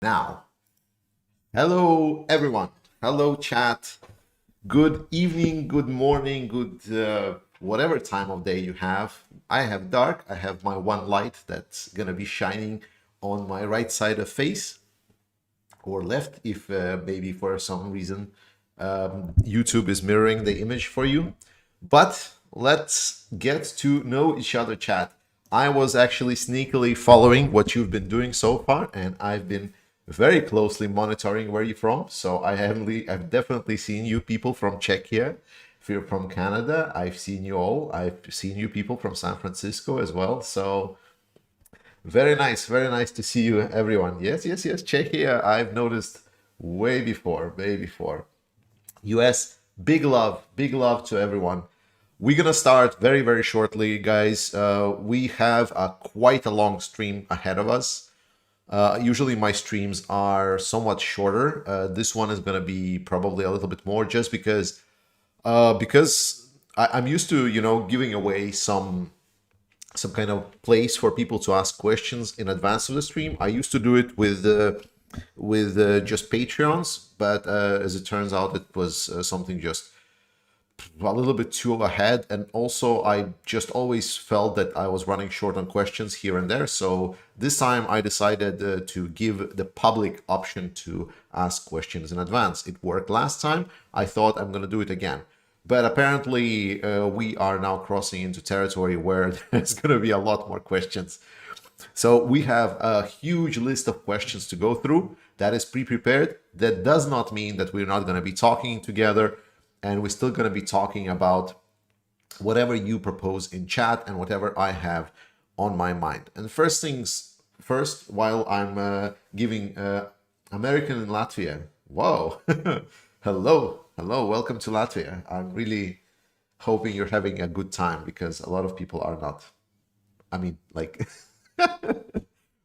Now, hello everyone. Hello chat. Good evening, good morning, good whatever time of day you have. I have dark. I have my one light that's gonna be shining on my right side of face or left if maybe for some reason YouTube is mirroring the image for you. But let's get to know each other, chat. I was actually sneakily following what you've been doing so far, and I've been very closely monitoring where you're from. So I've definitely seen you people from Czechia. If you're from Canada, I've seen you all. I've seen you people from San Francisco as well. So very nice to see you, everyone. Yes, yes, yes. Czechia, I've noticed way before, way before. US, big love to everyone. We're gonna start very, very shortly, guys. We have quite a long stream ahead of us. Usually my streams are somewhat shorter. This one is gonna be probably a little bit more, just because I'm used to giving away some kind of place for people to ask questions in advance of the stream. I used to do it with just Patreons, but as it turns out, it was something just a little bit too ahead. And also, I just always felt that I was running short on questions here and there. So this time I decided to give the public option to ask questions in advance. It worked last time. I thought I'm going to do it again. But apparently, we are now crossing into territory where there's going to be a lot more questions. So we have a huge list of questions to go through that is pre-prepared. That does not mean that we're not going to be talking together, and we're still going to be talking about whatever you propose in chat and whatever I have on my mind. And first things first, while I'm giving American in Latvia. Whoa. Hello, hello, welcome to Latvia. I'm really hoping you're having a good time because a lot of people are not. I mean, like,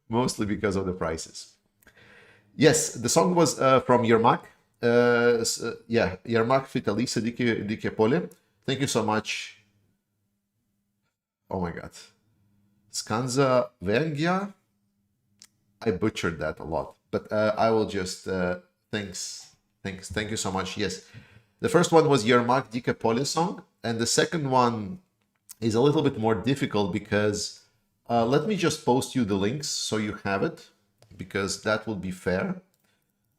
mostly because of the prices. Yes, the song was from Yermak. Yeah, Yermak Fitalisa Dike Pole. Thank you so much. Oh my God. Skanza Vengia. I butchered that a lot, but I will just thank you so much. Yes, the first one was Yermak Dike Pole song, and the second one is a little bit more difficult because let me just post you the links so you have it, because that will be fair.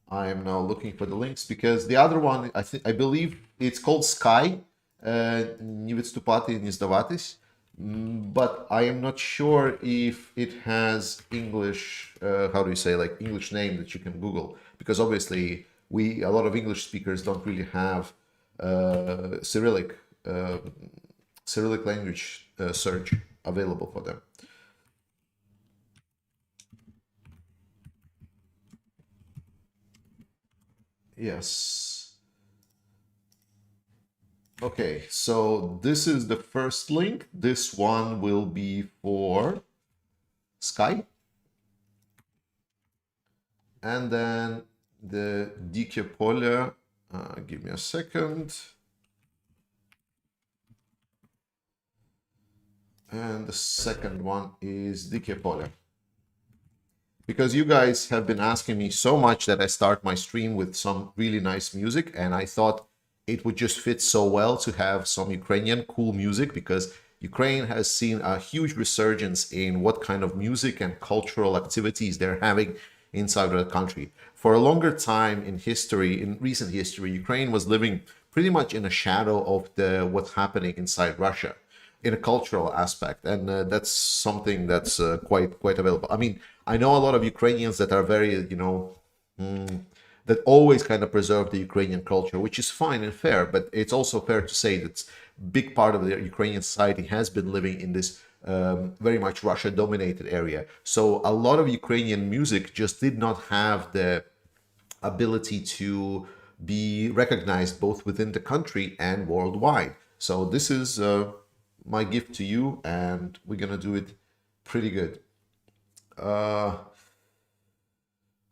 I am now looking for the links because the other one, I believe it's called Sky, Nie Відступати, Nie Здаватись, but I am not sure if it has English, how do you say, like English name that you can Google, because obviously a lot of English speakers don't really have Cyrillic language search available for them. Yes. Okay, so this is the first link. This one will be for Skype. And then the Dike Pole, give me a second. And the second one is Dike Pole. Because you guys have been asking me so much that I start my stream with some really nice music, and I thought it would just fit so well to have some Ukrainian cool music, because Ukraine has seen a huge resurgence in what kind of music and cultural activities they're having inside of the country. For a longer time in history, in recent history, Ukraine was living pretty much in a shadow of what's happening inside Russia in a cultural aspect, and that's something that's quite available. I mean, I know a lot of Ukrainians that are very, that always kind of preserve the Ukrainian culture, which is fine and fair, but it's also fair to say that big part of the Ukrainian society has been living in this very much Russia-dominated area. So a lot of Ukrainian music just did not have the ability to be recognized both within the country and worldwide. So this is my gift to you, and we're gonna do it pretty good. All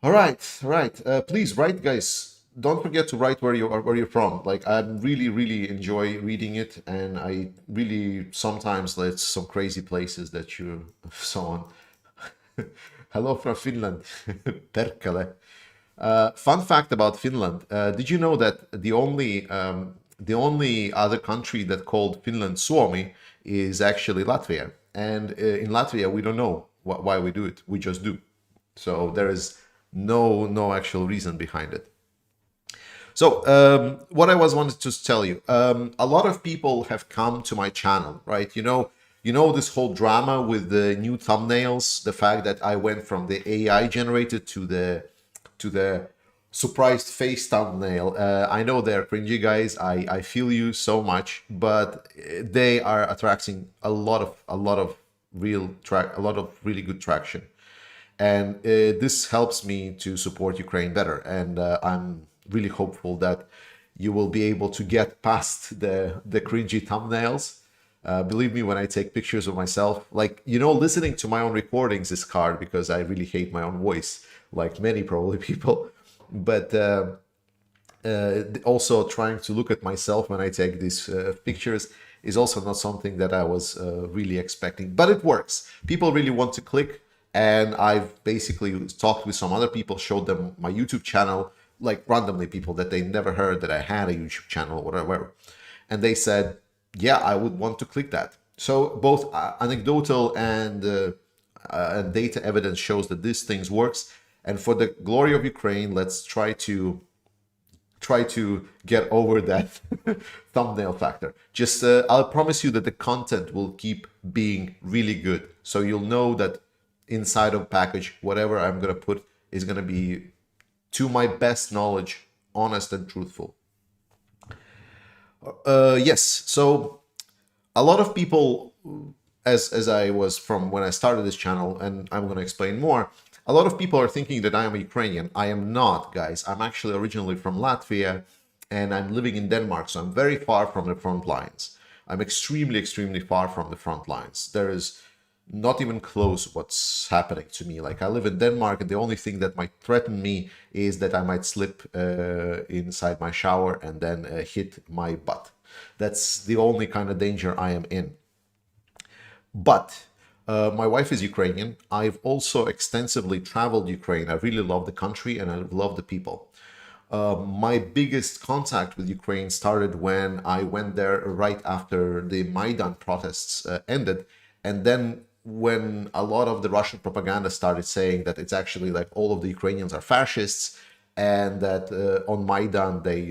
right, all right. Please write, guys. Don't forget to write where you're from. Like, I really enjoy reading it, and I really sometimes let some crazy places that you so on. Hello from Finland. Perkele. Fun fact about Finland. Did you know that the only other country that called Finland Suomi is actually Latvia? And in Latvia, we don't know why we do it. We just do. So there is no actual reason behind it. So what I was wanted to tell you, a lot of people have come to my channel, right? You know this whole drama with the new thumbnails, the fact that I went from the AI generated to the surprised face thumbnail. I know they're cringy, guys. I feel you so much, but they are attracting a lot of a lot of really good traction, and this helps me to support Ukraine better. And I'm really hopeful that you will be able to get past the cringy thumbnails. Believe me, when I take pictures of myself, like, listening to my own recordings is hard because I really hate my own voice, like many probably people. But also trying to look at myself when I take these pictures is also not something that I was really expecting. But it works. People really want to click. And I've basically talked with some other people, showed them my YouTube channel, like randomly people that they never heard that I had a YouTube channel or whatever. And they said, yeah, I would want to click that. So both anecdotal and data evidence shows that this thing works. And for the glory of Ukraine, let's try to get over that thumbnail factor. Just I'll promise you that the content will keep being really good. So you'll know that inside of package, whatever I'm going to put is going to be, to my best knowledge, honest and truthful. Yes, so a lot of people, as I was from when I started this channel, and I'm going to explain more, a lot of people are thinking that I am Ukrainian. I am not, guys. I'm actually originally from Latvia, and I'm living in Denmark, so I'm very far from the front lines. I'm extremely far from the front lines. There is not even close what's happening to me. Like, I live in Denmark, and the only thing that might threaten me is that I might slip inside my shower and then hit my butt. That's the only kind of danger I am in. But my wife is Ukrainian. I've also extensively traveled Ukraine. I really love the country and I love the people. My biggest contact with Ukraine started when I went there right after the Maidan protests ended. And then when a lot of the Russian propaganda started saying that it's actually like all of the Ukrainians are fascists, and that on Maidan they,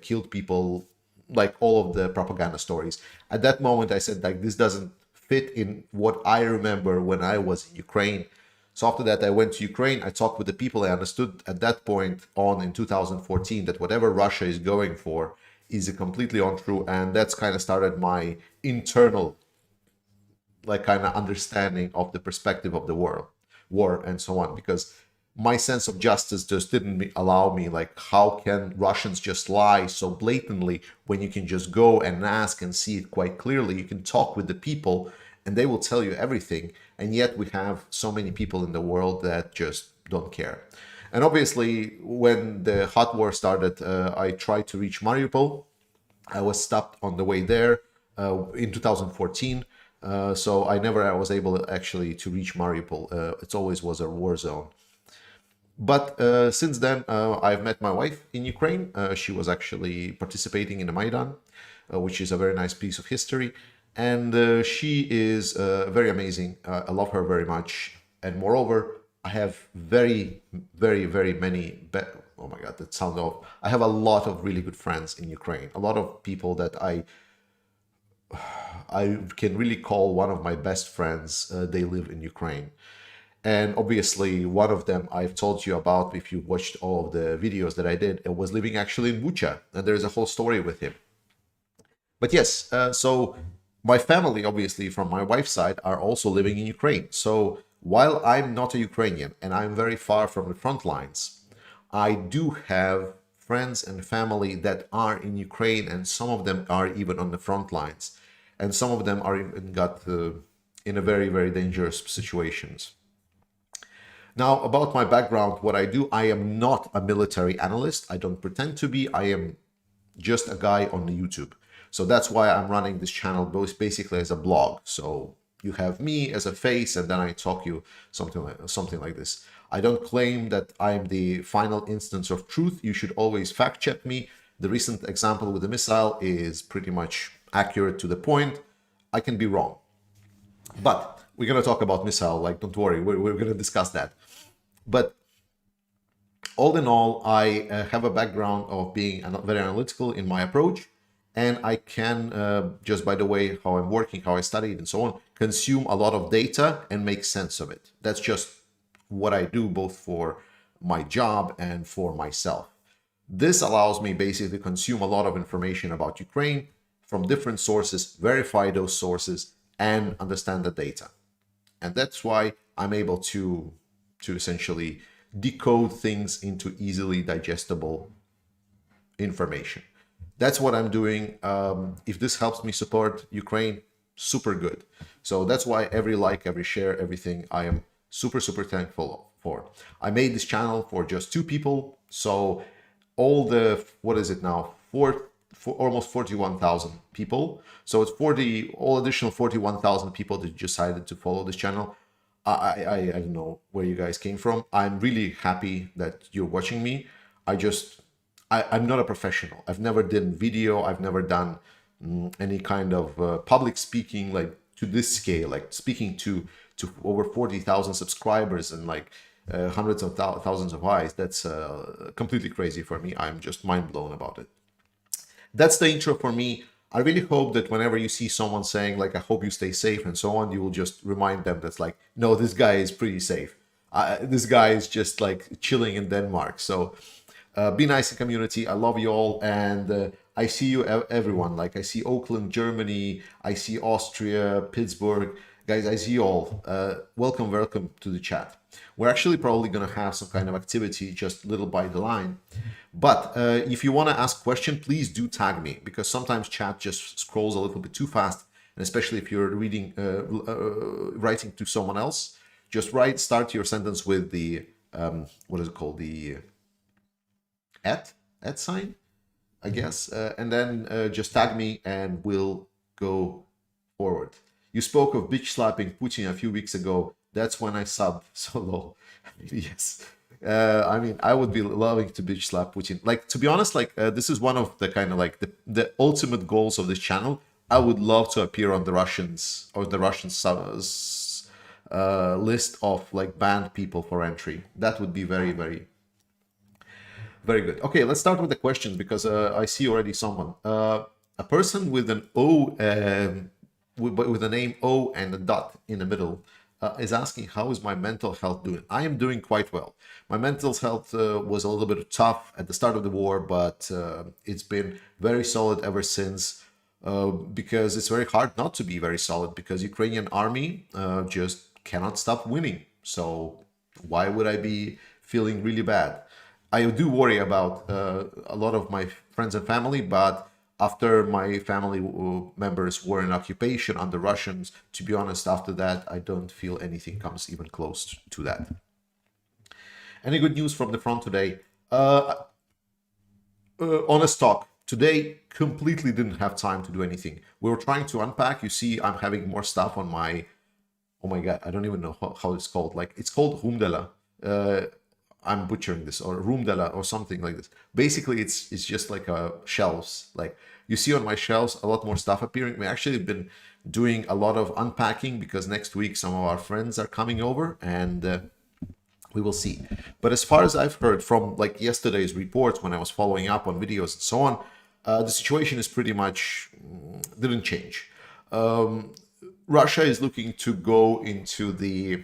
killed people, like all of the propaganda stories. At that moment, I said, like, this doesn't fit in what I remember when I was in Ukraine. So after that, I went to Ukraine. I talked with the people. I understood at that point on in 2014 that whatever Russia is going for is completely untrue. And that's kind of started my internal, like, kind of understanding of the perspective of the war and so on, because my sense of justice just didn't allow me, like, how can Russians just lie so blatantly when you can just go and ask and see it quite clearly? You can talk with the people and they will tell you everything, and yet we have so many people in the world that just don't care. And obviously, when the hot war started, I tried to reach Mariupol. I was stopped on the way there in 2014. So I was able actually to reach Mariupol. It always was a war zone. But since then, I've met my wife in Ukraine. She was actually participating in the Maidan, which is a very nice piece of history. And she is very amazing. I love her very much. And moreover, I have very many... Oh my God, that sound off. I have a lot of really good friends in Ukraine. A lot of people that I can really call one of my best friends. They live in Ukraine. And obviously, one of them I've told you about, if you watched all of the videos that I did, it was living actually in Bucha. And there's a whole story with him. But yes, so my family, obviously, from my wife's side, are also living in Ukraine. So while I'm not a Ukrainian and I'm very far from the front lines, I do have friends and family that are in Ukraine, and some of them are even on the front lines. And some of them are even in a very dangerous situations. Now, about my background, what I do, I am not a military analyst. I don't pretend to be. I am just a guy on the YouTube. So that's why I'm running this channel both basically as a blog. So You have me as a face, and then I talk you something like this. I don't claim that I'm the final instance of truth. You should always fact check me. The recent example with the missile is pretty much accurate to the point. I can be wrong. But we're going to talk about missile, like, don't worry, we're going to discuss that. But all in all, I have a background of being very analytical in my approach, and I can, just by the way, how I'm working, how I studied and so on, consume a lot of data and make sense of it. That's just what I do, both for my job and for myself. This allows me basically to consume a lot of information about Ukraine from different sources, verify those sources, and understand the data. And that's why I'm able to essentially decode things into easily digestible information. That's what I'm doing. If this helps me support Ukraine, super good. So that's why every like, every share, everything, I am super thankful for. I made this channel for just 2 people. So all the, what is it now? For almost 41,000 people. So it's all additional 41,000 people that decided to follow this channel. I don't know where you guys came from. I'm really happy that you're watching me. I'm not a professional. I've never done video. I've never done any kind of public speaking like to this scale, like speaking to over 40,000 subscribers and like hundreds of thousands of eyes. That's completely crazy for me. I'm just mind blown about it. That's the intro for me. I really hope that whenever you see someone saying like, I hope you stay safe and so on, you will just remind them that's like, no, this guy is pretty safe. This guy is just like chilling in Denmark. So be nice in community. I love you all. And I see you everyone. Like I see Oakland, Germany. I see Austria, Pittsburgh. Guys, I see you all. Welcome to the chat. We're actually probably going to have some kind of activity just little by the line. But if you want to ask a question, please do tag me, because sometimes chat just scrolls a little bit too fast. And especially if you're reading, writing to someone else, just start your sentence with the, what is it called? The at sign, I guess. And then just tag me and we'll go forward. You spoke of bitch slapping Putin a few weeks ago. That's when I subbed. So low. Yes. I mean, I would be loving to bitch slap Putin. Like, to be honest, like this is one of the kind of like the ultimate goals of this channel. I would love to appear on the Russians or the Russian list of like banned people for entry. That would be very good. Okay, let's start with the questions, because I see already someone. A person with an O, with a name O and a dot in the middle, is asking, how is my mental health doing? I am doing quite well. My mental health was a little bit tough at the start of the war, but it's been very solid ever since, because it's very hard not to be very solid, because Ukrainian army just cannot stop winning. So why would I be feeling really bad? I do worry about a lot of my friends and family, but after my family members were in occupation under Russians, to be honest, after that, I don't feel anything comes even close to that. Any good news from the front today? Honest talk. Today, completely didn't have time to do anything. We were trying to unpack. You see, I'm having more stuff on my... Oh my God, I don't even know how it's called. Like, it's called Rumdela. I'm butchering this, or Rumdela or something like this. Basically, it's just like shelves. Like you see on my shelves, a lot more stuff appearing. We actually have been doing a lot of unpacking, because next week some of our friends are coming over, and we will see. But as far as I've heard from like yesterday's reports, when I was following up on videos and so on, the situation is pretty much didn't change. Russia is looking to go into the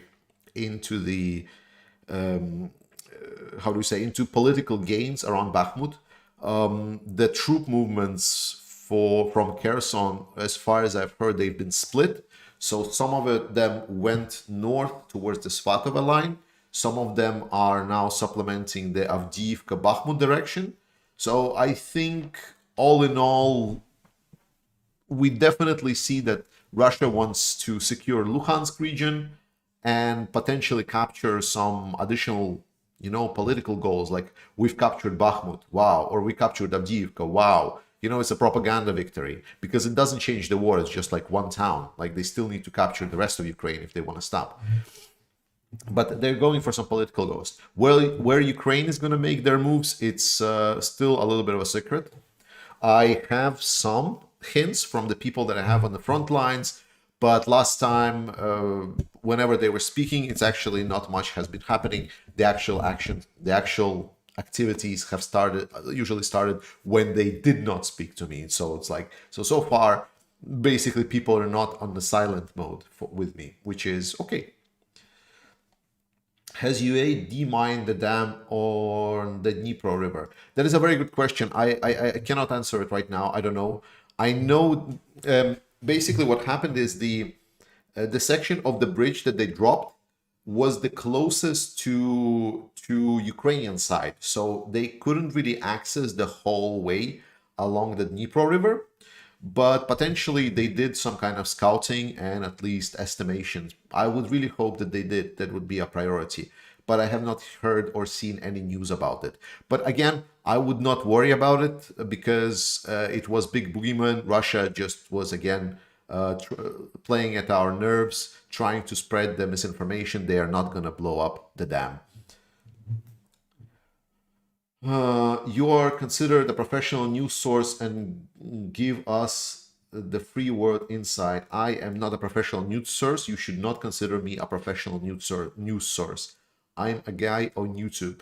how do you say, into political gains around Bakhmut. The troop movements from Kherson, as far as I've heard, they've been split. So some of them went north towards the Svatova line. Some of them are now supplementing the Avdiivka-Bakhmut direction. So I think all in all, we definitely see that Russia wants to secure Luhansk region and potentially capture some additional, political goals, like we've captured Bakhmut, wow, or we captured Avdiivka, wow. You know, it's a propaganda victory because it doesn't change the war. It's just like one town. Like they still need to capture the rest of Ukraine if they want to stop. But they're going for some political ghost. Well, where Ukraine is going to make their moves, it's still a little bit of a secret. I have some hints from the people that I have on the front lines, but last time, whenever they were speaking, it's actually not much has been happening. The actual action, the actual activities have started, usually started when they did not speak to me. So it's like, so far, basically people are not on the silent mode with me, which is okay. Has UA demined the dam on the Dnipro River? That is a very good question. I cannot answer it right now. I don't know. I know basically what happened is the section of the bridge that they dropped was the closest to Ukrainian side, so they couldn't really access the whole way along the Dnipro River. But potentially they did some kind of scouting and at least estimations. I would really hope that they did. That would be a priority. But I have not heard or seen any news about it. But again, I would not worry about it because it was big boogeyman. Russia just was again playing at our nerves, trying to spread the misinformation. They are not going to blow up the dam. You are considered a professional news source and give us the free word insight. I am not a professional news source. You should not consider me a professional news source. I'm a guy on YouTube.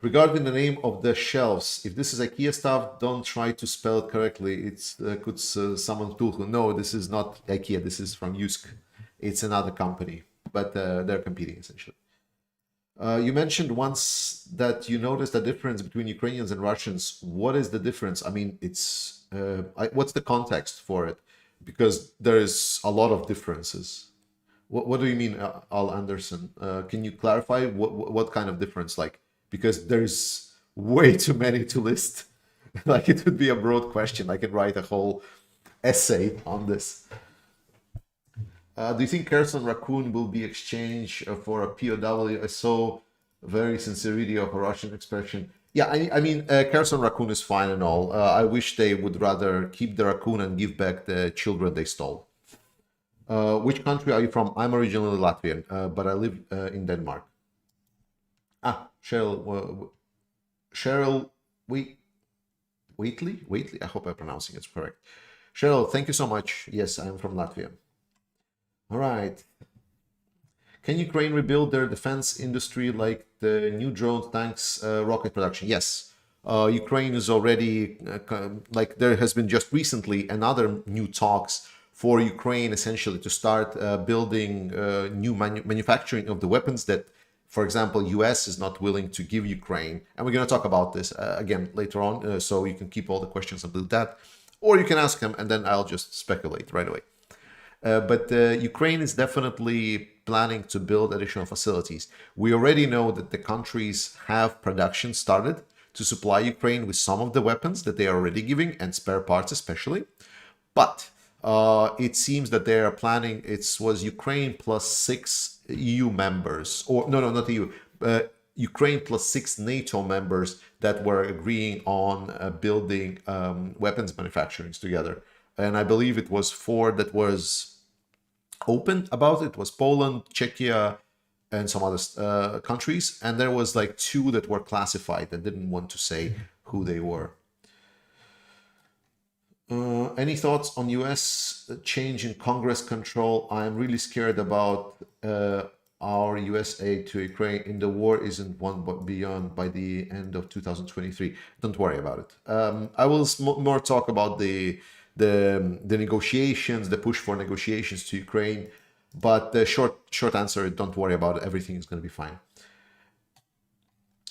Regarding the name of the shelves, if this is IKEA stuff, don't try to spell it correctly. It's could someone Tulku. No, this is not IKEA. This is from Yusk. It's another company, but they're competing essentially. You mentioned once that you noticed a difference between Ukrainians and Russians. What is the difference? I mean, it's what's the context for it? Because there is a lot of differences. What do you mean, Al Anderson? Can you clarify what kind of difference? Like, because there's way too many to list. Like, it would be a broad question. I can write a whole essay on this. Do you think Kherson Raccoon will be exchanged for a POW? I saw very sincere video of a Russian expression. Yeah, I mean, Kherson Raccoon is fine and all. I wish they would rather keep the raccoon and give back the children they stole. Which country are you from? I'm originally Latvian, but I live in Denmark. Ah, Cheryl Waitley? I hope I'm pronouncing it correct. Cheryl, thank you so much. Yes, I'm from Latvia. All right. Can Ukraine rebuild their defense industry like the new drone tanks rocket production? Yes. Ukraine is already, like there has been just recently another new talks for Ukraine essentially to start building new manufacturing of the weapons that, for example, US is not willing to give Ukraine. And we're going to talk about this again later on, so you can keep all the questions about that. Or you can ask them and then I'll just speculate right away. But Ukraine is definitely planning to build additional facilities. We already know that the countries have production started to supply Ukraine with some of the weapons that they are already giving and spare parts especially. But it seems that they are planning, it was Ukraine plus 6 EU members, or no, not EU, Ukraine plus 6 NATO members that were agreeing on building weapons manufacturing together. And I believe it was 4 that was open about it. It was Poland, Czechia, and some other countries. And there was like 2 that were classified and didn't want to say who they were. Any thoughts on US change in Congress control? I'm really scared about our US aid to Ukraine in the war isn't one but beyond by the end of 2023. Don't worry about it. I will more talk about the negotiations, the push for negotiations to Ukraine. But the short answer, don't worry about it. Everything is going to be fine.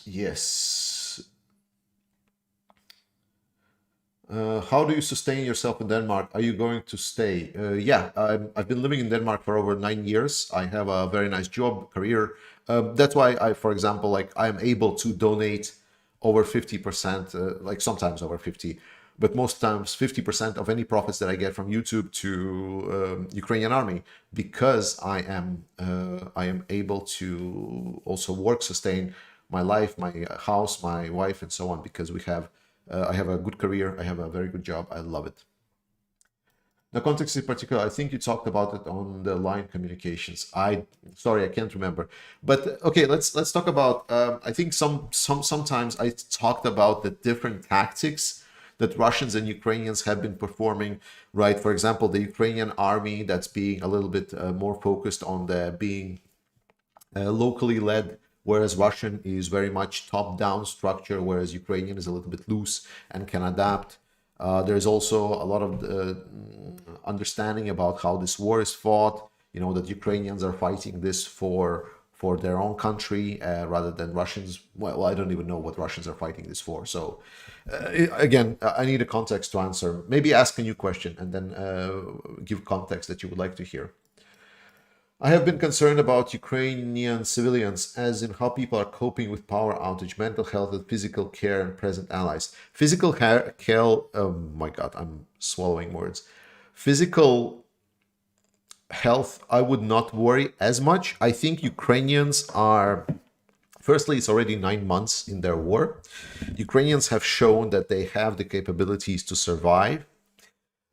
Yes. How do you sustain yourself in Denmark? Are you going to stay? Yeah, I've been living in Denmark for over 9 years. I have a very nice job, career. That's why I, for example, like I'm able to donate over 50%, like sometimes over 50, but most times 50% of any profits that I get from YouTube to Ukrainian army, because I am able to also sustain my life, my house, my wife, and so on, because we have I have a good career. I have a very good job. I love it. The context in particular, I think you talked about it on the line communications. Sorry, I can't remember. But okay, let's talk about. I think sometimes I talked about the different tactics that Russians and Ukrainians have been performing. Right, for example, the Ukrainian army that's being a little bit more focused on the being locally led, whereas Russian is very much top-down structure, whereas Ukrainian is a little bit loose and can adapt. There's also a lot of understanding about how this war is fought. You know that Ukrainians are fighting this for their own country rather than Russians. Well, I don't even know what Russians are fighting this for. So again, I need a context to answer. Maybe ask a new question and then give context that you would like to hear. I have been concerned about Ukrainian civilians, as in how people are coping with power outage, mental health, and physical care and present allies. Physical care, oh my God, I'm swallowing words. Physical health, I would not worry as much. I think Ukrainians are, firstly, it's already 9 months in their war. Ukrainians have shown that they have the capabilities to survive.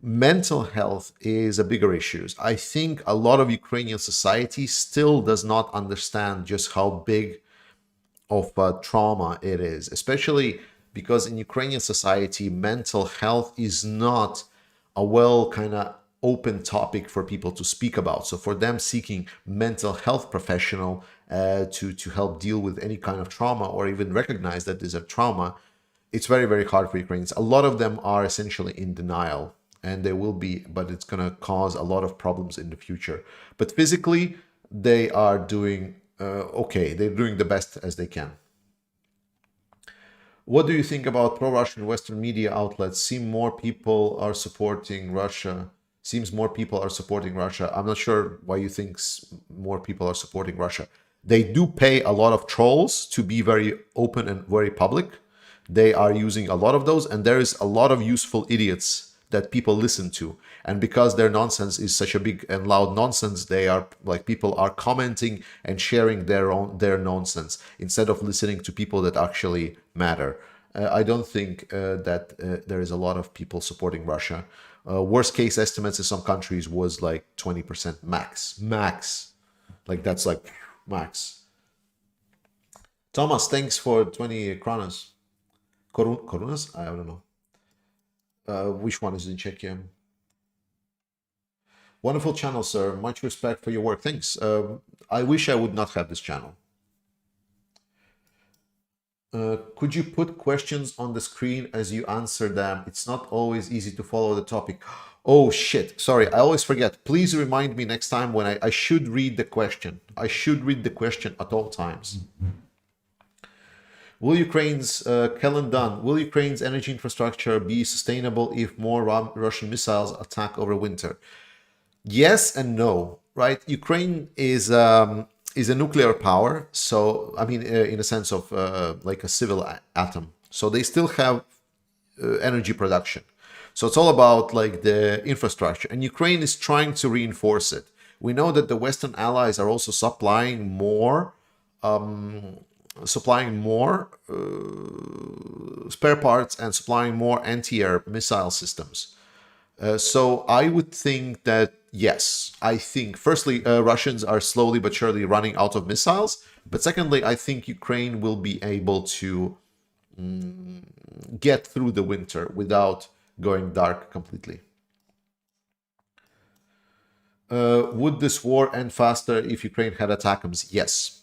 Mental health is a bigger issue. I think a lot of Ukrainian society still does not understand just how big of a trauma it is, especially because in Ukrainian society, mental health is not a well kind of open topic for people to speak about. So for them seeking mental health professional to help deal with any kind of trauma or even recognize that there's a trauma, it's very, very hard for Ukrainians. A lot of them are essentially in denial. And they will be, but it's going to cause a lot of problems in the future. But physically, they are doing okay. They're doing the best as they can. What do you think about pro-Russian Western media outlets? Seems more people are supporting Russia. I'm not sure why you think more people are supporting Russia. They do pay a lot of trolls to be very open and very public. They are using a lot of those, and there is a lot of useful idiots that people listen to, and because their nonsense is such a big and loud nonsense, they are like, people are commenting and sharing their nonsense instead of listening to people that actually matter. I don't think that there is a lot of people supporting Russia. Worst case estimates in some countries was like 20% max, like that's like max. Thomas, thanks for 20 kronas. Korunas? I don't know. Which one is in Czechia? Wonderful channel, sir. Much respect for your work. Thanks. I wish I would not have this channel. Could you put questions on the screen as you answer them? It's not always easy to follow the topic. Oh, shit. Sorry, I always forget. Please remind me next time when I should read the question. I should read the question at all times. Will Ukraine's will Ukraine's energy infrastructure be sustainable if more Russian missiles attack over winter? Yes and no, right? Ukraine is a nuclear power, so I mean, in a sense of like a civil atom. So they still have energy production. So it's all about like the infrastructure, and Ukraine is trying to reinforce it. We know that the Western allies are also supplying more spare parts and supplying more anti-air missile systems. So I would think that, yes, I think firstly, Russians are slowly but surely running out of missiles. But secondly, I think Ukraine will be able to get through the winter without going dark completely. Would this war end faster if Ukraine had ATACMS? Yes.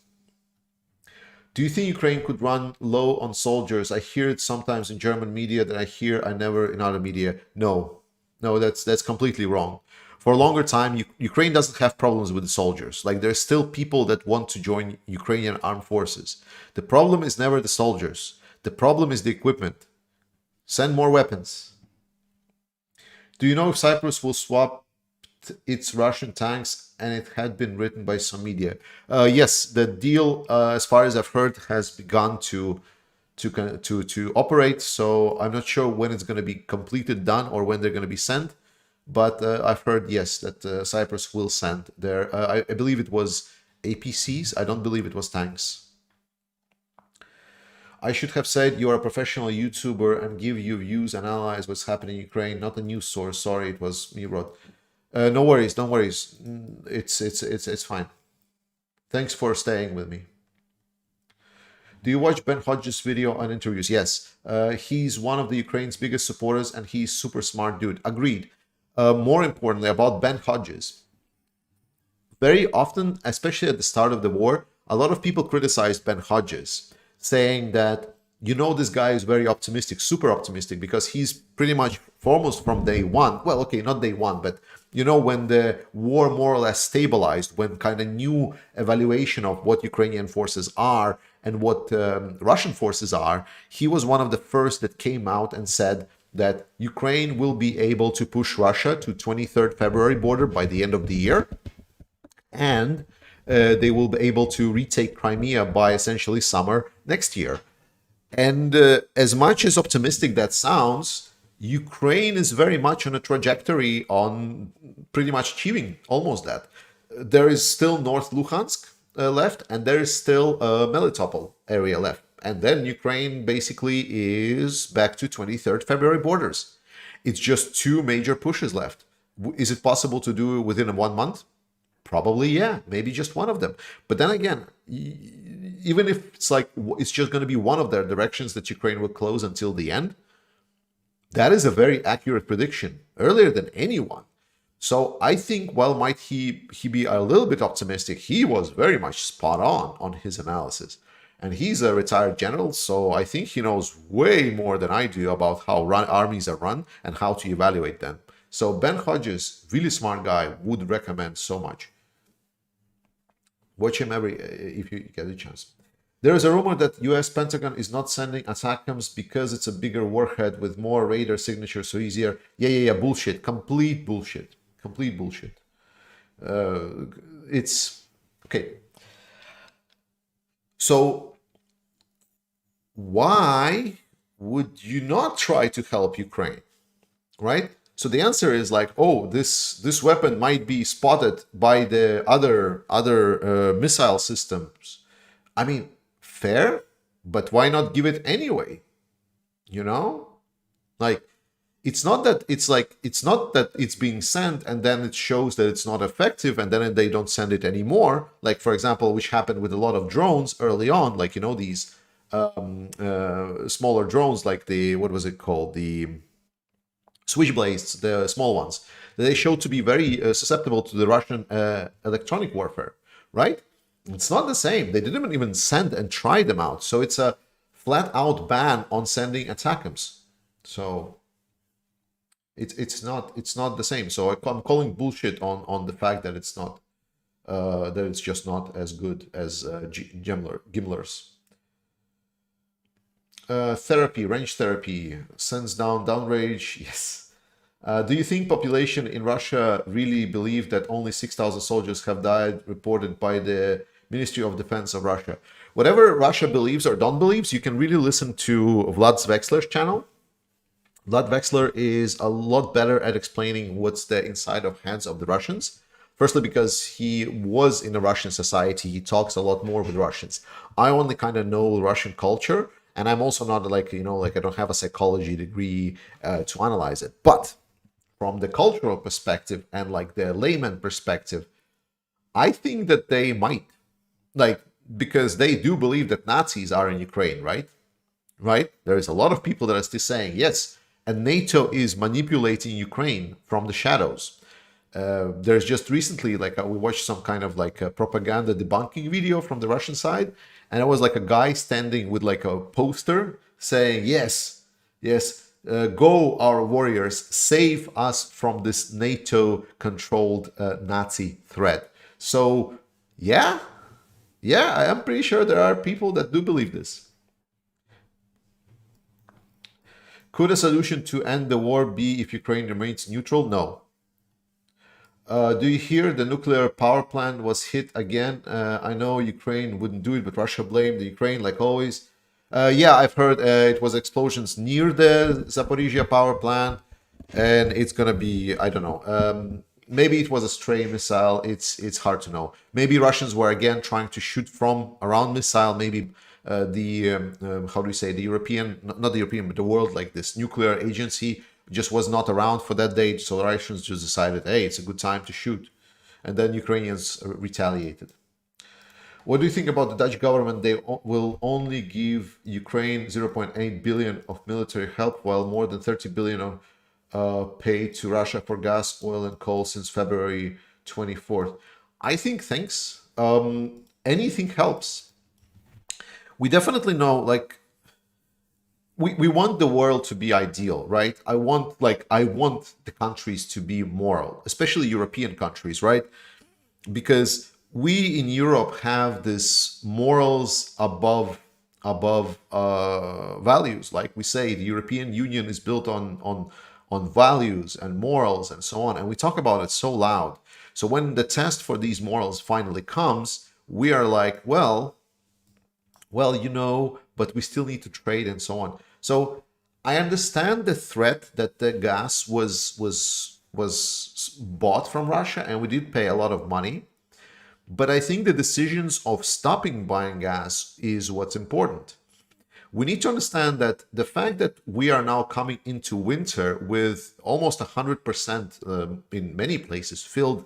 Do you think Ukraine could run low on soldiers? I hear it sometimes in German media that I never in other media. No, that's completely wrong. For a longer time, Ukraine doesn't have problems with the soldiers. Like, there's still people that want to join Ukrainian armed forces. The problem is never the soldiers. The problem is the equipment. Send more weapons. Do you know if Cyprus will swap its Russian tanks, and it had been written by some media? Yes, the deal, as far as I've heard, has begun to operate. So I'm not sure when it's going to be completed, done, or when they're going to be sent. But I've heard, yes, that Cyprus will send their. I believe it was APCs. I don't believe it was tanks. I should have said you are a professional YouTuber and give you views and analyze what's happening in Ukraine, not a news source. Sorry, it was me wrote. No worries, don't worries. It's fine. Thanks for staying with me. Do you watch Ben Hodges' video on interviews? Yes. He's one of the Ukraine's biggest supporters and he's super smart dude. Agreed. More importantly, about Ben Hodges. Very often, especially at the start of the war, a lot of people criticized Ben Hodges, saying that, you know, this guy is very optimistic, super optimistic, because he's pretty much foremost from day one. Well, okay, not day one, but you know, when the war more or less stabilized, when kind of new evaluation of what Ukrainian forces are and what Russian forces are, he was one of the first that came out and said that Ukraine will be able to push Russia to 23rd February border by the end of the year, and they will be able to retake Crimea by essentially summer next year. And as much as optimistic that sounds, Ukraine is very much on a trajectory on pretty much achieving almost that. There is still North Luhansk left, and there is still Melitopol area left. And then Ukraine basically is back to 23rd February borders. It's just two major pushes left. Is it possible to do it within 1 month? Probably, yeah, maybe just one of them. But then again, even if it's like it's just going to be one of their directions that Ukraine will close until the end, that is a very accurate prediction, earlier than anyone. So I think while might he be a little bit optimistic, he was very much spot on his analysis. And he's a retired general, so I think he knows way more than I do about how armies are run and how to evaluate them. So Ben Hodges, really smart guy, would recommend so much. Watch him if you get a chance. There is a rumor that U.S. Pentagon is not sending ATACMS because it's a bigger warhead with more radar signatures, so easier. Yeah, bullshit. Complete bullshit. Complete bullshit. It's okay. So why would you not try to help Ukraine, right? So the answer is like, oh, this weapon might be spotted by the other missile systems. I mean, fair, but why not give it anyway? You know, like it's not that it's being sent and then it shows that it's not effective and then they don't send it anymore. Like for example, which happened with a lot of drones early on, like you know these smaller drones, like the what was it called, the Switchblades, the small ones, they showed to be very susceptible to the Russian electronic warfare, right? It's not the same. They didn't even send and try them out. So it's a flat-out ban on sending ATACMS. So it's not the same. So I'm calling bullshit on the fact that it's not that it's just not as good as Gimler's. Therapy, range therapy, sends down downrange. Yes. Do you think population in Russia really believe that only 6,000 soldiers have died, reported by the Ministry of Defense of Russia? Whatever Russia believes or don't believes, you can really listen to Vlad Vexler's channel. Vlad Vexler is a lot better at explaining what's the inside of hands of the Russians. Firstly, because he was in a Russian society, he talks a lot more with Russians. I only kind of know Russian culture. And I'm also not like, you know, like I don't have a psychology degree to analyze it. But from the cultural perspective and like the layman perspective, I think that they might, like, because they do believe that Nazis are in Ukraine, right? Right? There is a lot of people that are still saying, yes, and NATO is manipulating Ukraine from the shadows. There's just recently, like we watched some kind of like a propaganda debunking video from the Russian side. And it was like a guy standing with like a poster saying, yes, go our warriors, save us from this NATO-controlled Nazi threat. So, yeah, I'm pretty sure there are people that do believe this. Could a solution to end the war be if Ukraine remains neutral? No. Do you hear the nuclear power plant was hit again? I know Ukraine wouldn't do it, but Russia blamed the Ukraine like always. Yeah, I've heard it was explosions near the Zaporizhia power plant, and it's gonna be, I don't know. Maybe it was a stray missile. It's hard to know. Maybe Russians were again trying to shoot from around missile. Maybe how do you say, the European, not the European, but the world, like this nuclear agency just was not around for that date. So the Russians just decided, hey, it's a good time to shoot. And then Ukrainians retaliated. What do you think about the Dutch government? They will only give Ukraine 0.8 billion of military help, while more than 30 billion of paid to Russia for gas, oil, and coal since February 24th. I think thanks. Anything helps. We definitely know, like, we want the world to be ideal, right? I want the countries to be moral, especially European countries, right? Because we in Europe have this morals above values. Like we say, the European Union is built on values and morals and so on, and we talk about it so loud. So when the test for these morals finally comes, we are like, well, but we still need to trade and so on. So I understand the threat that the gas was bought from Russia, and we did pay a lot of money. But I think the decisions of stopping buying gas is what's important. We need to understand that the fact that we are now coming into winter with almost 100% in many places filled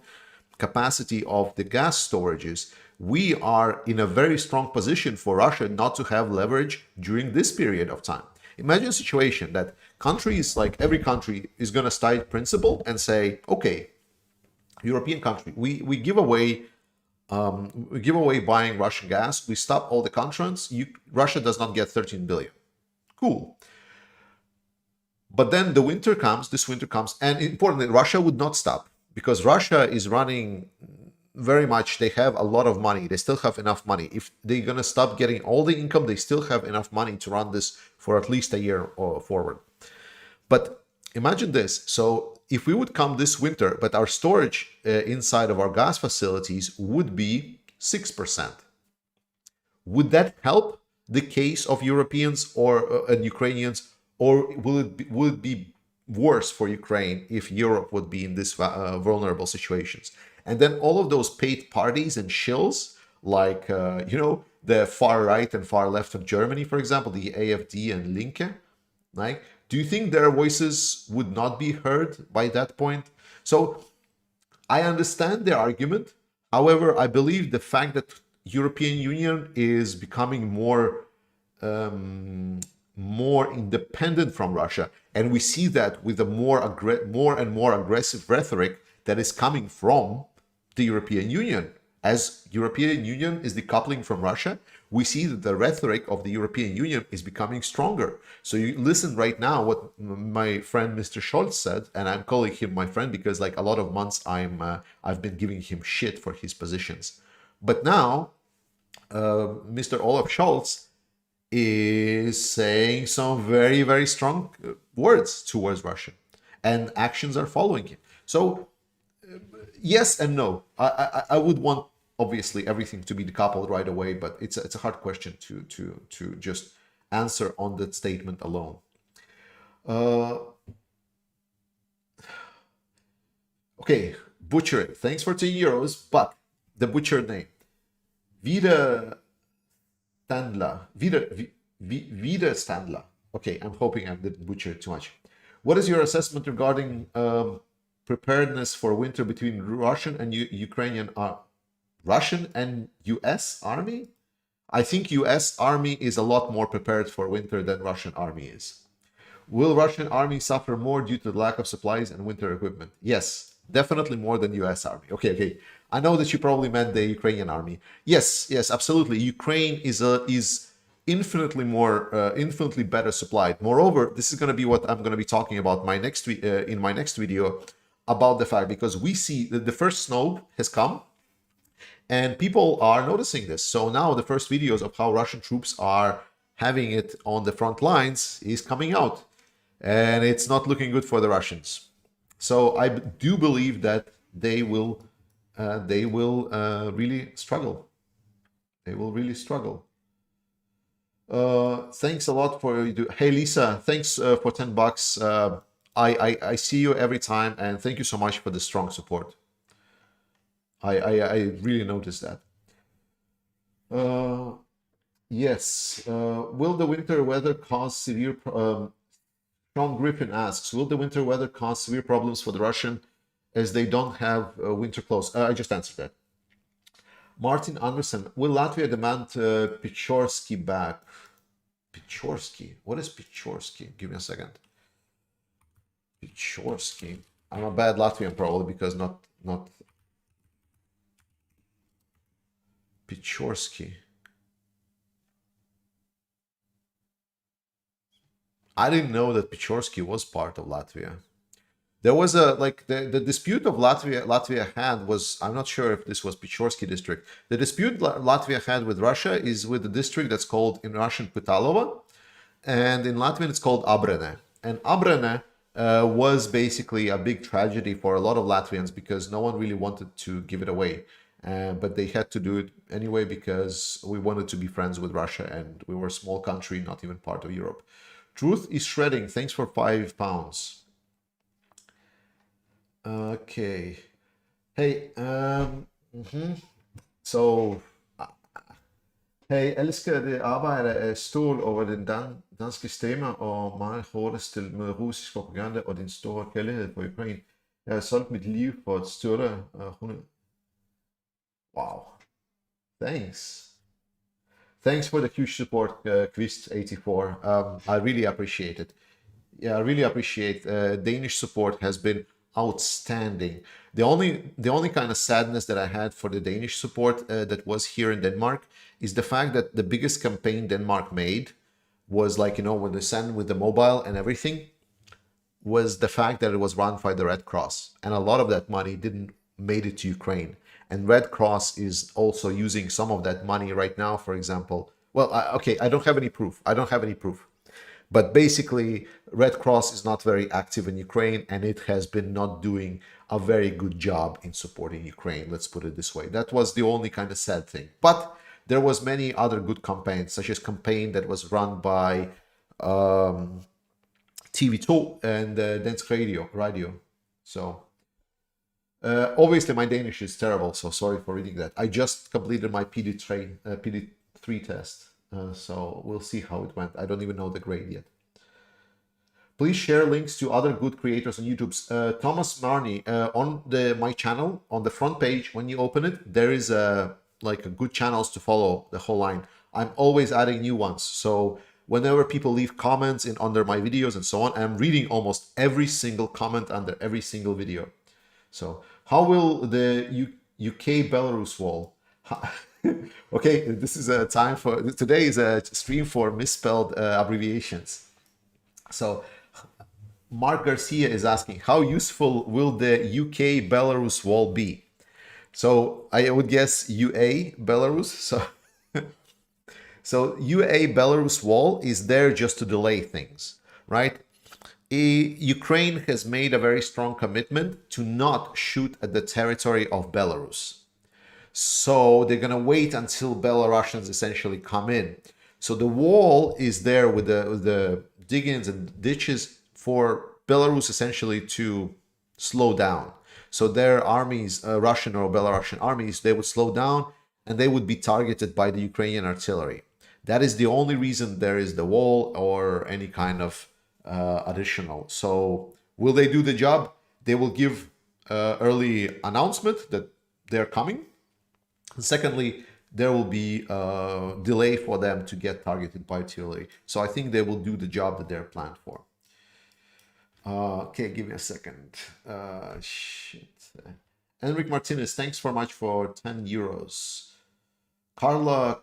capacity of the gas storages, we are in a very strong position for Russia not to have leverage during this period of time. Imagine a situation that countries, like every country, is going to start principle and say, okay, European country, we give away buying Russian gas. We stop all the contracts. Russia does not get 13 billion. Cool. But then this winter comes, and importantly, Russia would not stop, because Russia is running very much, they have a lot of money. They still have enough money. If they're going to stop getting all the income, they still have enough money to run this for at least a year or forward. But imagine this. So if we would come this winter, but our storage inside of our gas facilities would be 6%. Would that help the case of Europeans or Ukrainians, or will it be worse for Ukraine if Europe would be in this vulnerable situations? And then all of those paid parties and shills, like the far right and far left of Germany, for example, the AfD and Linke, right? Do you think their voices would not be heard by that point? So I understand their argument. However, I believe the fact that European Union is becoming more independent from Russia, and we see that with a more and more aggressive rhetoric that is coming from the European Union. As European Union is decoupling from Russia, we see that the rhetoric of the European Union is becoming stronger. So you listen right now what my friend Mr. Scholz said, and I'm calling him my friend because like a lot of months I've been giving him shit for his positions. But now Mr. Olaf Scholz is saying some very, very strong words towards Russia, and actions are following him. So yes and no. I would want obviously everything to be decoupled right away, but it's a hard question to just answer on that statement alone. Okay, Butcher, thanks for 2 euros, but the Butcher name, Vida Standler. Vida Standler. Okay, I'm hoping I didn't butcher too much. What is your assessment regarding preparedness for winter between Russian and Ukrainian Russian and US army? I think US army is a lot more prepared for winter than Russian army is. Will Russian army suffer more due to the lack of supplies and winter equipment? Yes, definitely more than US army. Okay. I know that you probably meant the Ukrainian army. Yes, absolutely. Ukraine is infinitely better supplied. Moreover, this is going to be what I'm going to be talking about in my next video about the fact, because we see that the first snow has come and people are noticing this. So now the first videos of how Russian troops are having it on the front lines is coming out, and it's not looking good for the Russians. So I do believe that they will really struggle. They will really struggle. Thanks a lot for you. Hey Lisa, thanks for $10. I see you every time, and thank you so much for the strong support. I really noticed that. Yes. Will the winter weather cause severe Sean Griffin asks, will the winter weather cause severe problems for the Russian as they don't have winter clothes? I just answered that. Martin Anderson, will Latvia demand Pichorsky back? Pichorsky? What is Pichorsky? Give me a second. Pichorsky. I'm a bad Latvian probably because not Pichorsky. I didn't know that Pichorsky was part of Latvia. There was a like the dispute of Latvia had was, I'm not sure if this was Pichorsky district. The dispute Latvia had with Russia is with the district that's called in Russian Putalova, and in Latvian it's called Abrene. And Abrene was basically a big tragedy for a lot of Latvians because no one really wanted to give it away. But they had to do it anyway because we wanted to be friends with Russia and we were a small country, not even part of Europe. Truth is shredding. Thanks for £5. Okay. Hey, so, hey, elsker det arbejde af stål over den danske stemme og meget hårdt stillet med russisk propaganda og din store kærlighed på Ukraine. Jeg har solgt mit liv for at støtte 100. Wow. Thanks. Thanks for the huge support, Quist84. I really appreciate it. Yeah, I really appreciate Danish support has been outstanding. The only kind of sadness that I had for the Danish support that was here in Denmark is the fact that the biggest campaign Denmark made was like, you know, when they sent with the mobile and everything, was the fact that it was run by the Red Cross. And a lot of that money didn't made it to Ukraine. And Red Cross is also using some of that money right now, for example. Well, okay, I don't have any proof. But basically, Red Cross is not very active in Ukraine, and it has been not doing a very good job in supporting Ukraine. Let's put it this way. That was the only kind of sad thing. But there was many other good campaigns, such as campaign that was run by TV2 and Dance Radio. So obviously my Danish is terrible, so sorry for reading that. I just completed my PD3 test. So we'll see how it went. I don't even know the grade yet. Please share links to other good creators on YouTube. Thomas Marnie, on my channel, on the front page, when you open it, there is like a good channels to follow the whole line. I'm always adding new ones. So whenever people leave comments under my videos and so on, I'm reading almost every single comment under every single video. So how will the UK Belarus wall? Okay, this is a time for, today is a stream for misspelled abbreviations. So Mark Garcia is asking, how useful will the UK Belarus wall be? So I would guess UA Belarus. So UA Belarus wall is there just to delay things, right? Ukraine has made a very strong commitment to not shoot at the territory of Belarus. So they're going to wait until Belarusians essentially come in. So the wall is there with the diggings and ditches for Belarus essentially to slow down. So their armies, Russian or Belarusian armies, they would slow down and they would be targeted by the Ukrainian artillery. That is the only reason there is the wall or any kind of additional. So will they do the job? They will give early announcement that they're coming. And secondly, there will be a delay for them to get targeted by artillery. So I think they will do the job that they're planned for. Okay, give me a second. Shit. Enric Martinez, thanks so much for 10 euros. Carla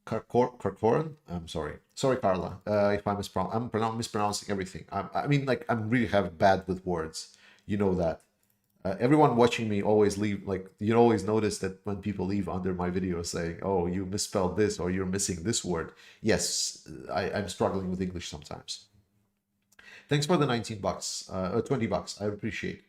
Karkoran, I'm sorry. Sorry, Carla, if I'm mispronouncing everything. I mean, like, I'm really bad with words. You know that. Everyone watching me always leave, like, you always notice that when people leave under my videos saying, oh, you misspelled this or you're missing this word. Yes, I'm struggling with English sometimes. Thanks for the 19 bucks, 20 bucks. I appreciate it.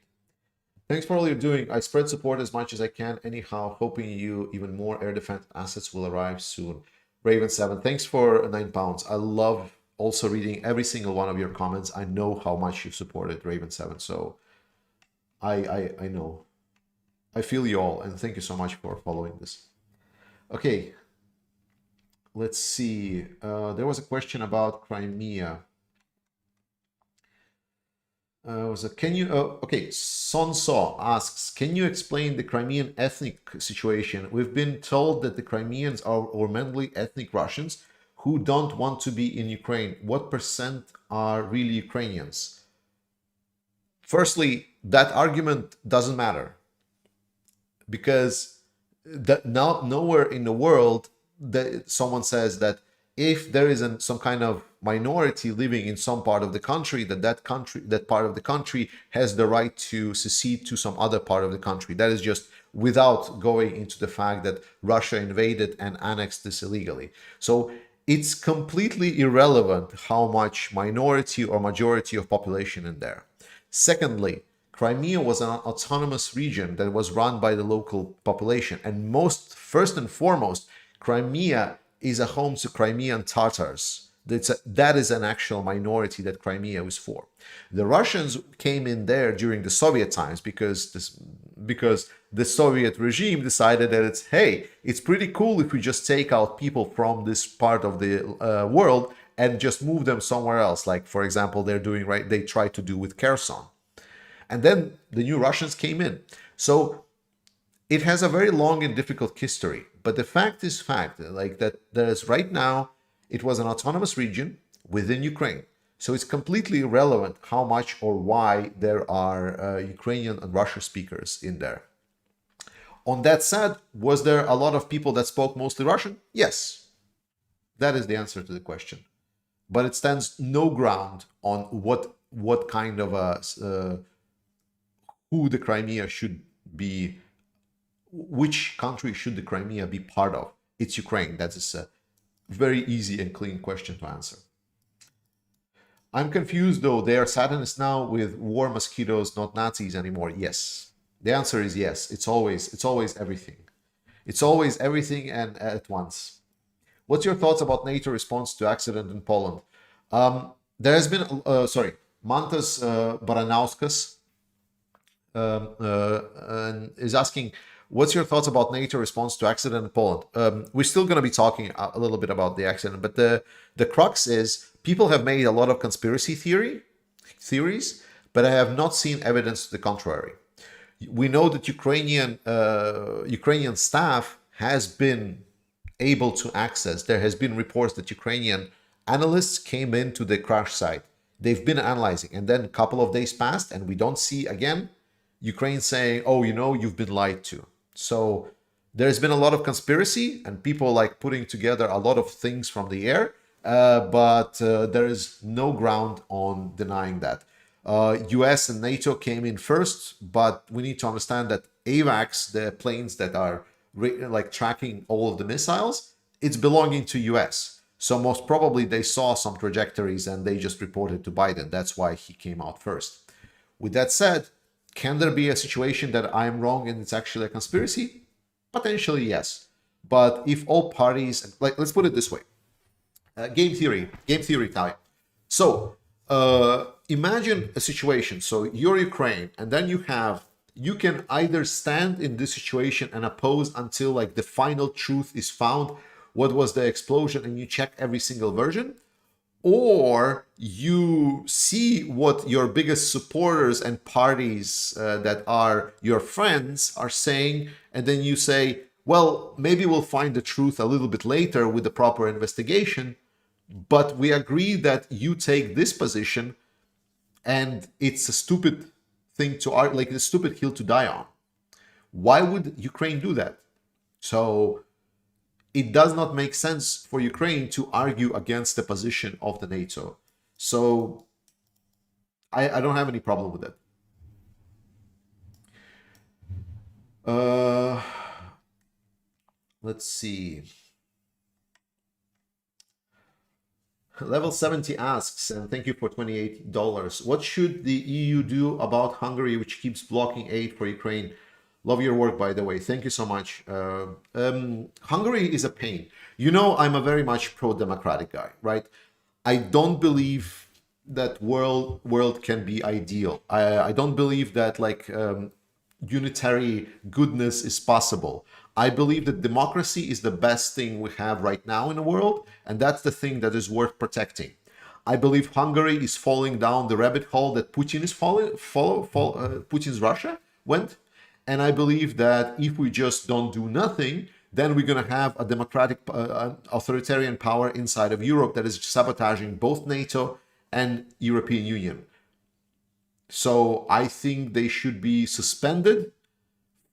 Thanks for all you're doing. I spread support as much as I can. Anyhow, hoping you even more air defense assets will arrive soon. Raven7, thanks for £9. I love also reading every single one of your comments. I know how much you've supported Raven7, so I know. I feel you all, and thank you so much for following this. Okay, let's see. There was a question about Crimea. Can you, okay, Sonso asks, can you explain the Crimean ethnic situation? We've been told that the Crimeans are mainly ethnic Russians who don't want to be in Ukraine. What percent are really Ukrainians? Firstly, that argument doesn't matter because nowhere in the world that someone says that if there is some kind of minority living in some part of the country, that part of the country has the right to secede to some other part of the country. That is just without going into the fact that Russia invaded and annexed this illegally. So it's completely irrelevant how much minority or majority of population in there. Secondly, Crimea was an autonomous region that was run by the local population. And first and foremost, Crimea is a home to Crimean Tatars. That is an actual minority that Crimea was for. The Russians came in there during the Soviet times because the Soviet regime decided that it's pretty cool if we just take out people from this part of the world and just move them somewhere else. Like, for example, they tried to do with Kherson. And then the new Russians came in. So it has a very long and difficult history. But the fact is like that there's right now, it was an autonomous region within Ukraine. So it's completely irrelevant how much or why there are Ukrainian and Russian speakers in there. On that said, was there a lot of people that spoke mostly Russian? Yes. That is the answer to the question. But it stands no ground on what kind of who the Crimea should be, which country should the Crimea be part of? It's Ukraine. That is a very easy and clean question to answer. I'm confused though. They are Satanists now with war mosquitoes, not Nazis anymore. Yes. The answer is yes. It's always everything. It's always everything and at once. What's your thoughts about NATO response to accident in Poland? There has been, Mantas Baranauskas is asking, what's your thoughts about NATO response to accident in Poland? We're still going to be talking a little bit about the accident, but the crux is people have made a lot of conspiracy theories, but I have not seen evidence to the contrary. We know that Ukrainian staff has been able to access. There has been reports that Ukrainian analysts came into the crash site. They've been analyzing, and then a couple of days passed, and we don't see again Ukraine saying, "Oh, you've been lied to." So there's been a lot of conspiracy and people like putting together a lot of things from the air, but there is no ground on denying that. US and NATO came in first, but we need to understand that AVAX, the planes that are tracking all of the missiles, it's belonging to US. So most probably they saw some trajectories and they just reported to Biden. That's why he came out first. With that said, can there be a situation that I'm wrong and it's actually a conspiracy? Potentially, yes. But if all parties, let's put it this way, game theory time. So imagine a situation. So you're Ukraine, and then you can either stand in this situation and oppose until like the final truth is found. What was the explosion? And you check every single version. Or you see what your biggest supporters and parties that are your friends are saying, and then you say, well, maybe we'll find the truth a little bit later with the proper investigation, but we agree that you take this position, and it's a stupid thing to argue, like a stupid hill to die on. Why would Ukraine do that? So it does not make sense for Ukraine to argue against the position of the NATO. So I don't have any problem with that. Let's see. Level 70 asks, and thank you for $28. What should the EU do about Hungary, which keeps blocking aid for Ukraine? Love your work, by the way. Thank you so much. Hungary is a pain. I'm a very much pro-democratic guy, right? I don't believe that world can be ideal. I don't believe that unitary goodness is possible. I believe that democracy is the best thing we have right now in the world, and that's the thing that is worth protecting. I believe Hungary is falling down the rabbit hole that Putin is Putin's Russia went, and I believe that if we just don't do nothing, then we're going to have a democratic, authoritarian power inside of Europe that is sabotaging both NATO and European Union. So I think they should be suspended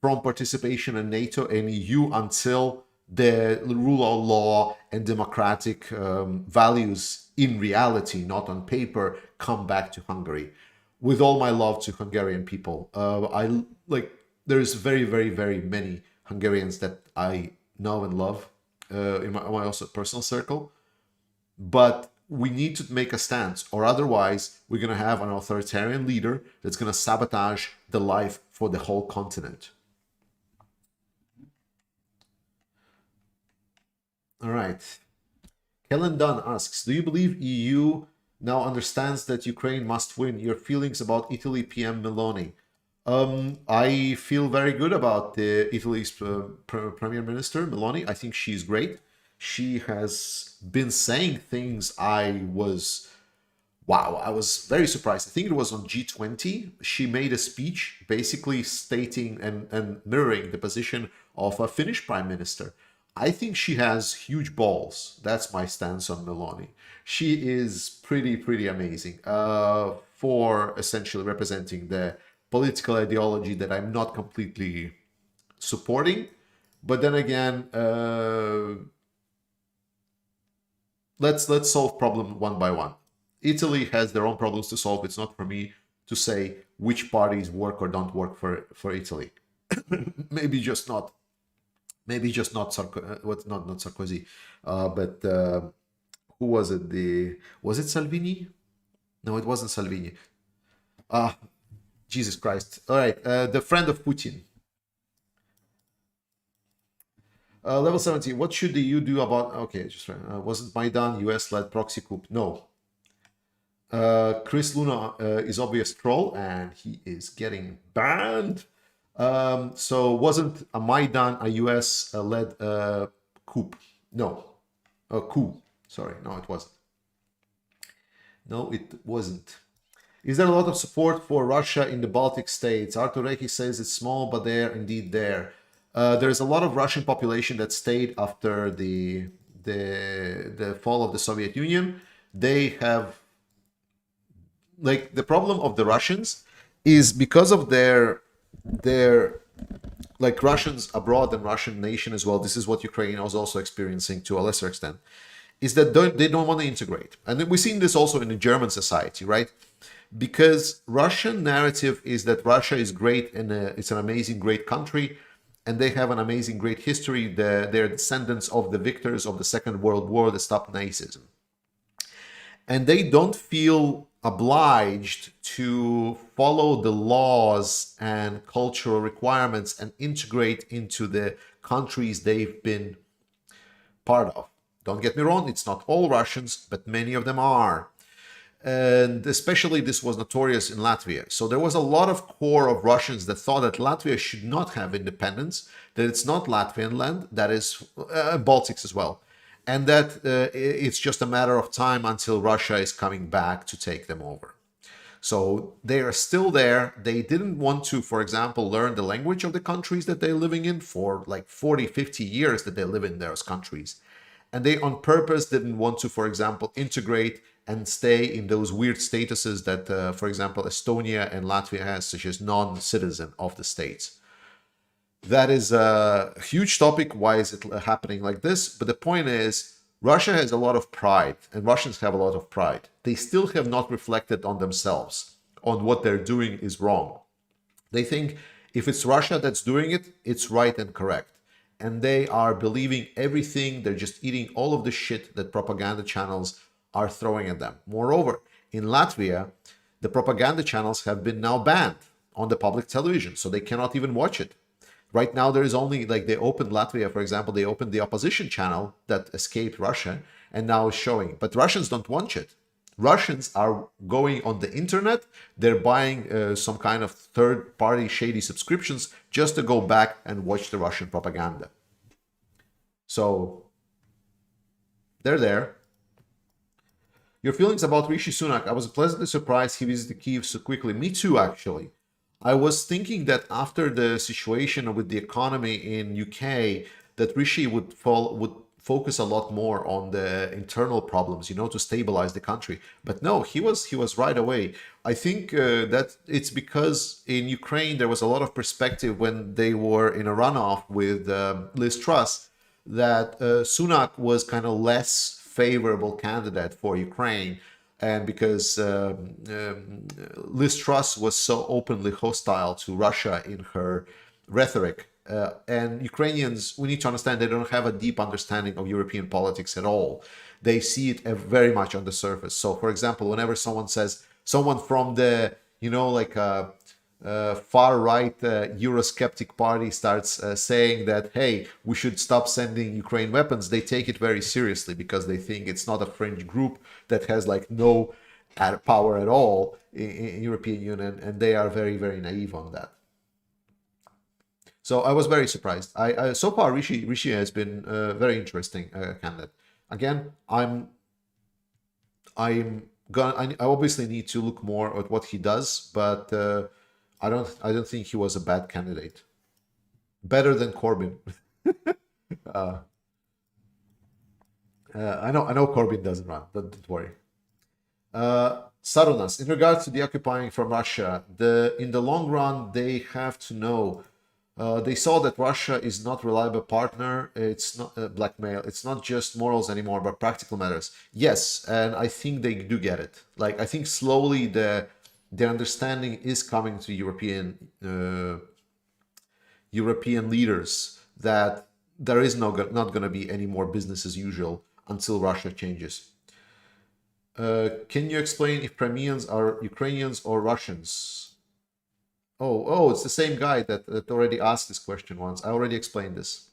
from participation in NATO and EU until the rule of law and democratic values in reality, not on paper, come back to Hungary. With all my love to Hungarian people, there's very, very, very many Hungarians that I know and love in my also personal circle, but we need to make a stance, or otherwise we're going to have an authoritarian leader that's going to sabotage the life for the whole continent. All right. Helen Dunn asks, do you believe EU now understands that Ukraine must win? Your feelings about Italy PM Meloni? I feel very good about Italy's Premier Minister Meloni. I think she's great. She has been saying things I was very surprised. I think it was on G20. She made a speech basically stating and mirroring the position of a Finnish Prime Minister. I think she has huge balls. That's my stance on Meloni. She is pretty amazing for essentially representing the political ideology that I'm not completely supporting. But then again, let's solve problem one by one. Italy has their own problems to solve. It's not for me to say which parties work or don't work for Italy. Maybe just not Sarkozy, but who was it? Was it Salvini? No, it wasn't Salvini. Jesus Christ. All right, the friend of Putin. Level 70. What should the EU do about? Okay, just right. Wasn't Maidan US-led proxy coup? No. Chris Luna is obvious troll, and he is getting banned. So wasn't a Maidan a US-led coup? No, a coup. Sorry, no, it wasn't. No, it wasn't. Is there a lot of support for Russia in the Baltic states? Artur Reki says it's small, but they're indeed there. There's a lot of Russian population that stayed after the fall of the Soviet Union. They have, like, the problem of the Russians is because of their like Russians abroad and Russian nation as well. This is what Ukraine was also experiencing to a lesser extent, is that they don't want to integrate. And we've seen this also in the German society, right? Because Russian narrative is that Russia is great and it's an amazing, great country, and they have an amazing, great history. They're descendants of the victors of the Second World War that stopped Nazism. And they don't feel obliged to follow the laws and cultural requirements and integrate into the countries they've been part of. Don't get me wrong, it's not all Russians, but many of them are. And especially this was notorious in Latvia. So there was a lot of core of Russians that thought that Latvia should not have independence, that it's not Latvian land, that is Baltics as well. And that it's just a matter of time until Russia is coming back to take them over. So they are still there. They didn't want to, for example, learn the language of the countries that they're living in for like 40, 50 years that they live in those countries. And they on purpose didn't want to, for example, integrate and stay in those weird statuses that, for example, Estonia and Latvia has, such as non-citizen of the states. That is a huge topic. Why is it happening like this? But the point is, Russia has a lot of pride, and Russians have a lot of pride. They still have not reflected on themselves, on what they're doing is wrong. They think if it's Russia that's doing it, it's right and correct. And they are believing everything. They're just eating all of the shit that propaganda channels are throwing at them. Moreover, in Latvia, the propaganda channels have been now banned on the public television, so they cannot even watch it. Right now, there is only, like, they opened Latvia, for example, they opened the opposition channel that escaped Russia and now is showing. But Russians don't watch it. Russians are going on the internet, they're buying some kind of third-party shady subscriptions just to go back and watch the Russian propaganda. So they're there. Your feelings about Rishi Sunak? I was pleasantly surprised he visited Kyiv so quickly. Me too, actually. I was thinking that after the situation with the economy in UK, that Rishi would focus a lot more on the internal problems, to stabilize the country. But no, he was right away. I think that it's because in Ukraine there was a lot of perspective when they were in a runoff with Liz Truss, that Sunak was kind of less favorable candidate for Ukraine, and because Liz Truss was so openly hostile to Russia in her rhetoric. And Ukrainians, we need to understand, they don't have a deep understanding of European politics at all. They see it very much on the surface. So, for example, whenever someone from the, far right Eurosceptic party starts saying that, hey, we should stop sending Ukraine weapons, they take it very seriously because they think it's not a fringe group that has no power at all in European Union, and they are very, very naive on that. So I was very surprised. I so far Rishi has been a very interesting candidate. Again, I obviously need to look more at what he does, but I don't think he was a bad candidate. Better than Corbyn. I know Corbyn doesn't run, but don't worry. Sarunas, in regards to the occupying from Russia, in the long run they have to know. They saw that Russia is not a reliable partner. It's not blackmail. It's not just morals anymore, but practical matters. Yes, and I think they do get it. I think slowly the understanding is coming to European leaders that there is not going to be any more business as usual until Russia changes. Can you explain if Crimeans are Ukrainians or Russians? Oh, it's the same guy that already asked this question once. I already explained this.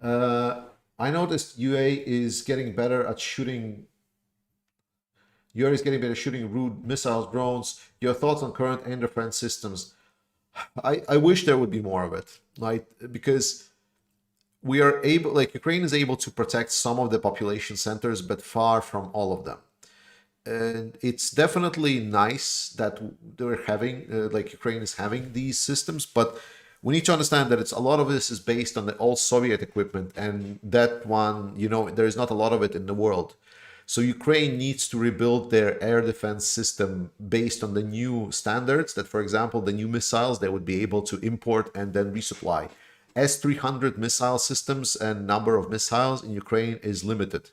I noticed UA is getting better at shooting. UA is getting better at shooting rude missiles, drones. Your thoughts on current air defense systems? I wish there would be more of it, right? Because we are able, Ukraine is able to protect some of the population centers, but far from all of them. And it's definitely nice that they're having, Ukraine is having these systems, but we need to understand that a lot of this is based on the old Soviet equipment, and that one, there is not a lot of it in the world. So Ukraine needs to rebuild their air defense system based on the new standards that, for example, the new missiles they would be able to import and then resupply. S-300 missile systems and number of missiles in Ukraine is limited.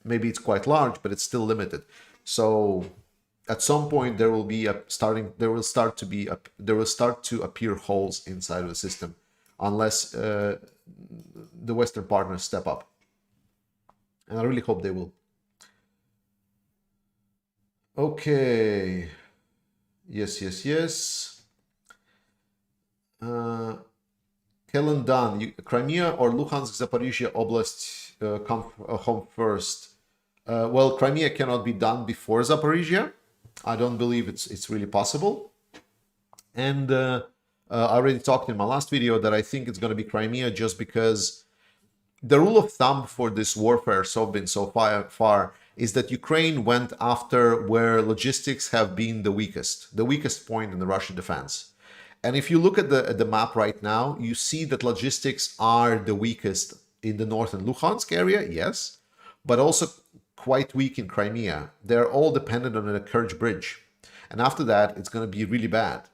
Maybe it's quite large, but it's still limited. So at some point there will start to appear holes inside of the system unless the Western partners step up. And I really hope they will. Okay. Yes. Kellen Dunn, Crimea or Luhansk, Zaporizhia Oblast come home first? Well, Crimea cannot be done before Zaporizhia. I don't believe it's really possible. And I already talked in my last video that I think it's going to be Crimea just because the rule of thumb for this warfare so far is that Ukraine went after where logistics have been the weakest point in the Russian defense. And if you look at the map right now, you see that logistics are the weakest in the northern Luhansk area, yes, but also quite weak in Crimea. They're all dependent on the Kerch Bridge. And after that, it's going to be really bad.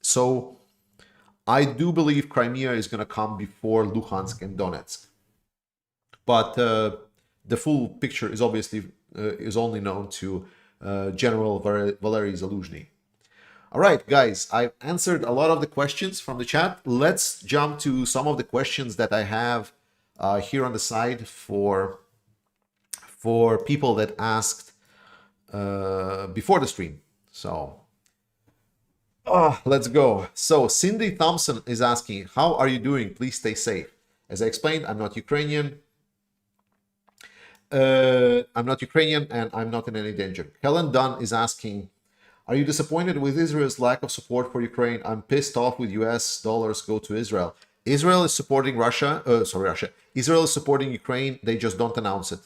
So I do believe Crimea is going to come before Luhansk and Donetsk. But the full picture is obviously is only known to General Valery Zaluzhny. All right, guys, I've answered a lot of the questions from the chat. Let's jump to some of the questions that I have here on the side for people that asked before the stream. So let's go. So Cindy Thompson is asking, how are you doing? Please stay safe. As I explained, I'm not Ukrainian. I'm not Ukrainian and I'm not in any danger. Helen Dunn is asking, are you disappointed with Israel's lack of support for Ukraine? I'm pissed off with US dollars go to Israel. Israel is supporting Russia. Russia. Israel is supporting Ukraine. They just don't announce it.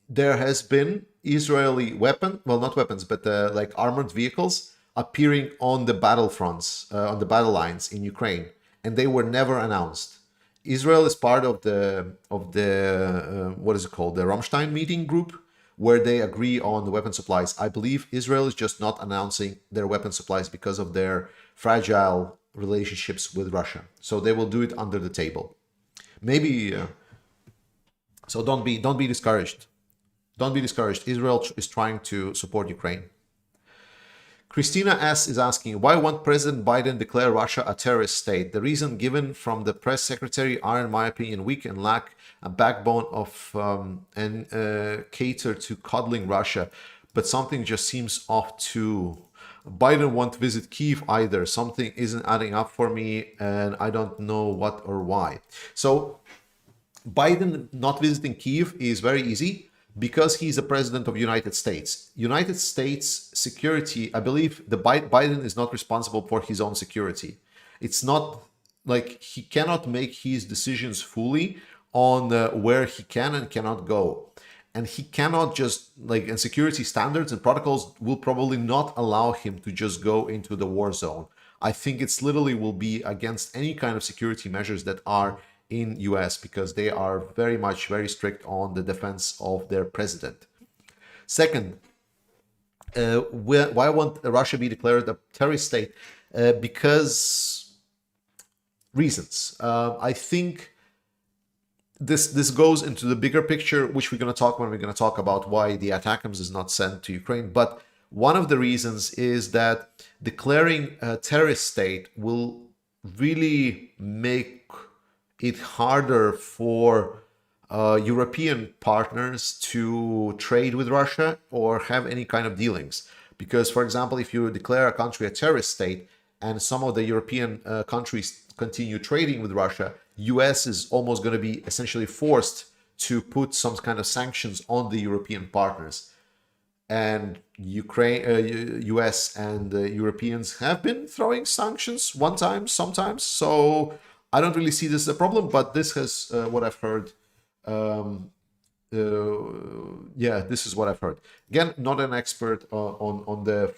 There has been Israeli well, not weapons, but like armored vehicles appearing on the battlefronts, on the battle lines in Ukraine, and they were never announced. Israel is part of the what is it called, the Ramstein meeting group, where they agree on the weapon supplies. I believe Israel is just not announcing their weapon supplies because of their fragile relationships with Russia. So they will do it under the table. Maybe. So don't be discouraged. Don't be discouraged. Israel is trying to support Ukraine. Christina S. is asking, why won't President Biden declare Russia a terrorist state? The reason given from the press secretary are, in my opinion, weak and lack a backbone of and cater to coddling Russia. But something just seems off too. Biden won't visit Kyiv either. Something isn't adding up for me, and I don't know what or why. So Biden not visiting Kyiv is very easy because he's the president of the United States. United States security, I believe the Biden is not responsible for his own security. It's not like he cannot make his decisions fully on where he can and cannot go. And he cannot just like, and security standards and protocols will probably not allow him to just go into the war zone. I think it's literally will be against any kind of security measures that are in US, because they are very strict on the defense of their president. Second, why won't Russia be declared a terrorist state? Because reasons. I think this goes into the bigger picture, which we're going to talk when we're going to talk about why the ATACMS is not sent to Ukraine. But one of the reasons is that declaring a terrorist state will really make it harder for European partners to trade with Russia or have any kind of dealings. Because, for example, if you declare a country a terrorist state and some of the European countries continue trading with Russia, US is almost going to be essentially forced to put some kind of sanctions on the European partners. And US and Europeans have been throwing sanctions one time, sometimes. So I don't really see this as a problem, but this is what I've heard. This is what I've heard. Again, not an expert on the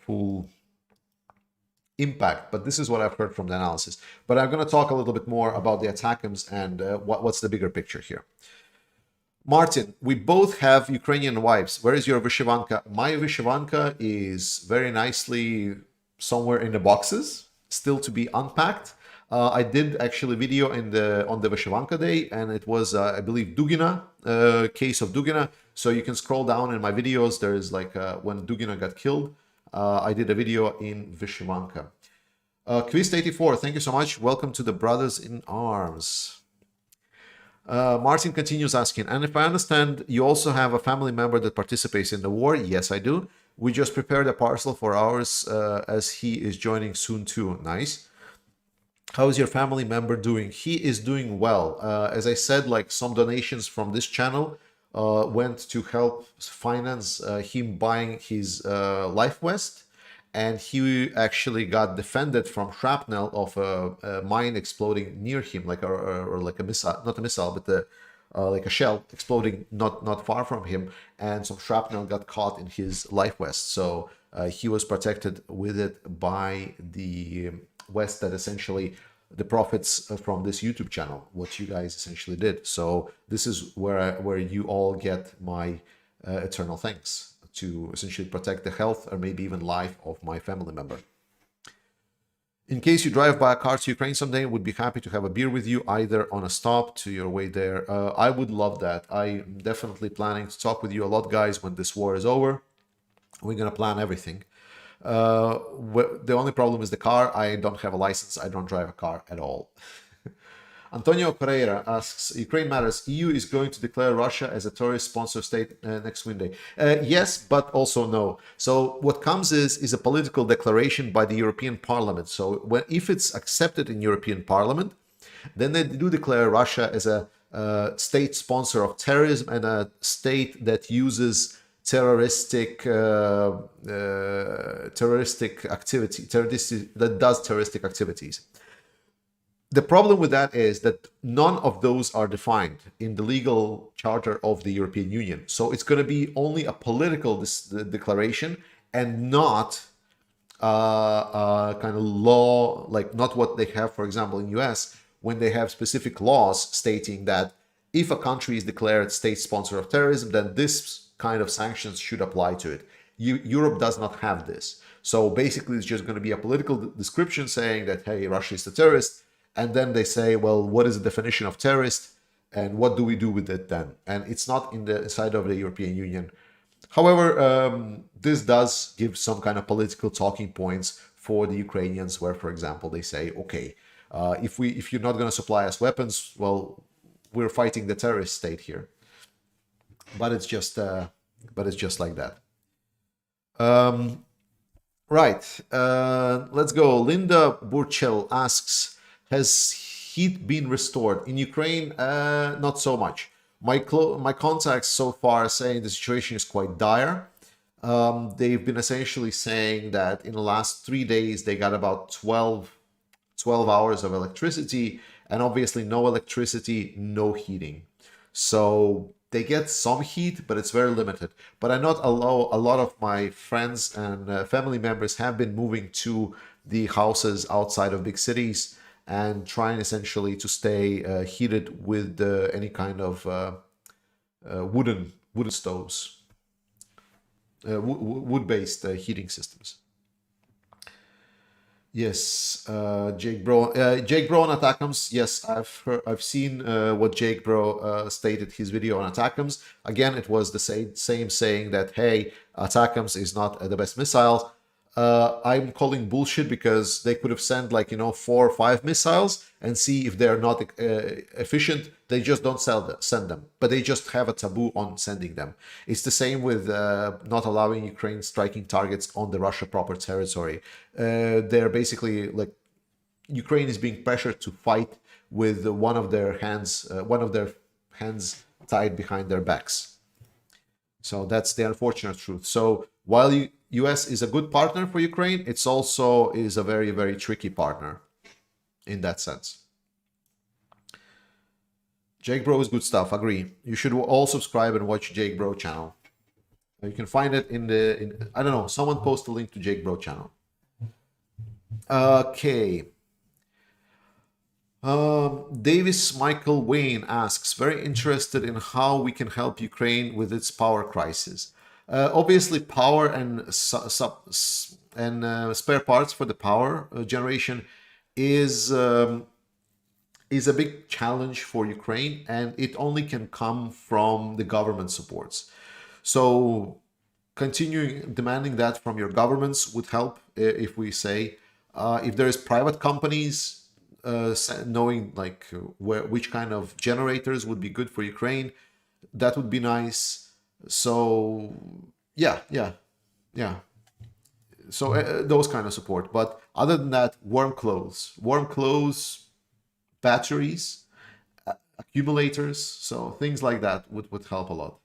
full impact, but this is what I've heard from the analysis. But I'm going to talk a little bit more about the ATACMS and what's the bigger picture here. Martin, we both have Ukrainian wives. Where is your Vyshyvanka? My Vyshyvanka is very nicely somewhere in the boxes, still to be unpacked. I did actually video on the Vyshyvanka day, and it was, I believe, Dugina, case of Dugina. So you can scroll down in my videos. There is like when Dugina got killed, I did a video in Vyshyvanka. Quist84, thank you so much. Welcome to the Brothers in Arms. Martin continues asking, and if I understand, you also have a family member that participates in the war? Yes, I do. We just prepared a parcel for ours as he is joining soon too. Nice. How is your family member doing? He is doing well. As I said, like some donations from this channel went to help finance him buying his life vest, and he actually got defended from shrapnel of a mine exploding near him, like or like a missile, not a missile, but like a shell exploding not far from him, and some shrapnel got caught in his life vest. So he was protected with it by the West that essentially the profits from this YouTube channel, what you guys essentially did. So this is where you all get my eternal thanks to essentially protect the health or maybe even life of my family member. In case you drive by a car to Ukraine someday, would be happy to have a beer with you, either on a stop to your way there. I would love that. I'm definitely planning to talk with you a lot, guys, when this war is over. We're going to plan everything. The only problem is the car. I don't have a license. I don't drive a car at all. Antonio Pereira asks, Ukraine matters. EU is going to declare Russia as a terrorist sponsor state next Wednesday. Yes, but also no. So what comes is a political declaration by the European Parliament. So if it's accepted in European Parliament, then they do declare Russia as a state sponsor of terrorism and a state that uses terroristic that does terroristic activities. The problem with that is that none of those are defined in the legal charter of the European Union. So it's going to be only a political declaration and not kind of law, like not what they have, for example, in US, when they have specific laws stating that if a country is declared state sponsor of terrorism, then this kind of sanctions should apply to it. Europe does not have this. So basically, it's just going to be a political description saying that, hey, Russia is a terrorist. And then they say, well, what is the definition of terrorist? And what do we do with it then? And it's not in the side of the European Union. However, this does give some kind of political talking points for the Ukrainians, where, for example, they say, okay, if you're not going to supply us weapons, well, we're fighting the terrorist state here. But it's just like that. Right. Let's go. Linda Burchell asks, has heat been restored in Ukraine? Not so much. My contacts so far are saying the situation is quite dire. They've been essentially saying that in the last 3 days they got about 12 hours of electricity, and obviously no electricity, no heating. So they get some heat, but it's very limited. But I know a lot of my friends and family members have been moving to the houses outside of big cities and trying essentially to stay heated with any kind of wooden stoves, wood-based heating systems. Yes, Jake Bro on Attackums. Yes, I've seen what Jake Bro stated his video on Attackums. Again, it was the same saying that, hey, Attackums is not the best missiles. I'm calling bullshit because they could have sent 4 or 5 missiles and see if they're not efficient. They just don't send them, but they just have a taboo on sending them. It's the same with not allowing Ukraine striking targets on the Russia proper territory. They're basically Ukraine is being pressured to fight with one of their hands tied behind their backs. So that's the unfortunate truth. So while US is a good partner for Ukraine, it's also is a very, very tricky partner in that sense. Jake Bro is good stuff. Agree. You should all subscribe and watch Jake Bro channel. You can find it in I don't know. Someone post a link to Jake Bro channel. Okay. Davis Michael Wayne asks, very interested in how we can help Ukraine with its power crisis. Obviously, power and spare parts for the power generation is a big challenge for Ukraine, and it only can come from the government supports. So continuing demanding that from your governments would help. If we say if there is private companies knowing which kind of generators would be good for Ukraine, that would be nice. So yeah. So those kind of support. But other than that, warm clothes, batteries, accumulators, so things like that would help a lot.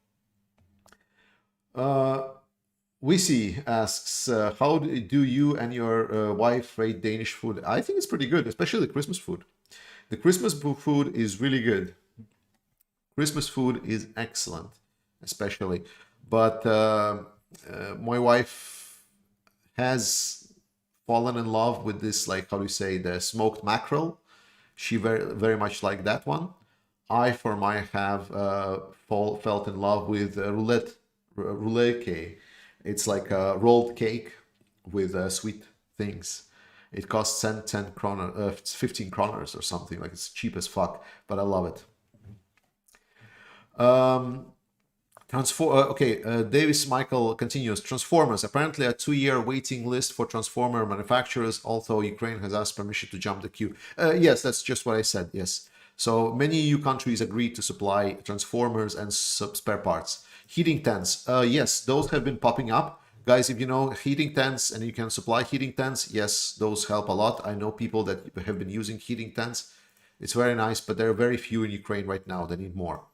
Wisi asks, how do you and your wife rate Danish food? I think it's pretty good, especially the Christmas food. The Christmas food is really good. Christmas food is excellent, especially. But my wife has fallen in love with this, the smoked mackerel. She very much liked that one. I, for my have felt in love with roulette cake. It's like a rolled cake with sweet things. It costs 10 kroner, 15 kroners or something. It's cheap as fuck, but I love it. Davis Michael continues. Transformers, apparently a 2-year waiting list for transformer manufacturers, although Ukraine has asked permission to jump the queue. Yes, that's just what I said, yes. So many EU countries agreed to supply transformers and spare parts. Heating tents, yes, those have been popping up. Guys, if you know heating tents and you can supply heating tents, yes, those help a lot. I know people that have been using heating tents. It's very nice, but there are very few in Ukraine right now. They need more.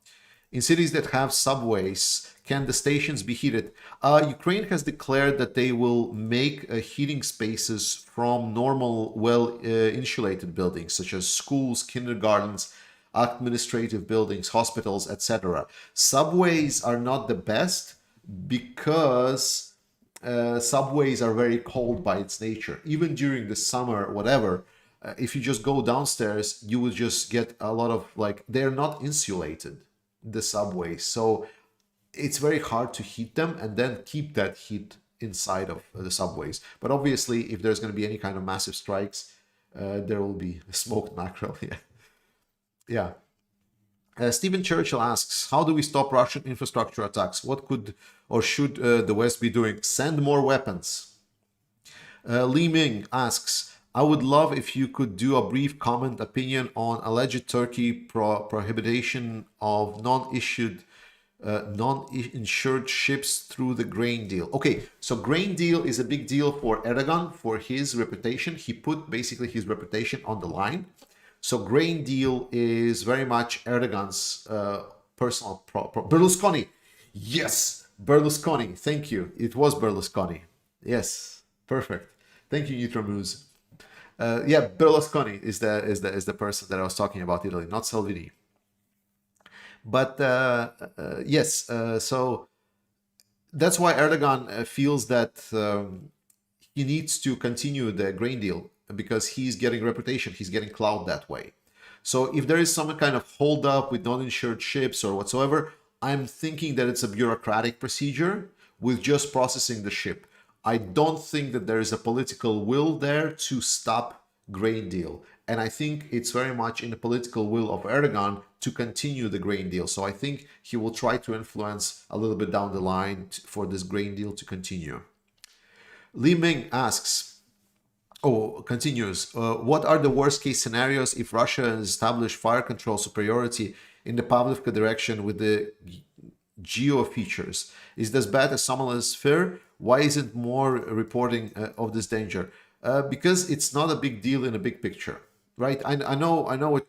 In cities that have subways, can the stations be heated? Ukraine has declared that they will make heating spaces from normal, well insulated buildings, such as schools, kindergartens, administrative buildings, hospitals, etc. Subways are not the best because subways are very cold by its nature. Even during the summer, whatever, if you just go downstairs, you will just get a lot of like, they're not insulated, the subways. So it's very hard to heat them and then keep that heat inside of the subways. But obviously, if there's going to be any kind of massive strikes, there will be smoke naturally. Yeah. Stephen Churchill asks, how do we stop Russian infrastructure attacks? What could or should the West be doing? Send more weapons. Li Ming asks, I would love if you could do a brief comment opinion on alleged Turkey prohibition of non-insured ships through the grain deal. Okay, so grain deal is a big deal for Erdogan, for his reputation. He put basically his reputation on the line. So grain deal is very much Erdogan's personal Berlusconi. Yes, Berlusconi. Thank you. It was Berlusconi. Yes, perfect. Thank you, Nitramuz. Yeah, Berlusconi is the person that I was talking about, Italy, not Salvini. But yes, so that's why Erdogan feels that he needs to continue the grain deal, because he's getting reputation, he's getting clout that way. So if there is some kind of hold up with non-insured ships or whatsoever, I'm thinking that it's a bureaucratic procedure with just processing the ship. I don't think that there is a political will there to stop grain deal. And I think it's very much in the political will of Erdogan to continue the grain deal. So I think he will try to influence a little bit down the line for this grain deal to continue. Li Ming asks, continues, what are the worst case scenarios if Russia has established fire control superiority in the Pavlovka direction with the geo features? Is this bad as Somalis fear? Why isn't more reporting of this danger? Because it's not a big deal in a big picture, right? I know it,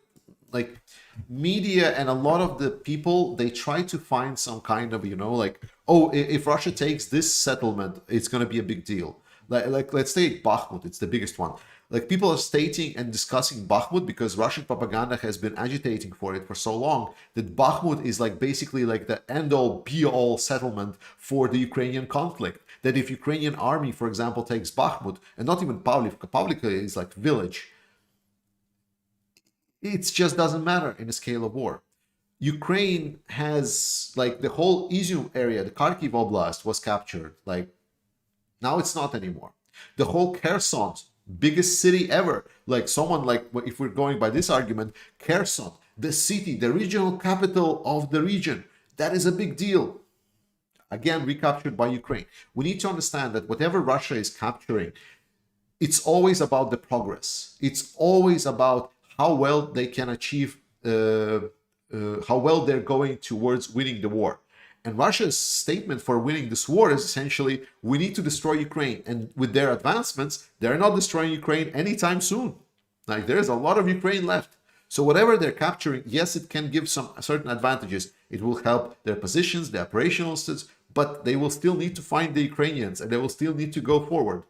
like media and a lot of the people, they try to find some kind of, like, oh, if Russia takes this settlement, it's going to be a big deal. Like let's take Bakhmut, it's the biggest one. Like people are stating and discussing Bakhmut because Russian propaganda has been agitating for it for so long that Bakhmut is like basically like the end-all be-all settlement for the Ukrainian conflict. That if Ukrainian army, for example, takes Bakhmut, and not even Pavlivka is like village, it just doesn't matter in the scale of war. Ukraine has like the whole Izium area, the Kharkiv Oblast was captured. Like now it's not anymore. The whole Kherson, biggest city ever. Like someone like, if we're going by this argument, Kherson, the city, the regional capital of the region, that is a big deal. Again, recaptured by Ukraine. We need to understand that whatever Russia is capturing, it's always about the progress. It's always about how well they can achieve, how well they're going towards winning the war. And Russia's statement for winning this war is essentially, we need to destroy Ukraine. And with their advancements, they're not destroying Ukraine anytime soon. Like there's a lot of Ukraine left. So whatever they're capturing, yes, it can give some certain advantages. It will help their positions, the operational states, but they will still need to find the Ukrainians and they will still need to go forward.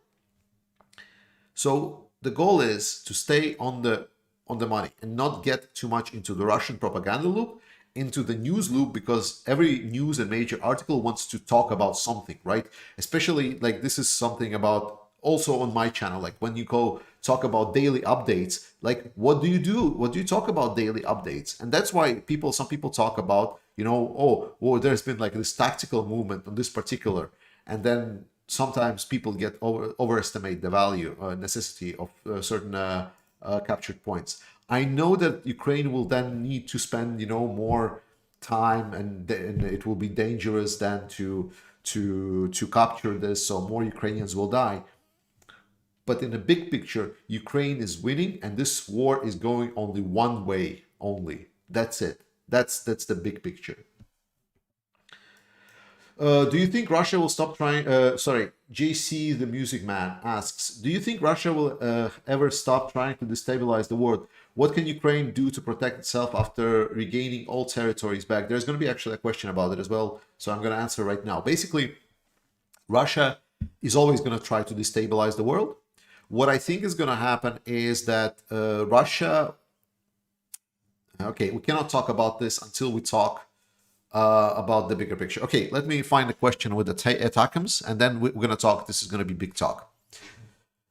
So the goal is to stay on the money and not get too much into the Russian propaganda loop, into the news loop, because every news and major article wants to talk about something, right? Especially like this is something about also on my channel, like when you go talk about daily updates, like what do you do? What do you talk about daily updates? And that's why some people talk about, oh, there's been like this tactical movement on this particular, and then sometimes people get overestimate the value, necessity of certain captured points. I know that Ukraine will then need to spend, more time, and it will be dangerous then to capture this, so more Ukrainians will die. But in the big picture, Ukraine is winning, and this war is going only one way only. That's it. That's the big picture. Do you think Russia will stop trying? JC the Music Man asks, do you think Russia will ever stop trying to destabilize the world? What can Ukraine do to protect itself after regaining all territories back? There's going to be actually a question about it as well, so I'm going to answer right now. Basically, Russia is always going to try to destabilize the world. What I think is going to happen is that Russia. Okay, we cannot talk about this until we talk about the bigger picture. Okay, let me find a question with the ATACMS, and then we're going to talk. This is going to be big talk.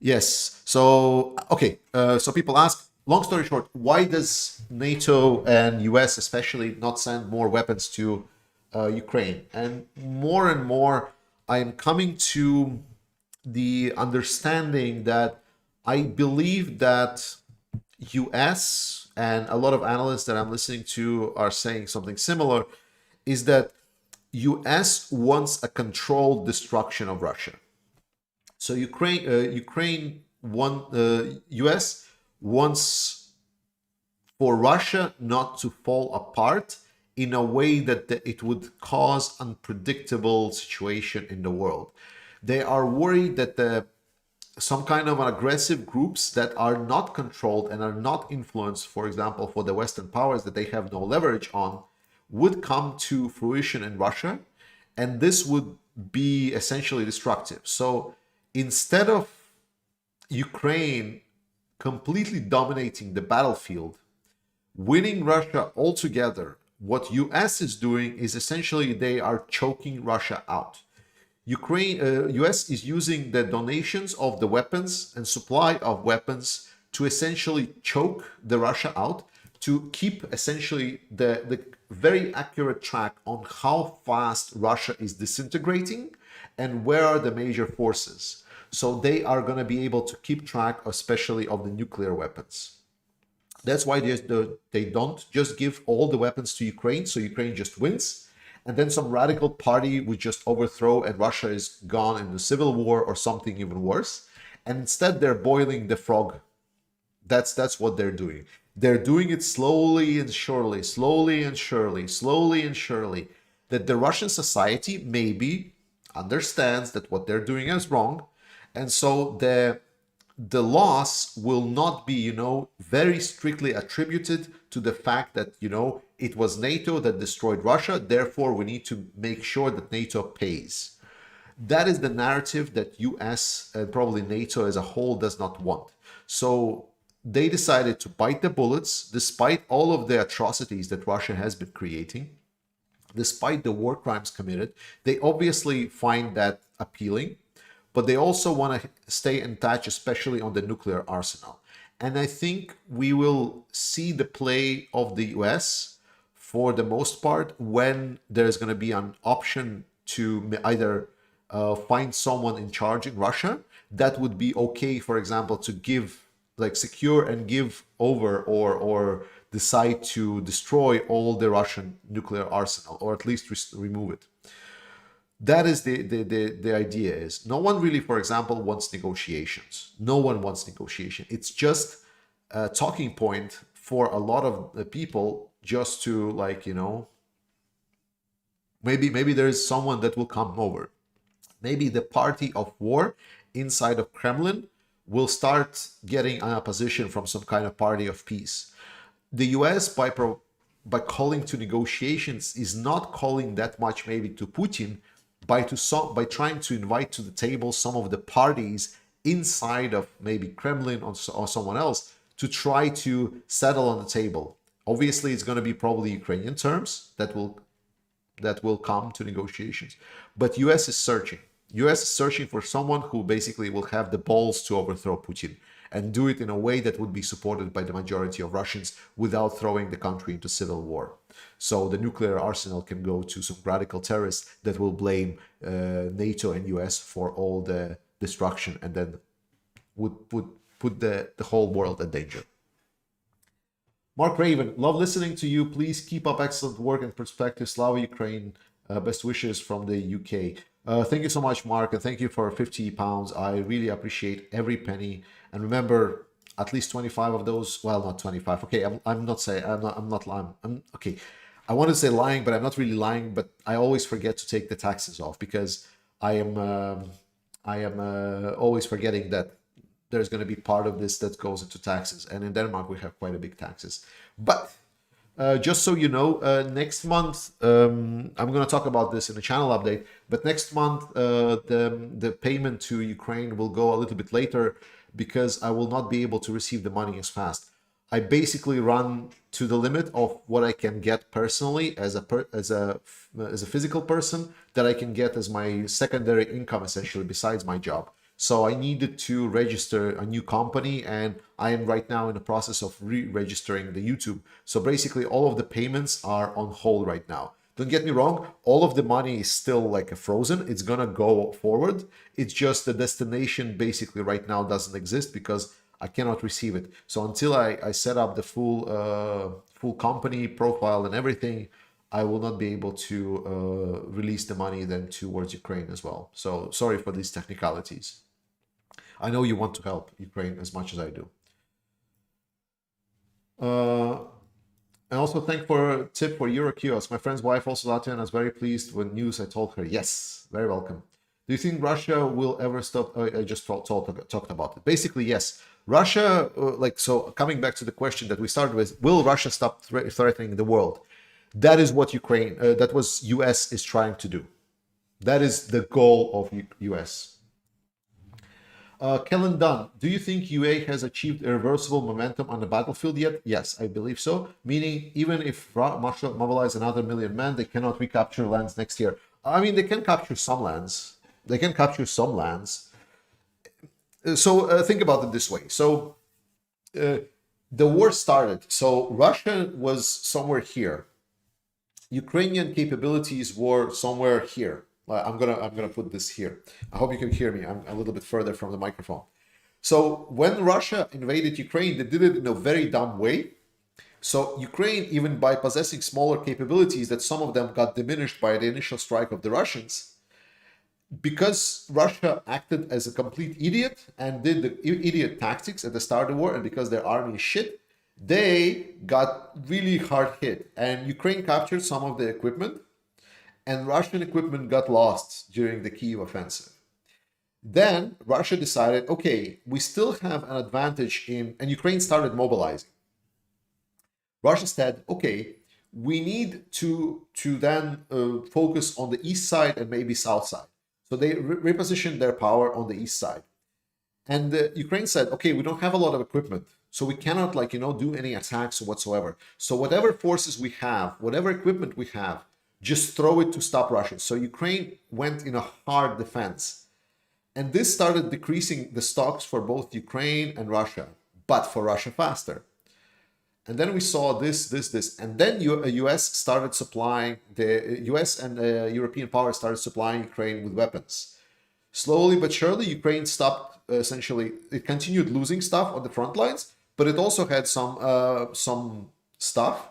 Yes. So, okay. So people ask, long story short, why does NATO and US especially not send more weapons to Ukraine? And more, I am coming to the understanding that I believe that US and a lot of analysts that I'm listening to are saying something similar, is that US wants a controlled destruction of Russia. So US wants for Russia not to fall apart in a way that it would cause unpredictable situation in the world. They are worried that some kind of aggressive groups that are not controlled and are not influenced, for example, for the Western powers that they have no leverage on, would come to fruition in Russia, and this would be essentially destructive. So instead of Ukraine completely dominating the battlefield, winning Russia altogether, what US is doing is essentially they are choking Russia out. US is using the donations of the weapons and supply of weapons to essentially choke the Russia out, to keep essentially the very accurate track on how fast Russia is disintegrating and where are the major forces. So they are going to be able to keep track, especially of the nuclear weapons. That's why they don't just give all the weapons to Ukraine, so Ukraine just wins, and then some radical party would just overthrow and Russia is gone in the civil war or something even worse. And instead they're boiling the frog. That's what they're doing. They're doing it slowly and surely, that the Russian society maybe understands that what they're doing is wrong. And so the loss will not be, very strictly attributed to the fact that, it was NATO that destroyed Russia. Therefore, we need to make sure that NATO pays. That is the narrative that US and probably NATO as a whole does not want. So they decided to bite the bullets despite all of the atrocities that Russia has been creating, despite the war crimes committed. They obviously find that appealing, but they also want to stay in touch, especially on the nuclear arsenal. And I think we will see the play of the US for the most part when there's going to be an option to either find someone in charge in Russia that would be okay, for example, to give, like, secure and give over or decide to destroy all the Russian nuclear arsenal, or at least remove it. That is the idea. Is no one really, for example, wants negotiations. No one wants negotiation. It's just a talking point for a lot of the people, just to, like, maybe there is someone that will come over. Maybe the party of war inside of Kremlin will start getting an opposition from some kind of party of peace. The US, by calling to negotiations, is not calling that much maybe to Putin, by trying to invite to the table some of the parties inside of maybe Kremlin or someone else to try to settle on the table. Obviously, it's going to be probably Ukrainian terms that will come to negotiations. But US is searching. US is searching for someone who basically will have the balls to overthrow Putin and do it in a way that would be supported by the majority of Russians without throwing the country into civil war. So the nuclear arsenal can go to some radical terrorists that will blame NATO and US for all the destruction, and then would put the whole world in danger. Mark Raven, love listening to you. Please keep up excellent work and perspective. Slava Ukraine. Best wishes from the UK. Thank you so much, Mark, and thank you for 50 pounds. I really appreciate every penny. And remember, at least 25 of those, well, not 25. Okay, I'm not lying. Okay. I want to say lying, but I'm not really lying, but I always forget to take the taxes off because I am always forgetting that there's going to be part of this that goes into taxes. And in Denmark, we have quite a big taxes. But just so you know, next month, I'm going to talk about this in the channel update, but next month, the payment to Ukraine will go a little bit later because I will not be able to receive the money as fast. I basically run to the limit of what I can get personally as a physical person that I can get as my secondary income, essentially, besides my job. So I needed to register a new company, and I am right now in the process of re-registering the YouTube. So basically all of the payments are on hold right now. Don't get me wrong, all of the money is still like frozen. It's gonna go forward. It's just the destination basically right now doesn't exist because I cannot receive it. So until I set up the full company profile and everything, I will not be able to release the money then towards Ukraine as well. So sorry for these technicalities. I know you want to help Ukraine as much as I do. And also thank for a tip for EuroQos. My friend's wife, also Latvian, was very pleased when news I told her. Yes, very welcome. Do you think Russia will ever stop? I just talked about it. Basically, yes. Russia, so coming back to the question that we started with, will Russia stop threatening the world? That is what US is trying to do. That is the goal of US. Kellen Dunn, do you think UA has achieved irreversible momentum on the battlefield yet? Yes, I believe so. Meaning, even if Russia mobilize another 1 million men, they cannot recapture lands next year. I mean, they can capture some lands. They can capture some lands. So think about it this way. So the war started. So Russia was somewhere here. Ukrainian capabilities were somewhere here. I'm gonna put this here. I hope you can hear me. I'm a little bit further from the microphone. So when Russia invaded Ukraine, they did it in a very dumb way. So Ukraine, even by possessing smaller capabilities, that some of them got diminished by the initial strike of the Russians, because Russia acted as a complete idiot and did the idiot tactics at the start of the war, and because their army is shit, they got really hard hit. And Ukraine captured some of the equipment, and Russian equipment got lost during the Kyiv offensive. Then Russia decided, okay, we still have an advantage and Ukraine started mobilizing. Russia said, okay, we need to then focus on the east side and maybe south side. So they repositioned their power on the east side. And Ukraine said, okay, we don't have a lot of equipment, so we cannot do any attacks whatsoever. So whatever forces we have, whatever equipment we have, just throw it to stop Russia. So Ukraine went in a hard defense. And this started decreasing the stocks for both Ukraine and Russia, but for Russia faster. And then we saw this. And then US started supplying, the US and European powers started supplying Ukraine with weapons. Slowly but surely, Ukraine stopped, essentially, it continued losing stuff on the front lines, but it also had some stuff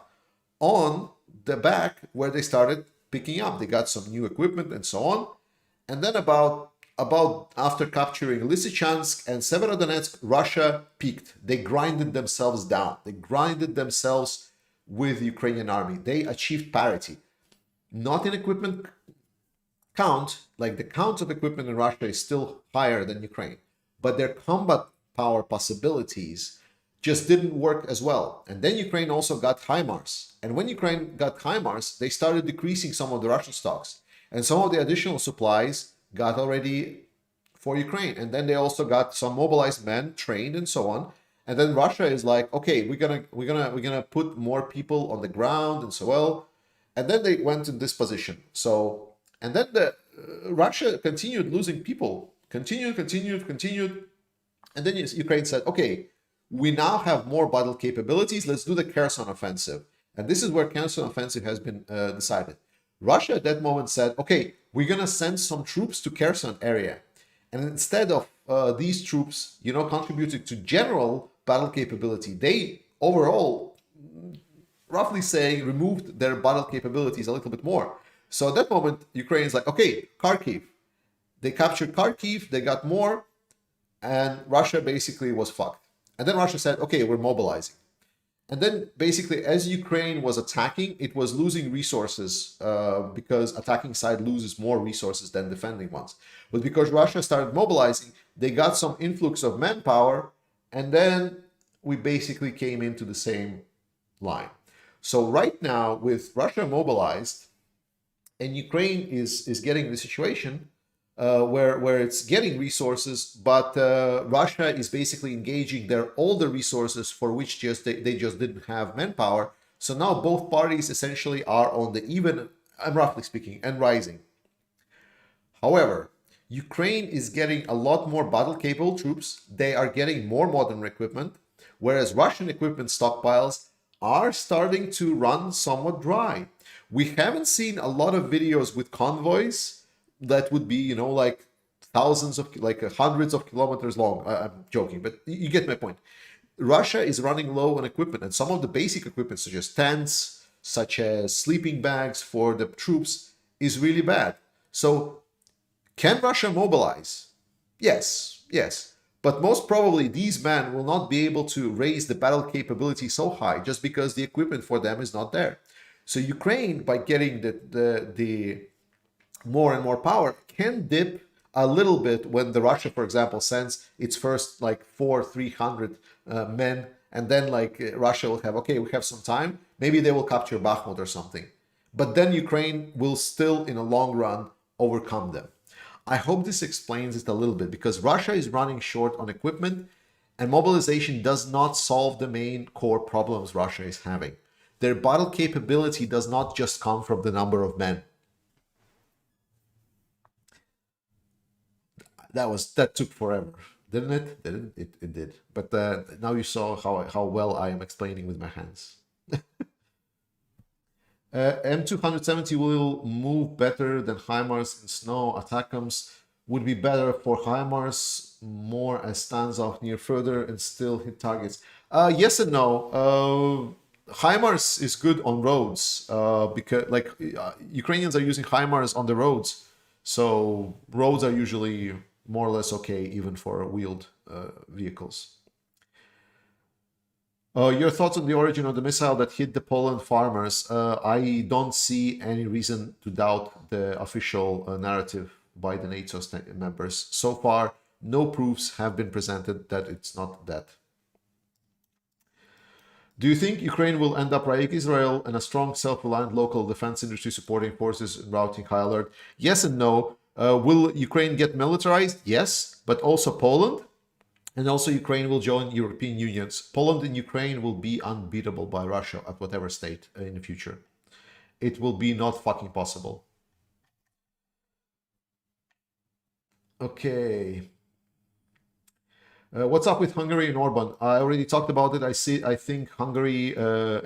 on the back where they started picking up. They got some new equipment and so on. And then about after capturing Lysychansk and Severodonetsk, Russia peaked. They grinded themselves down. They grinded themselves with the Ukrainian army. They achieved parity. Not in equipment count, like the count of equipment in Russia is still higher than Ukraine, but their combat power possibilities just didn't work as well. And then Ukraine also got HIMARS. And when Ukraine got HIMARS, they started decreasing some of the Russian stocks. And some of the additional supplies got already for Ukraine. And then they also got some mobilized men trained and so on. And then Russia is like, okay, we're gonna put more people on the ground and so well. And then they went in this position. So, and then Russia continued losing people, continued. And then Ukraine said, okay, we now have more battle capabilities. Let's do the Kherson offensive. And this is where Kherson offensive has been decided. Russia at that moment said, okay, we're going to send some troops to Kherson area. And instead of these troops, contributing to general battle capability, they overall, roughly saying, removed their battle capabilities a little bit more. So at that moment, Ukraine is like, okay, Kharkiv. They captured Kharkiv, they got more, and Russia basically was fucked. And then Russia said, okay, we're mobilizing. And then basically, as Ukraine was attacking, it was losing resources because attacking side loses more resources than defending ones. But because Russia started mobilizing, they got some influx of manpower, and then we basically came into the same line. So right now, with Russia mobilized, and Ukraine is getting the situation where it's getting resources, but Russia is basically engaging all the resources for which they just didn't have manpower. So now both parties essentially are on the even, roughly speaking, and rising. However, Ukraine is getting a lot more battle-capable troops. They are getting more modern equipment, whereas Russian equipment stockpiles are starting to run somewhat dry. We haven't seen a lot of videos with convoys that would be, you know, like hundreds of kilometers long. I'm joking, but you get my point. Russia is running low on equipment, and some of the basic equipment, such as tents, such as sleeping bags for the troops, is really bad. So can Russia mobilize? Yes, yes. But most probably these men will not be able to raise the battle capability so high just because the equipment for them is not there. So Ukraine, by getting the more and more power, can dip a little bit when the Russia, for example, sends its first like 300 men, and then like Russia will have, okay, we have some time, maybe they will capture Bakhmut or something. But then Ukraine will still, in a long run, overcome them. I hope this explains it a little bit, because Russia is running short on equipment, and mobilization does not solve the main core problems Russia is having. Their battle capability does not just come from the number of men. That took forever, didn't it? It did. But now you saw how well I am explaining with my hands. M270 will move better than HIMARS in snow. ATACMS would be better for HIMARS, more as stands off near further and still hit targets. Yes and no. HIMARS is good on roads because like Ukrainians are using HIMARS on the roads. So roads are usually more or less okay, even for wheeled vehicles. Your thoughts on the origin of the missile that hit the Poland farmers? I don't see any reason to doubt the official narrative by the NATO members. So far, no proofs have been presented that it's not that. Do you think Ukraine will end up like Israel and a strong, self-reliant local defense industry supporting forces and routing high alert? Yes and no. Will Ukraine get militarized? Yes, but also Poland. And also Ukraine will join European unions. Poland and Ukraine will be unbeatable by Russia at whatever state in the future. It will be not fucking possible. Okay. What's up with Hungary and Orban? I already talked about it. I think Hungary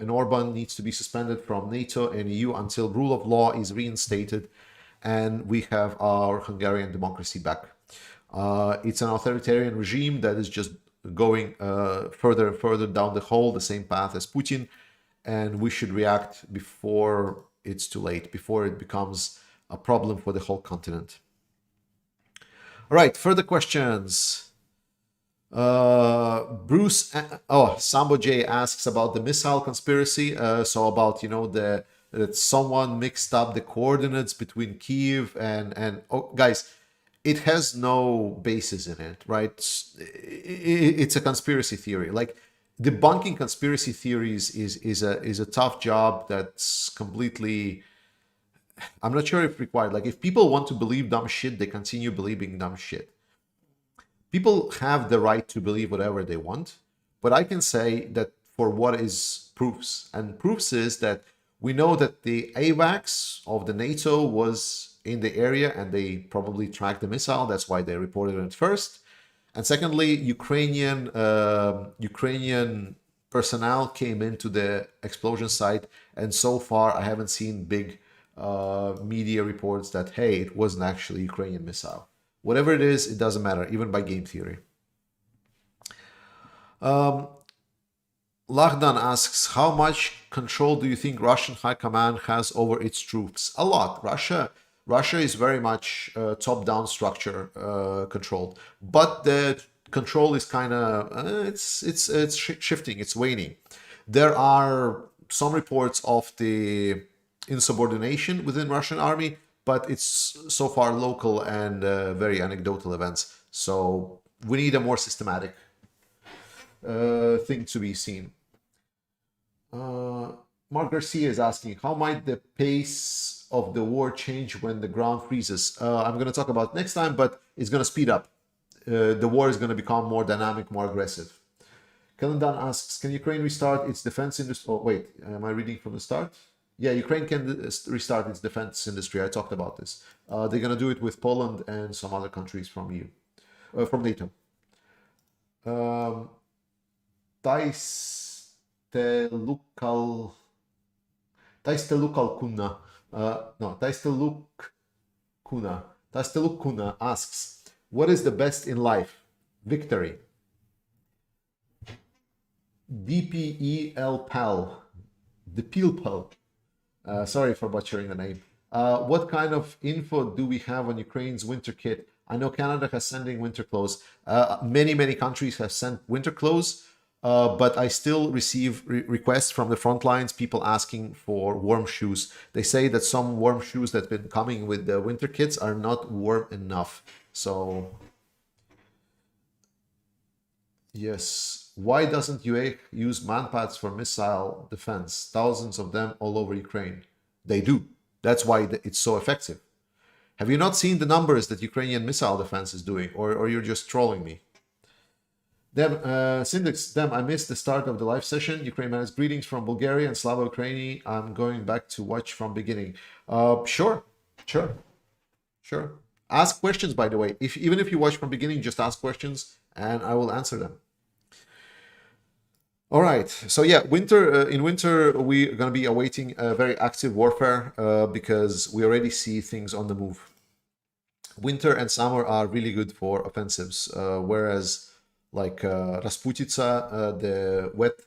and Orban needs to be suspended from NATO and EU until rule of law is reinstated and we have our Hungarian democracy back. It's an authoritarian regime that is just going further and further down the hole, the same path as Putin, and we should react before it's too late, before it becomes a problem for the whole continent. All right, further questions. Bruce, Sambo J asks about the missile conspiracy. So about, you know, that someone mixed up the coordinates between Kyiv and guys, it has no basis in it, right? It's a conspiracy theory. Like debunking conspiracy theories is a tough job that's completely, I'm not sure if required. Like if people want to believe dumb shit, they continue believing dumb shit. People have the right to believe whatever they want, but I can say that for what is proofs, and proofs is that we know that the AWACS of the NATO was in the area and they probably tracked the missile. That's why they reported it first. And secondly, Ukrainian personnel came into the explosion site, and so far I haven't seen big media reports that, hey, it wasn't actually a Ukrainian missile. Whatever it is, it doesn't matter, even by game theory. Lachdan asks, how much control do you think Russian high command has over its troops? A lot. Russia is very much top-down structure controlled, but the control is kind of it's shifting, it's waning. There are some reports of the insubordination within Russian army, but it's so far local and very anecdotal events. So we need a more systematic thing to be seen. Mark Garcia is asking, how might the pace of the war change when the ground freezes? I'm going to talk about next time, but it's going to speed up. The war is going to become more dynamic, more aggressive. Kalendan asks, can Ukraine restart its defense industry? Oh, wait, am I reading from the start? Yeah, Ukraine can restart its defense industry. I talked about this. They're going to do it with Poland and some other countries from EU, from NATO. Taisteluk Kuna asks, what is the best in life? Victory. DPEL the Pilpel. Sorry for butchering the name. What kind of info do we have on Ukraine's winter kit? I know Canada has sending winter clothes. Many countries have sent winter clothes, but I still receive requests from the front lines, people asking for warm shoes. They say that some warm shoes that have been coming with the winter kits are not warm enough. So, yes. Why doesn't UA use manpads for missile defense? Thousands of them all over Ukraine. They do. That's why it's so effective. Have you not seen the numbers that Ukrainian missile defense is doing? Or you're just trolling me? Syndex, I missed the start of the live session. Ukraine has greetings from Bulgaria and Slava Ukraini. I'm going back to watch from beginning. Sure. Ask questions, by the way. Even if you watch from beginning, just ask questions and I will answer them. All right, so yeah, in winter we're going to be awaiting a very active warfare because we already see things on the move. Winter and summer are really good for offensives, whereas like Rasputitsa, the wet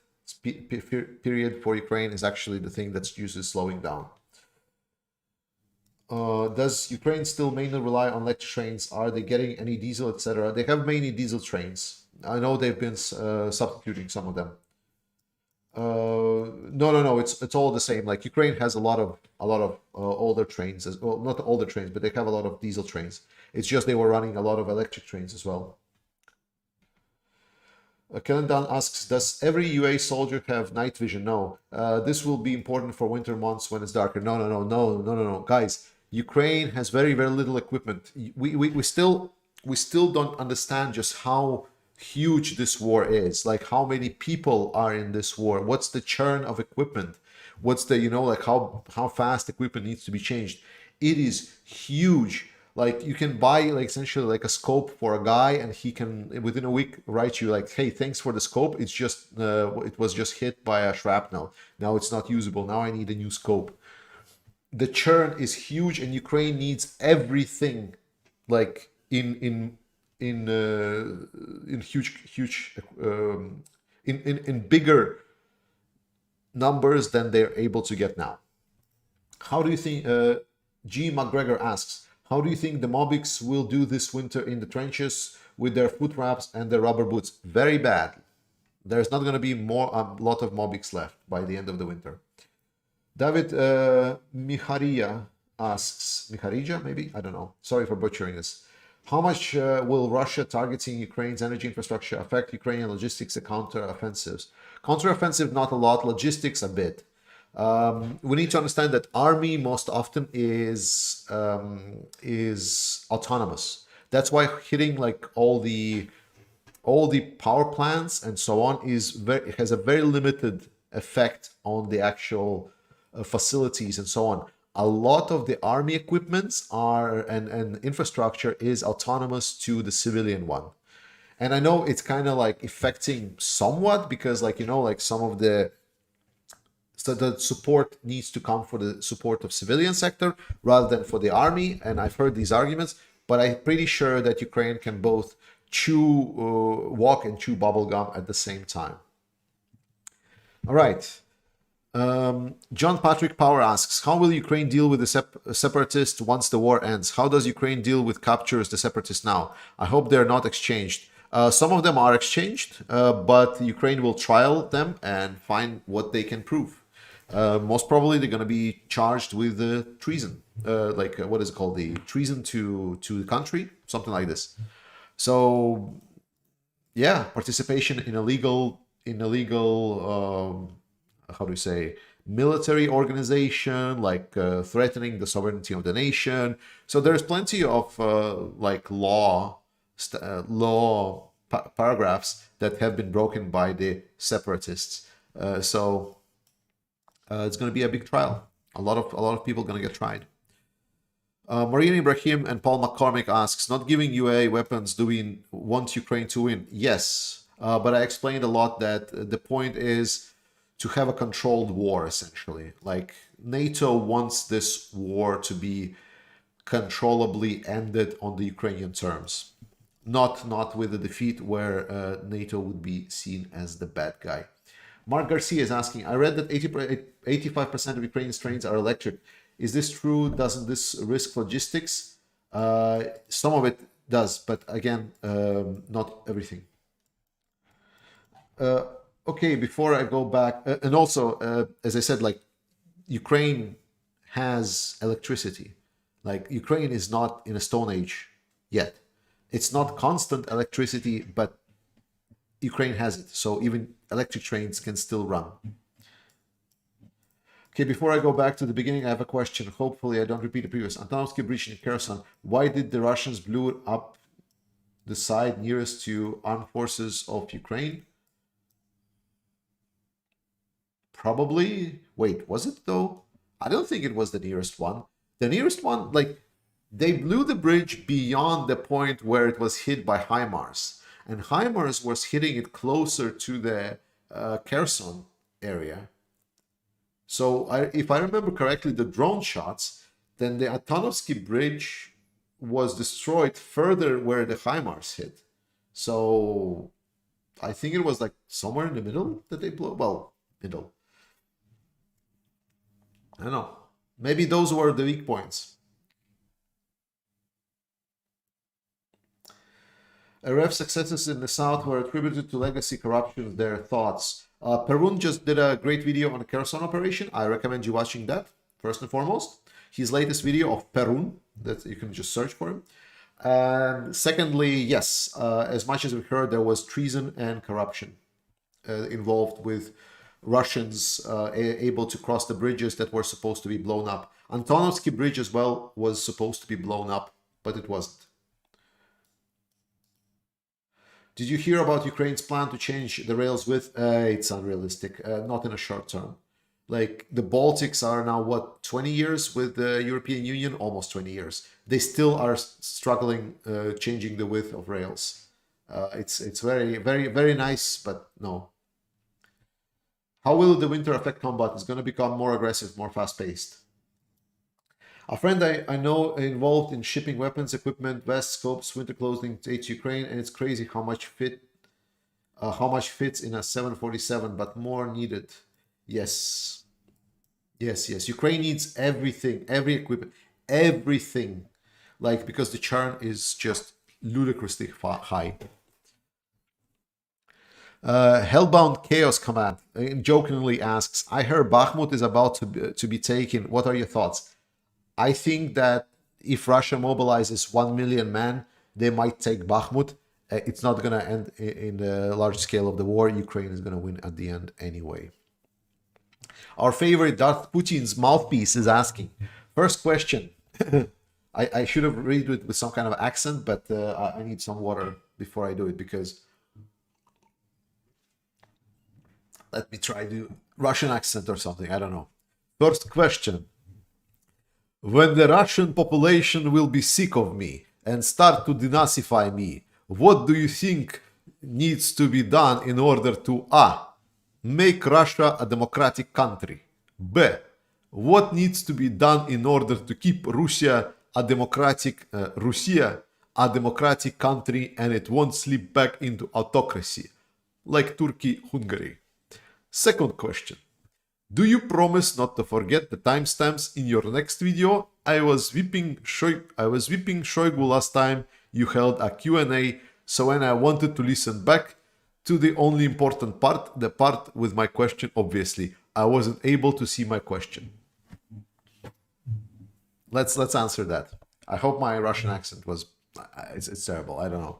period for Ukraine is actually the thing that's usually slowing down. Does Ukraine still mainly rely on electric trains? Are they getting any diesel, etc.? They have mainly diesel trains. I know they've been substituting some of them. No, it's all the same. Like Ukraine has a lot of older trains as well, not older trains, but they have a lot of diesel trains. It's just they were running a lot of electric trains as well. Kalendan asks, does every UA soldier have night vision? No. This will be important for winter months when it's darker. No. Guys, Ukraine has very little equipment. We still don't understand just how huge this war is, like how many people are in this war, what's the churn of equipment, what's the like how fast equipment needs to be changed. It is huge. Like you can buy like essentially like a scope for a guy and he can within a week write you like, hey, thanks for the scope, it's just it was just hit by a shrapnel, now it's not usable, now I need a new scope. The churn is huge and Ukraine needs everything like in huge in bigger numbers than they're able to get now. How do you think G. McGregor asks, how do you think the Mobics will do this winter in the trenches with their foot wraps and their rubber boots? Very bad. There's not going to be a lot of Mobics left by the end of the winter. David Miharia asks, Miharija maybe? I don't know. Sorry for butchering this. How much will Russia targeting Ukraine's energy infrastructure affect Ukrainian logistics and counter-offensives? Counter-offensive, not a lot. Logistics, a bit. We need to understand that army most often is autonomous. That's why hitting like all the power plants and so on has a very limited effect on the actual facilities and so on. A lot of the army equipments and infrastructure is autonomous to the civilian one. And I know it's kind of like affecting somewhat because like, like some of the support needs to come for the support of civilian sector rather than for the army. And I've heard these arguments, but I'm pretty sure that Ukraine can both walk and chew bubblegum at the same time. All right. John Patrick Power asks, how will Ukraine deal with the separatists once the war ends? How does Ukraine deal with captures the separatists now? I hope they're not exchanged. Some of them are exchanged, but Ukraine will trial them and find what they can prove. Most probably, they're going to be charged with treason, what is it called, the treason to the country, something like this. So, yeah, participation in illegal, how do you say, military organization, like threatening the sovereignty of the nation. So there's plenty of paragraphs that have been broken by the separatists. So it's going to be a big trial. A lot of people are going to get tried. Marian Ibrahim and Paul McCormick asks, not giving UA weapons, do we want Ukraine to win? Yes, but I explained a lot that the point is to have a controlled war, essentially. Like, NATO wants this war to be controllably ended on the Ukrainian terms, not with a defeat where NATO would be seen as the bad guy. Mark Garcia is asking, I read that 85% of Ukrainian trains are electric. Is this true? Doesn't this risk logistics? Some of it does, but again, not everything. Okay, before I go back, and also, as I said, like, Ukraine has electricity. Like, Ukraine is not in a Stone Age yet. It's not constant electricity, but Ukraine has it. So even electric trains can still run. Okay, before I go back to the beginning, I have a question. Hopefully I don't repeat the previous. Antonovsky Bridge in Kherson. Why did the Russians blew up the side nearest to armed forces of Ukraine? Probably. Wait, was it though? I don't think it was the nearest one. The nearest one, like, they blew the bridge beyond the point where it was hit by HIMARS. And HIMARS was hitting it closer to the Kherson area. So if I remember correctly, the drone shots, then the Antonovsky Bridge was destroyed further where the HIMARS hit. So I think it was like somewhere in the middle that they blew. Well, middle. I don't know. Maybe those were the weak points. RF successes in the South were attributed to legacy corruption. Their thoughts. Perun just did a great video on the Kherson operation. I recommend you watching that, first and foremost. His latest video of Perun, that you can just search for him. And secondly, yes, as much as we heard, there was treason and corruption involved with Russians able to cross the bridges that were supposed to be blown up. Antonovsky Bridge as well was supposed to be blown up, but it wasn't. Did you hear about Ukraine's plan to change the rails width? It's unrealistic, not in a short term. Like, the Baltics are now, what, 20 years with the European Union? Almost 20 years. They still are struggling changing the width of rails. It's very, very, very nice, but no. How will the winter affect combat? It's going to become more aggressive, more fast-paced. A friend I know involved in shipping weapons, equipment, vests, scopes, winter clothing to Ukraine, and it's crazy how much fits in a 747, but more needed. Yes. Yes. Ukraine needs everything, every equipment, everything. Like, because the churn is just ludicrously high. Hellbound Chaos Command jokingly asks, I heard Bakhmut is about to be taken. What are your thoughts? I think that if Russia mobilizes 1 million men, they might take Bakhmut. It's not going to end in the large scale of the war. Ukraine is going to win at the end anyway. Our favorite Darth Putin's mouthpiece is asking. First question. I should have read it with some kind of accent, but I need some water before I do it, because let me try to Russian accent or something. I don't know. First question. When the Russian population will be sick of me and start to denazify me, what do you think needs to be done in order to A. Make Russia a democratic country? B. What needs to be done in order to keep Russia a democratic country and it won't slip back into autocracy, like Turkey, Hungary? Second question. Do you promise not to forget the timestamps in your next video? I was whipping Shoigu last time you held a Q&A, So when I wanted to listen back to the only important part, the part with my question, obviously, I wasn't able to see my question. Let's answer that. I hope my Russian accent was it's terrible. I don't know.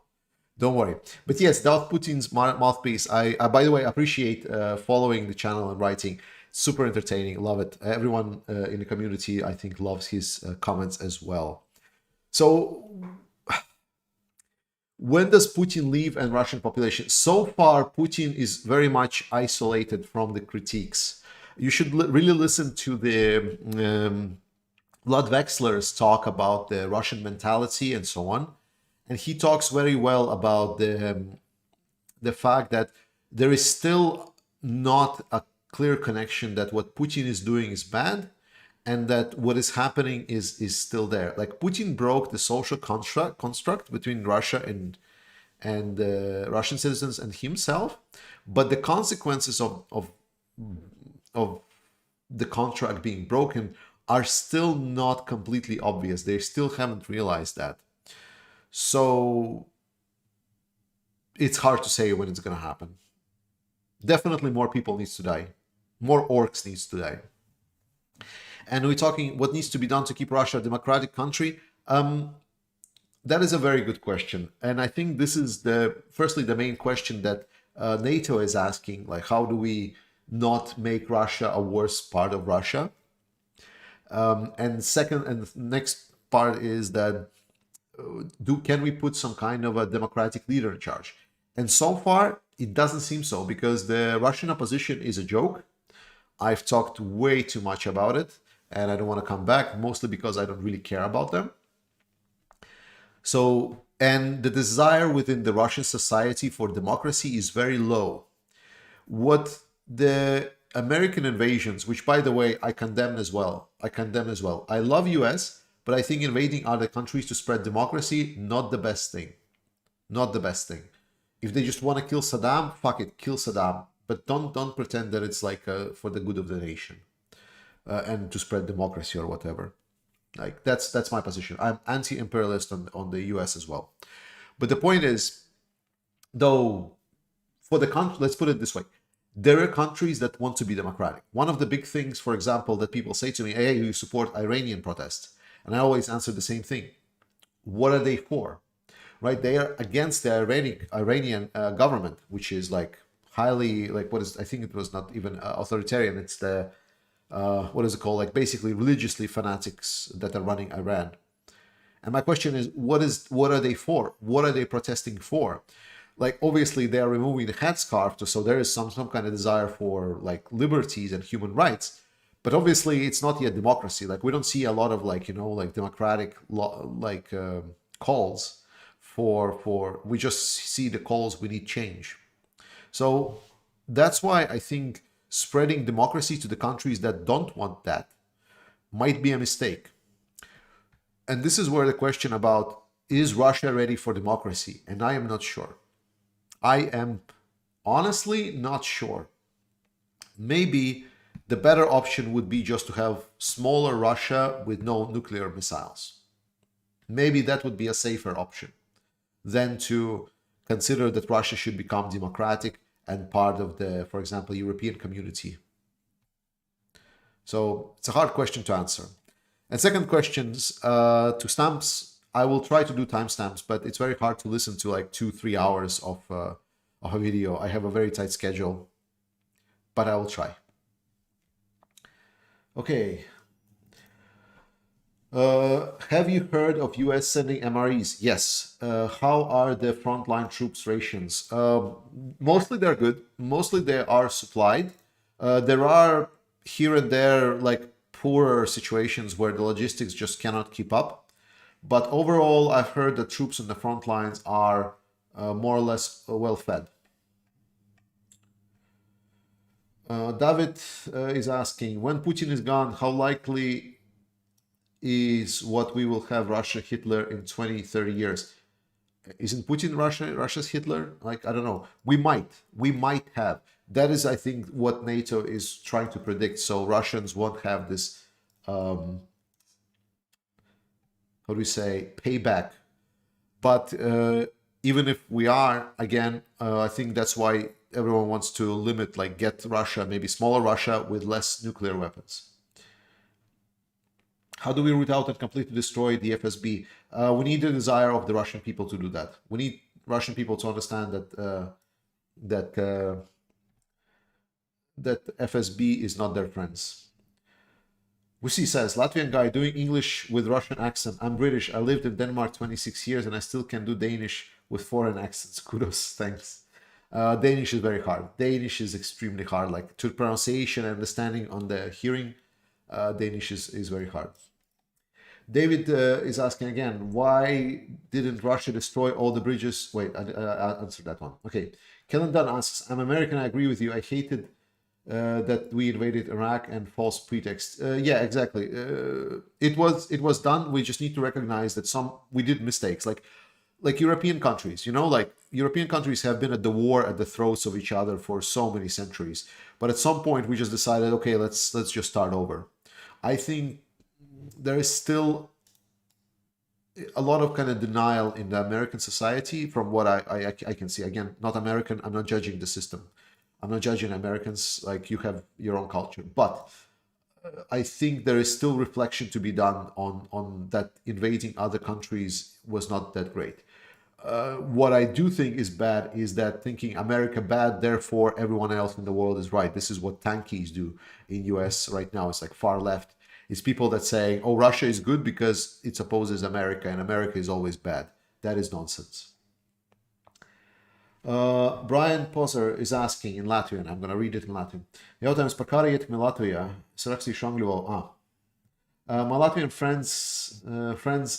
Don't worry. But yes, Dav Putin's mouthpiece. I by the way appreciate following the channel and writing. Super entertaining. Love it. Everyone in the community, I think, loves his comments as well. So when does Putin leave and Russian population? So far, Putin is very much isolated from the critiques. You should really listen to the Vlad Wexler's talk about the Russian mentality and so on. And he talks very well about the fact that there is still not a clear connection that what Putin is doing is bad and that what is happening is still there. Like Putin broke the social construct between Russia and Russian citizens and himself, but the consequences of the contract being broken are still not completely obvious. They still haven't realized that. So it's hard to say when it's going to happen. Definitely more people needs to die. More orcs needs to die. And we're talking what needs to be done to keep Russia a democratic country. That is a very good question. And I think this is firstly the main question that NATO is asking, like how do we not make Russia a worse part of Russia? And second, and the next part is that can we put some kind of a democratic leader in charge? And so far, it doesn't seem so, because the Russian opposition is a joke. I've talked way too much about it, and I don't want to come back, mostly because I don't really care about them. So, and the desire within the Russian society for democracy is very low. What the American invasions, which by the way, I condemn as well. I love US, but I think invading other countries to spread democracy, not the best thing. Not the best thing. If they just want to kill Saddam, fuck it, kill Saddam. But don't pretend that it's like for the good of the nation and to spread democracy or whatever. Like that's my position. I'm anti-imperialist on the US as well. But the point is, though, for the country, let's put it this way. There are countries that want to be democratic. One of the big things, for example, that people say to me, hey, you support Iranian protests. And I always answer the same thing. What are they for? Right? They are against the Iranian government, which is like highly, like what is, I think it was not even authoritarian. It's the, what is it called? Like basically religiously fanatics that are running Iran. And my question is, what are they for? What are they protesting for? Like, obviously, they are removing the headscarf, so there is some kind of desire for like liberties and human rights. But obviously, it's not yet democracy. Like, we don't see a lot of like, you know, like democratic calls for. We just see the calls. We need change. So that's why I think spreading democracy to the countries that don't want that might be a mistake. And this is where the question about, is Russia ready for democracy? And I am not sure. I am honestly not sure. Maybe the better option would be just to have smaller Russia with no nuclear missiles. Maybe that would be a safer option than to consider that Russia should become democratic and part of the, for example, European community. So it's a hard question to answer. And second questions, to stamps, I will try to do timestamps, but it's very hard to listen to like 2-3 hours of a video. I have a very tight schedule, but I will try. Okay. Have you heard of US sending MREs? Yes. How are the frontline troops rations? Mostly they're good. Mostly they are supplied. There are here and there like poorer situations where the logistics just cannot keep up. But overall, I've heard that troops on the front lines are more or less well fed. David is asking, when Putin is gone, how likely is what we will have Russia Hitler in 20-30 years? Isn't Putin Russia's Hitler? Like, I don't know. We might have. That is, I think, what NATO is trying to predict. So Russians won't have this, how do we say, payback. But even if we are, again, I think that's why everyone wants to limit, like get Russia, maybe smaller Russia with less nuclear weapons. How do we root out and completely destroy the FSB? We need the desire of the Russian people to do that. We need Russian people to understand that that FSB is not their friends. Wusi says, Latvian guy doing English with Russian accent. I'm British. I lived in Denmark 26 years and I still can do Danish with foreign accents. Kudos, thanks. Danish is very hard. Danish is extremely hard. Like to pronunciation and understanding on the hearing, Danish is very hard. David is asking again, why didn't Russia destroy all the bridges? Wait, I answered that one. Okay. Kellen Dunn asks, I'm American, I agree with you. I hated that we invaded Iraq and false pretext. Yeah, exactly. It was done. We just need to recognize that we did mistakes. Like European countries, like European countries have been at the war at the throats of each other for so many centuries. But at some point, we just decided, okay, let's just start over. I think there is still a lot of kind of denial in the American society from what I can see. Again, not American. I'm not judging the system. I'm not judging Americans. Like, you have your own culture, but I think there is still reflection to be done on that invading other countries was not that great. What I do think is bad is that thinking America bad, therefore everyone else in the world is right. This is what tankies do in US right now. It's like far left. It's people that say, oh, Russia is good because it opposes America and America is always bad. That is nonsense. Brian Poser is asking in Latvian. I'm going to read it in Latvian. Jautājums par kara ietekmi Latvijā. Es rakstīšu angļu valodā. My Latvian friends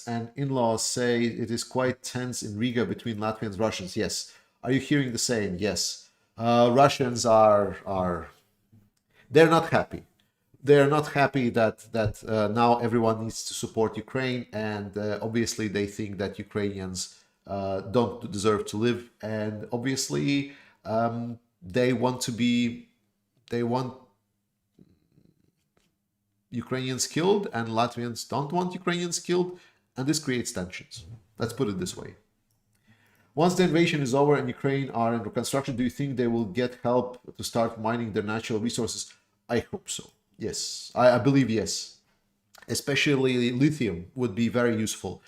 and in-laws say it is quite tense in Riga between Latvians and Russians. Yes. Are you hearing the same? Yes. Russians they're not happy. They're not happy that now everyone needs to support Ukraine, and obviously they think that Ukrainians don't deserve to live, and obviously they want Ukrainians killed, and Latvians don't want Ukrainians killed, and this creates tensions. Let's put it this way. Once the invasion is over and Ukraine are in reconstruction, do you think they will get help to start mining their natural resources? I hope so. Yes, I believe yes. Especially lithium would be very useful.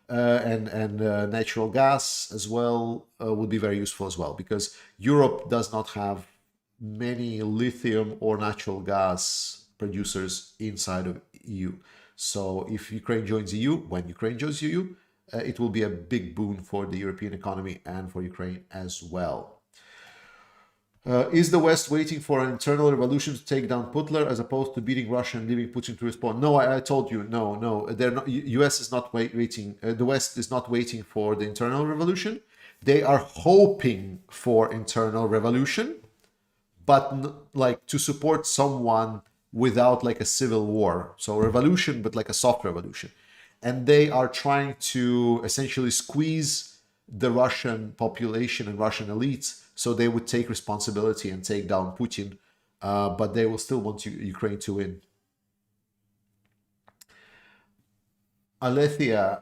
And natural gas as well would be very useful as well, because Europe does not have many lithium or natural gas producers inside of EU. So if Ukraine joins EU, when Ukraine joins EU, it will be a big boon for the European economy and for Ukraine as well. Is the West waiting for an internal revolution to take down Putler as opposed to beating Russia and leaving Putin to respond? No, I told you, no. They're not. US is not waiting. The West is not waiting for the internal revolution. They are hoping for internal revolution, but like to support someone without like a civil war. So revolution, but like a soft revolution. And they are trying to essentially squeeze the Russian population and Russian elites so they would take responsibility and take down Putin, but they will still want Ukraine to win. Aletheia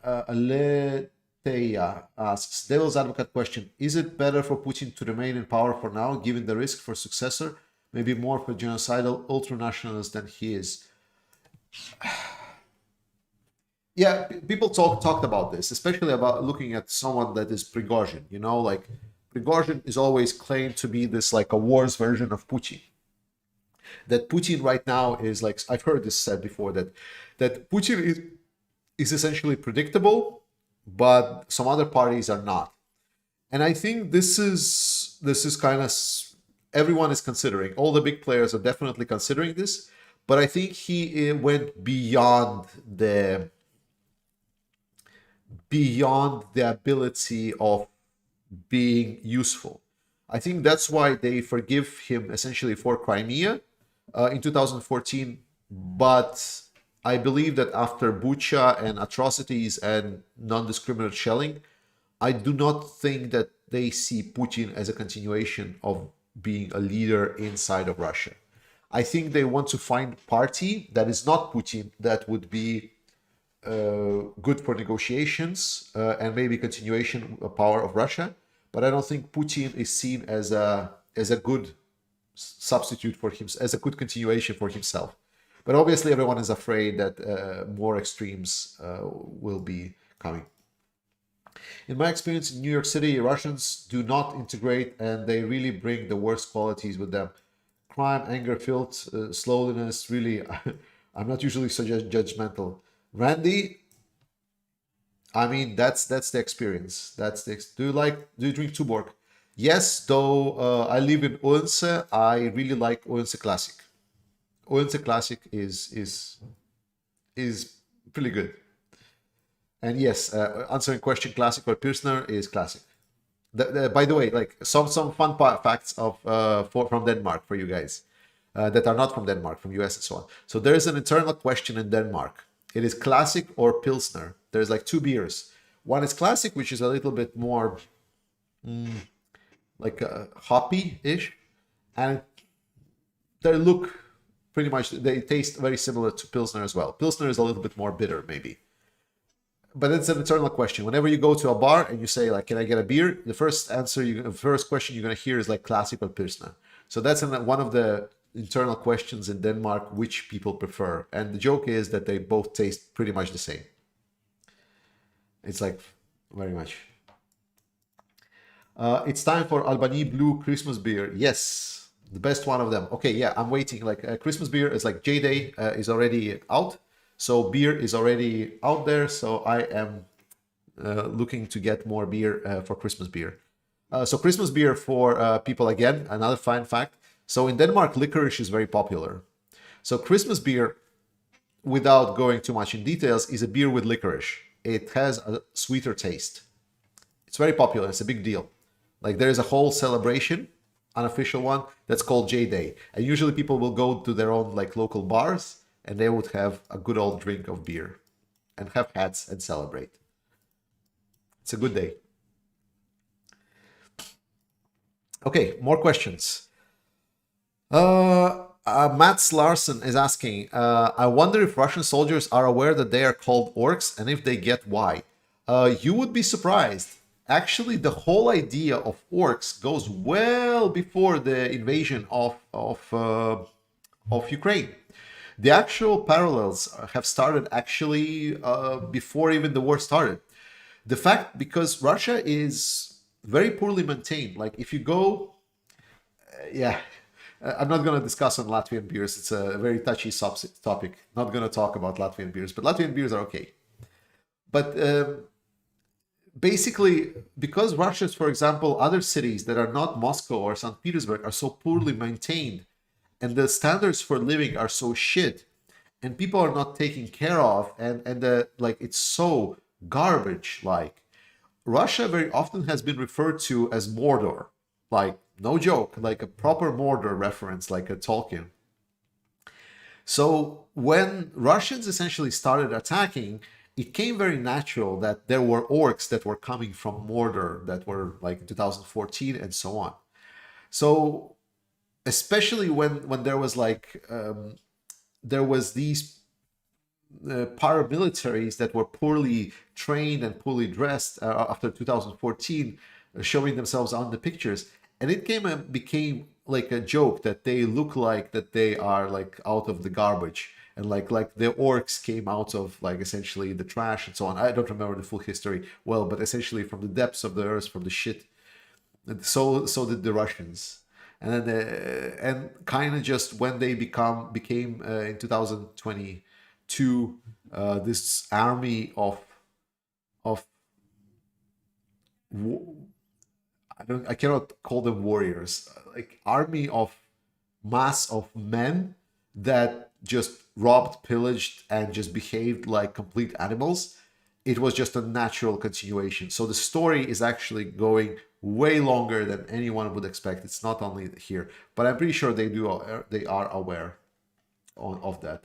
asks, devil's advocate question, is it better for Putin to remain in power for now, given the risk for successor, maybe more for genocidal ultranationalist than he is? Yeah, people talked about this, especially about looking at someone that is Prigozhin, like Prigozhin is always claimed to be this like a war's version of Putin. That Putin right now is like, I've heard this said before, that Putin is essentially predictable, but some other parties are not. And I think this is kind of, everyone is considering, all the big players are definitely considering this, but I think he went beyond the ability of being useful. I think that's why they forgive him essentially for Crimea in 2014. But I believe that after Bucha and atrocities and non-discriminate shelling, I do not think that they see Putin as a continuation of being a leader inside of Russia. I think they want to find a party that is not Putin, that would be good for negotiations and maybe continuation power of Russia. But I don't think Putin is seen as a good substitute for him, as a good continuation for himself. But obviously, everyone is afraid that more extremes will be coming. In my experience in New York City, Russians do not integrate and they really bring the worst qualities with them. Crime, anger, filth, slowness, really, I'm not usually so judgmental. Randy, I mean, that's the experience. Do you drink Tuborg? Yes, though I live in Odense, I really like Odense Classic. Odense Classic is pretty good. And yes, answering question, classic or Pilsner is classic. By the way, like some fun facts of from Denmark for you guys that are not from Denmark, from US and so on. So there is an internal question in Denmark. It is classic or Pilsner. There's like two beers. One is classic, which is a little bit more like hoppy-ish, and they look pretty much, they taste very similar to Pilsner as well. Pilsner is a little bit more bitter, maybe. But it's an internal question. Whenever you go to a bar and you say, like, can I get a beer? The first question you're going to hear is like classic or Pilsner. So that's one of the internal questions in Denmark, which people prefer. And the joke is that they both taste pretty much the same. It's like very much. It's time for Albany Blue Christmas beer. Yes, the best one of them. Okay, yeah, I'm waiting. Like Christmas beer is like J-Day is already out. So beer is already out there. So I am looking to get more beer for Christmas beer. So Christmas beer for people, again, another fun fact. So in Denmark, licorice is very popular. So Christmas beer, without going too much in details, is a beer with licorice. It has a sweeter taste. It's very popular. It's a big deal. Like there is a whole celebration, unofficial one, that's called J-Day. And usually people will go to their own like local bars and they would have a good old drink of beer and have hats and celebrate. It's a good day. Okay, more questions. Mats Larson is asking, I wonder if Russian soldiers are aware that they are called orcs and if they get why. You would be surprised. Actually, the whole idea of orcs goes well before the invasion of Ukraine. The actual parallels have started actually before even the war started. The fact, because Russia is very poorly maintained. Like if you go, I'm not going to discuss on Latvian beers. It's a very touchy topic. Not going to talk about Latvian beers, but Latvian beers are okay. But basically, because Russia's, for example, other cities that are not Moscow or St. Petersburg are so poorly maintained, and the standards for living are so shit, and people are not taken care of, and like it's so garbage. Like Russia very often has been referred to as Mordor, like no joke, like a proper Mordor reference, like a Tolkien. So when Russians essentially started attacking, it came very natural that there were orcs that were coming from Mordor that were like in 2014 and so on. So especially when there was like there was these paramilitaries that were poorly trained and poorly dressed after 2014, showing themselves on the pictures, and it became like a joke that they look like that they are like out of the garbage, and like the orcs came out of like essentially the trash and so on. I don't remember the full history well, but essentially from the depths of the earth, from the shit. And so did the Russians. And then and kind of just when they became in 2022 this army of I cannot call them warriors, like army of mass of men that just robbed, pillaged, and just behaved like complete animals. It was just a natural continuation. So the story is actually going way longer than anyone would expect. It's not only here, but I'm pretty sure they are aware of that.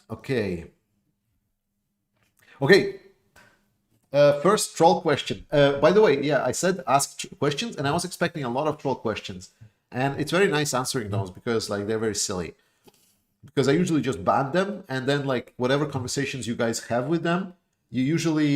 Okay. First troll question. By the way, yeah, I said ask questions, and I was expecting a lot of troll questions, and it's very nice answering those because like they're very silly. because I usually just ban them, and then like whatever conversations you guys have with them, you usually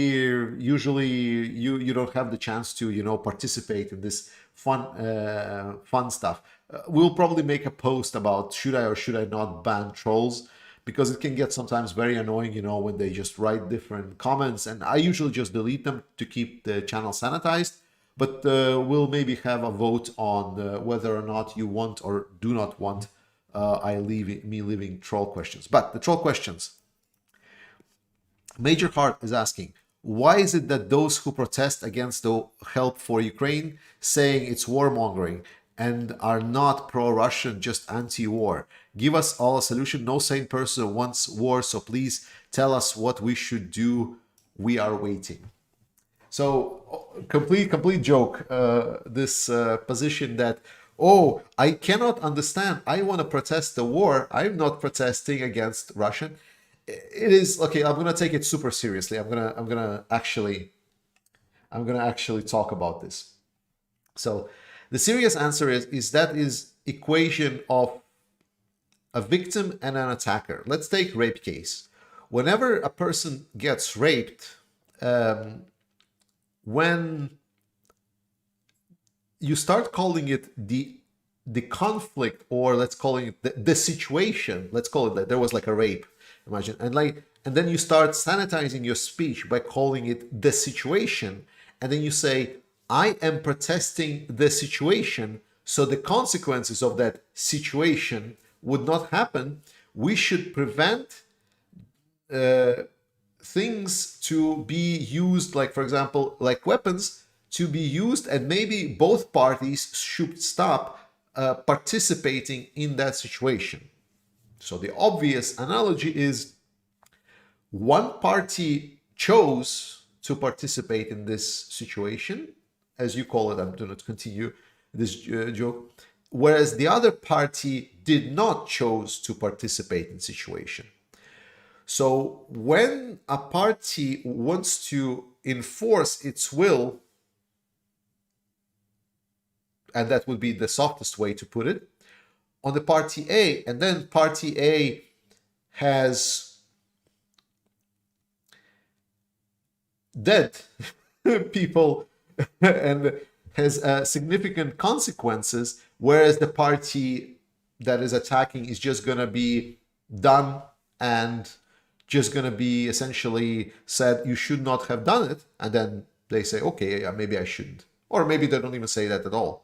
you don't have the chance to participate in this fun stuff. We'll probably make a post about should I or should I not ban trolls, because it can get sometimes very annoying, when they just write different comments, and I usually just delete them to keep the channel sanitized. But we'll maybe have a vote on whether or not you want or do not want me leaving troll questions. But the troll questions. Major Heart is asking, why is it that those who protest against the help for Ukraine, saying it's warmongering, and are not pro-Russian, just anti-war? Give us all a solution. No sane person wants war, so please tell us what we should do. We are waiting. So complete joke. This position that, oh, I cannot understand. I want to protest the war. I'm not protesting against Russian. It is okay. I'm gonna take it super seriously. I'm gonna actually talk about this. So the serious answer is that is equation of a victim and an attacker. Let's take rape case. Whenever a person gets raped, when you start calling it the conflict, or let's call it the situation, let's call it that there was like a rape, imagine, and then you start sanitizing your speech by calling it the situation, and then you say, I am protesting the situation, so the consequences of that situation would not happen. We should prevent things to be used, like for example, like weapons to be used, and maybe both parties should stop participating in that situation. So the obvious analogy is one party chose to participate in this situation, as you call it. I'm going to continue this joke, whereas the other party did not chose to participate in situation. So when a party wants to enforce its will, and that would be the softest way to put it, on the party A, and then party A has dead people and has significant consequences, whereas the party that is attacking is just going to be done and just going to be essentially said, you should not have done it. And then they say, okay, yeah, maybe I shouldn't. Or maybe they don't even say that at all.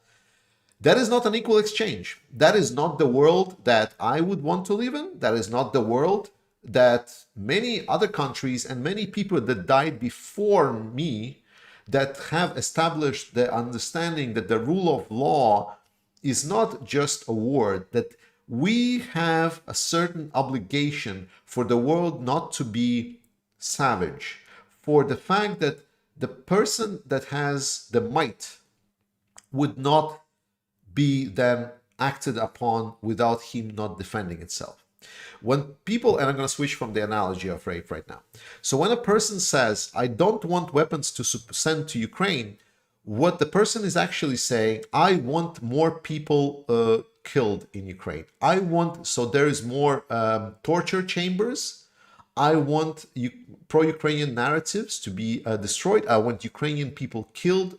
That is not an equal exchange. That is not the world that I would want to live in. That is not the world that many other countries and many people that died before me, that have established the understanding that the rule of law is not just a word, that we have a certain obligation for the world not to be savage, for the fact that the person that has the might would not be then acted upon without him not defending itself. When people, and I'm going to switch from the analogy of rape right now. So when a person says, I don't want weapons to send to Ukraine, what the person is actually saying, I want more people killed in Ukraine. I want, so there is more torture chambers. I want pro-Ukrainian narratives to be destroyed. I want Ukrainian people killed.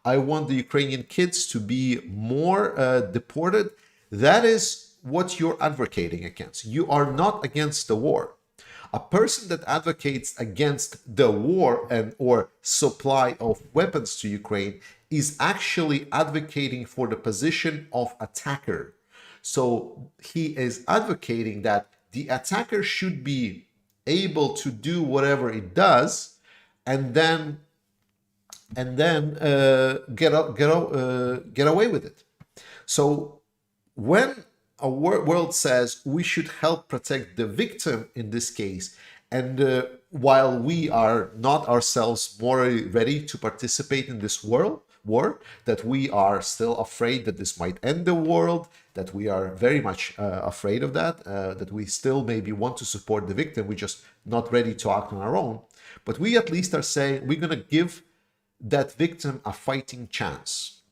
I want the Ukrainian kids to be more deported. That is what you're advocating against. You are not against the war. A person that advocates against the war and or supply of weapons to Ukraine is actually advocating for the position of attacker. So he is advocating that the attacker should be able to do whatever it does, and then get away with it. So when a world says we should help protect the victim in this case, and while we are not ourselves morally ready to participate in this war, that we are still afraid that this might end the world, that we are very much afraid of that, that we still maybe want to support the victim, we're just not ready to act on our own. But we at least are saying we're going to give that victim a fighting chance.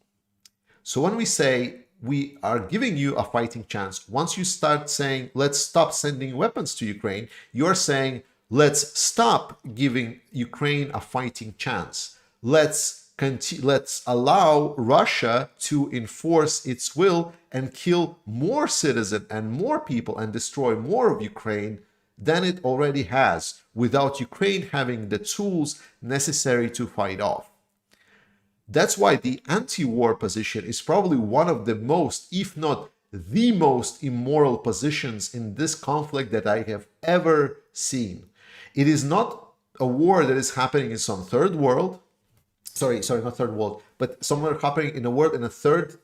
So when we say we are giving you a fighting chance. Once you start saying, let's stop sending weapons to Ukraine, you're saying, let's stop giving Ukraine a fighting chance. Let's allow Russia to enforce its will and kill more citizens and more people and destroy more of Ukraine than it already has, without Ukraine having the tools necessary to fight off. That's why the anti-war position is probably one of the most, if not the most immoral positions in this conflict that I have ever seen. It is not a war that is happening in some third world. Sorry, not third world, but somewhere happening in a world, in a third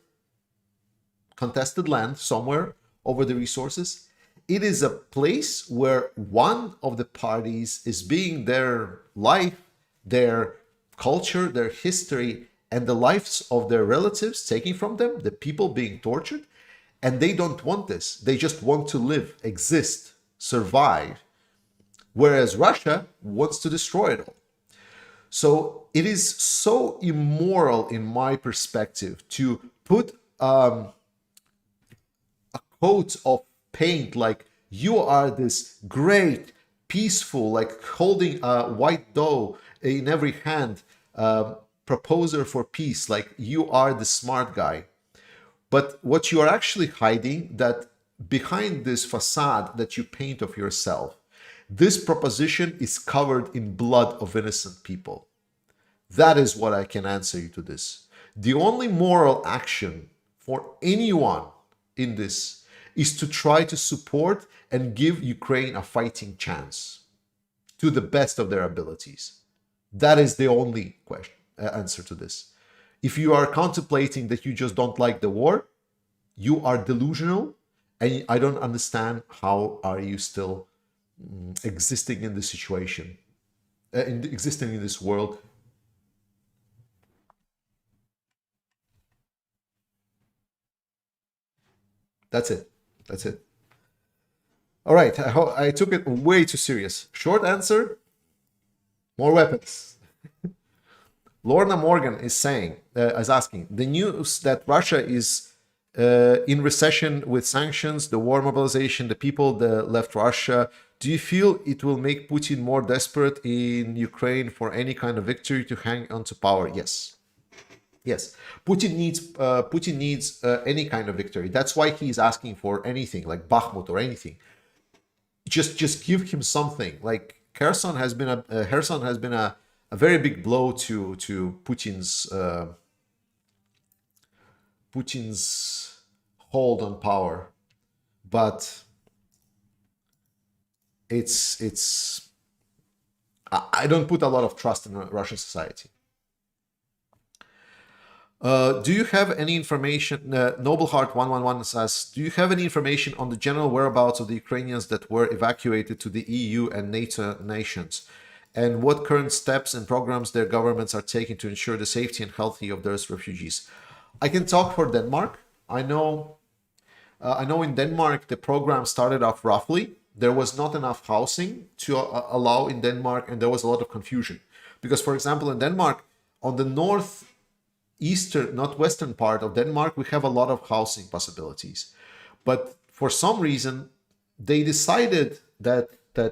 contested land somewhere over the resources. It is a place where one of the parties is being their life, their culture, their history, and the lives of their relatives taken from them, the people being tortured, and they don't want this. They just want to live, exist, survive, whereas Russia wants to destroy it all. So it is so immoral, in my perspective, to put a coat of paint like you are this great, peaceful, like holding a white dough in every hand, proposer for peace, like you are the smart guy. But what you are actually hiding, that behind this facade that you paint of yourself, this proposition is covered in blood of innocent people. That is what I can answer you to this. The only moral action for anyone in this is to try to support and give Ukraine a fighting chance to the best of their abilities. That is the only answer to this. If you are contemplating that you just don't like the war, you are delusional, and I don't understand how are you still existing in this situation, existing in this world. That's it. That's it. All right. I took it way too serious. Short answer: more weapons. Lorna Morgan is asking, the news that Russia is in recession with sanctions, the war mobilization, the people that left Russia. Do you feel it will make Putin more desperate in Ukraine for any kind of victory to hang on to power? Yes. Yes, Putin needs any kind of victory. That's why he's asking for anything like Bakhmut or anything. Just give him something. Like Kherson has been a very big blow to Putin's hold on power, but I don't put a lot of trust in Russian society. Do you have any information? Nobleheart111 says, do you have any information on the general whereabouts of the Ukrainians that were evacuated to the EU and NATO nations, and what current steps and programs their governments are taking to ensure the safety and health of those refugees? I can talk for Denmark. I know in Denmark the program started off roughly. There was not enough housing to allow in Denmark, and there was a lot of confusion because, for example, in Denmark, on the northwestern part of Denmark, we have a lot of housing possibilities. But for some reason, they decided that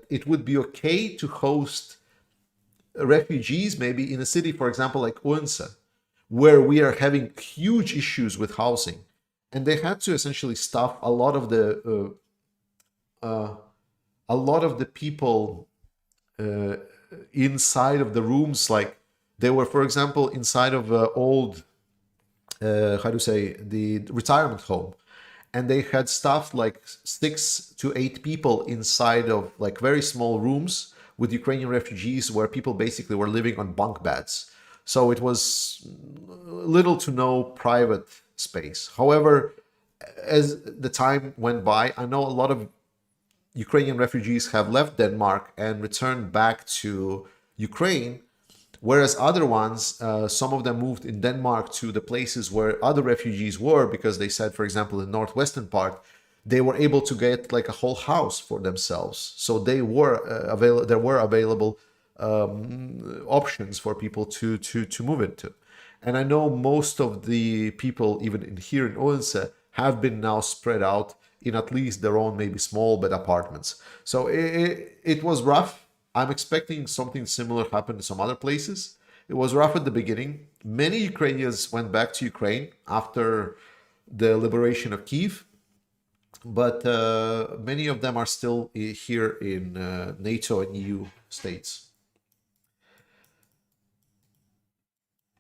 it would be okay to host refugees maybe in a city, for example, like Odense, where we are having huge issues with housing. And they had to essentially stuff a lot of the people inside of the rooms. Like they were, for example, inside of old, the retirement home. And they had stuffed like 6 to 8 people inside of like very small rooms with Ukrainian refugees where people basically were living on bunk beds. So it was little to no private space. However, as the time went by, I know a lot of Ukrainian refugees have left Denmark and returned back to Ukraine, whereas other ones, some of them moved in Denmark to the places where other refugees were, because they said, for example, in the northwestern part, they were able to get like a whole house for themselves. So they were there were available options for people to move into. And I know most of the people, even in here in Odense, have been now spread out in at least their own, maybe small, but apartments. So it was rough. I'm expecting something similar happen in some other places. It was rough at the beginning. Many Ukrainians went back to Ukraine after the liberation of Kiev, but many of them are still here in NATO and EU states.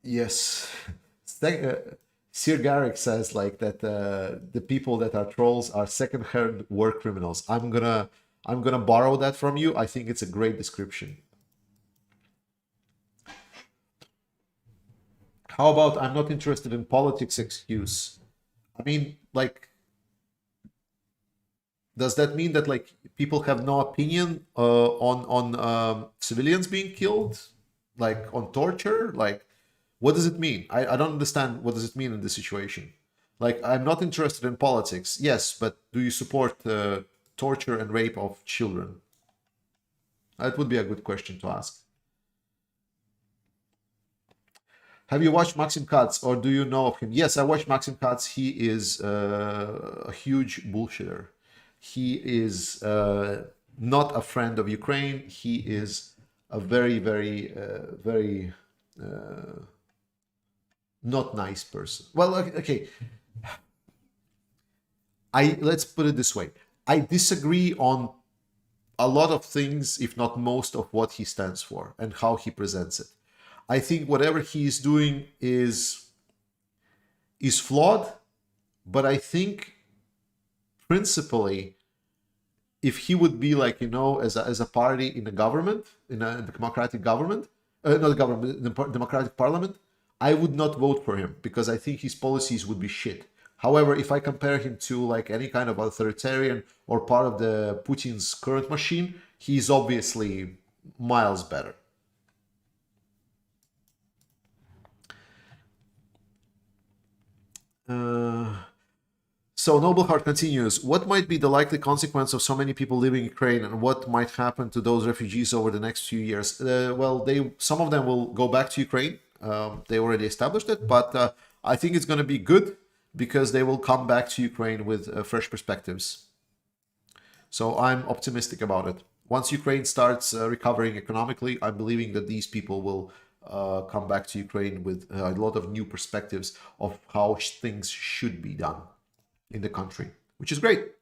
Yes. Sir Garrick says like that the people that are trolls are second-hand war criminals. I'm gonna borrow that from you. I think it's a great description. How about I'm not interested in politics excuse? I mean, like, does that mean that like people have no opinion on civilians being killed, like on torture? Like, what does it mean? I don't understand. What does it mean in this situation? Like, I'm not interested in politics. Yes, but do you support torture and rape of children? That would be a good question to ask. Have you watched Maxim Katz or do you know of him? Yes, I watched Maxim Katz. He is a huge bullshitter. He is not a friend of Ukraine. He is a very, very, very not nice person. Well, okay. Let's put it this way. I disagree on a lot of things, if not most of what he stands for and how he presents it. I think whatever he is doing is flawed, but I think principally, if he would be like, as a party in a government, in a democratic government, not a government, the democratic parliament, I would not vote for him because I think his policies would be shit. However, if I compare him to like any kind of authoritarian or part of the Putin's current machine, he's obviously miles better. So Noble Heart continues. What might be the likely consequence of so many people leaving Ukraine, and what might happen to those refugees over the next few years? Well, some of them will go back to Ukraine. They already established it, but I think it's going to be good because they will come back to Ukraine with fresh perspectives. So I'm optimistic about it. Once Ukraine starts recovering economically, I'm believing that these people will come back to Ukraine with a lot of new perspectives of how things should be done in the country, which is great.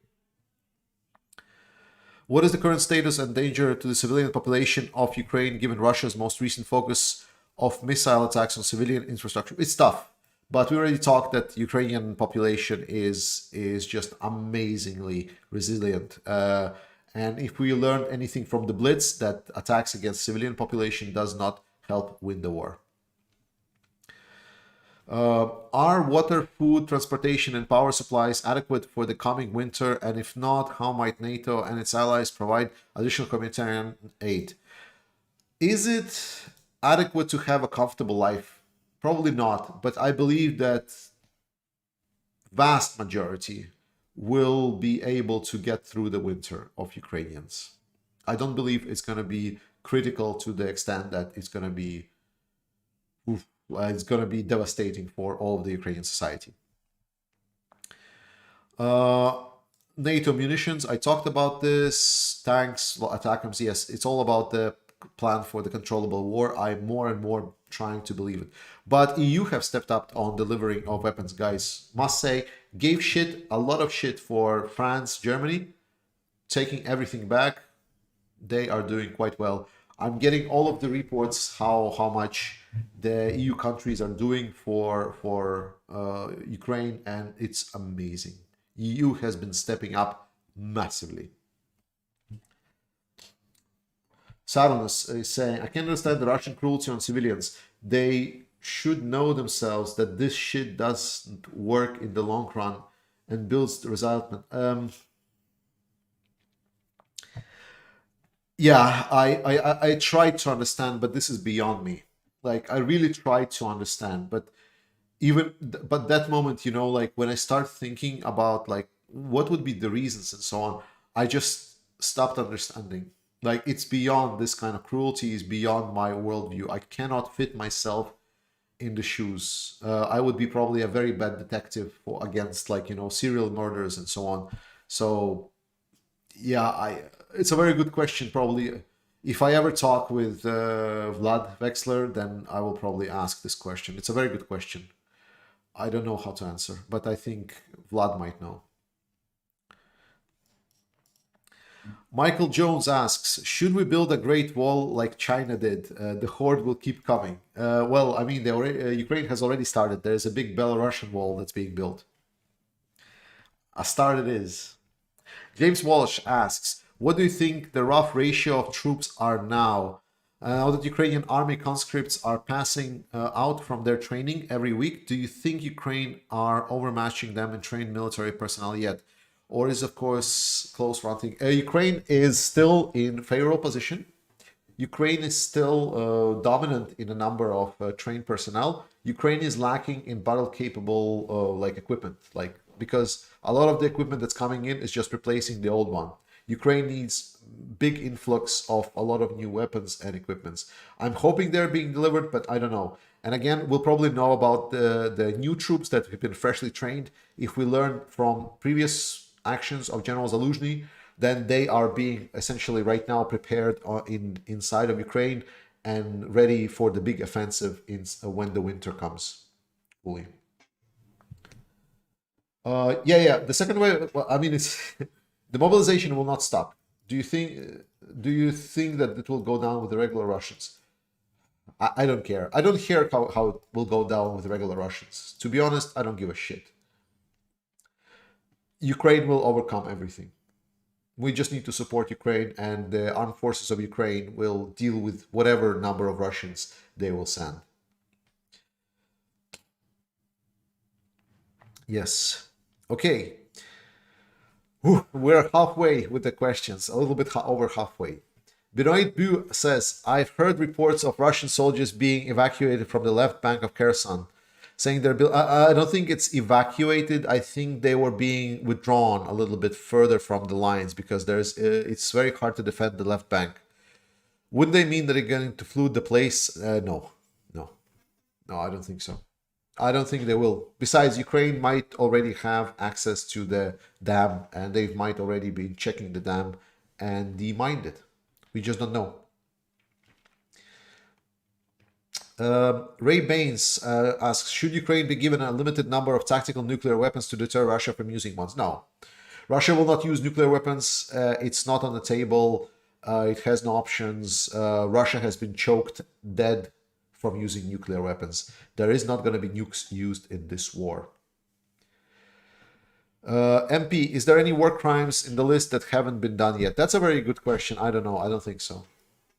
What is the current status and danger to the civilian population of Ukraine given Russia's most recent focus of missile attacks on civilian infrastructure? It's tough, but we already talked that Ukrainian population is just amazingly resilient. And if we learn anything from the Blitz, that attacks against civilian population does not help win the war. Are water, food, transportation, and power supplies adequate for the coming winter? And if not, how might NATO and its allies provide additional humanitarian aid? Is it adequate to have a comfortable life? Probably not, but I believe that vast majority will be able to get through the winter of Ukrainians. I don't believe it's going to be critical to the extent that it's going to be devastating for all of the Ukrainian society. NATO munitions, I talked about this. Tanks, ATACMS, yes, it's all about the plan for the controllable war. I'm more and more trying to believe it. But EU have stepped up on delivering of weapons, guys. Must say, gave a lot of shit for France, Germany, taking everything back. They are doing quite well. I'm getting all of the reports how much the EU countries are doing for Ukraine, and it's amazing. EU has been stepping up massively. Sarunas is saying, I can understand the Russian cruelty on civilians. They should know themselves that this shit doesn't work in the long run and builds the resentment. Yeah, I tried to understand, but this is beyond me. Like, I really tried to understand, but but that moment, like when I start thinking about like what would be the reasons and so on, I just stopped understanding. Like, it's beyond this kind of cruelty, is beyond my worldview. I cannot fit myself in the shoes. I would be probably a very bad detective against, like, serial murders and so on. So yeah, it's a very good question. Probably, if I ever talk with Vlad Wexler, then I will probably ask this question. It's a very good question. I don't know how to answer, but I think Vlad might know. Michael Jones asks, should we build a great wall like China did? The horde will keep coming. Well, I mean, Ukraine has already started. There's a big Belarusian wall that's being built. A start it is. James Walsh asks, what do you think the rough ratio of troops are now? Now that Ukrainian army conscripts are passing out from their training every week, do you think Ukraine are overmatching them in trained military personnel yet? Or is, of course, close running? Ukraine is still in favorable position. Ukraine is still dominant in a number of trained personnel. Ukraine is lacking in battle-capable like equipment, like, because a lot of the equipment that's coming in is just replacing the old one. Ukraine needs big influx of a lot of new weapons and equipments. I'm hoping they're being delivered, but I don't know. And again, we'll probably know about the new troops that have been freshly trained if we learn from previous actions of General Zaluzhny. Then they are being essentially right now prepared inside of Ukraine and ready for the big offensive when the winter comes fully. Yeah. The second way, well, I mean, it's the mobilization will not stop. Do you think that it will go down with the regular Russians? I don't care. I don't care how it will go down with the regular Russians. To be honest, I don't give a shit. Ukraine will overcome everything. We just need to support Ukraine, and the armed forces of Ukraine will deal with whatever number of Russians they will send. Yes. Okay. We're halfway with the questions, a little bit over halfway. Benoit Bu says, I've heard reports of Russian soldiers being evacuated from the left bank of Kherson, saying they're I don't think it's evacuated. I think they were being withdrawn a little bit further from the lines because it's very hard to defend the left bank. Would they mean that they're going to flood the place? No, I don't think so. I don't think they will. Besides, Ukraine might already have access to the dam, and they might already be checking the dam and demined it. We just don't know. Ray Baines asks, should Ukraine be given a limited number of tactical nuclear weapons to deter Russia from using ones? No. Russia will not use nuclear weapons. It's not on the table. It has no options. Russia has been choked dead from using nuclear weapons. There is not going to be nukes used in this war. MP, is there any war crimes in the list that haven't been done yet? That's a very good question. I don't know. I don't think so.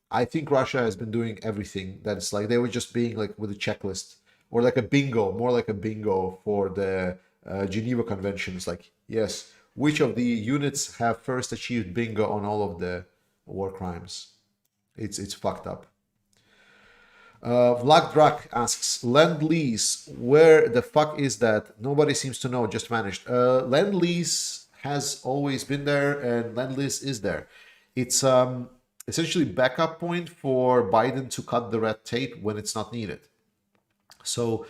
I think Russia has been doing everything. That's like they were just being like with a checklist or like a bingo, more like a bingo for the Geneva Conventions. Like, yes, which of the units have first achieved bingo on all of the war crimes? It's fucked up. Vlad Drak asks, Lend-Lease, where the fuck is that? Nobody seems to know, just vanished. Lend-Lease has always been there, and Lend-Lease is there. It's essentially backup point for Biden to cut the red tape when it's not needed. So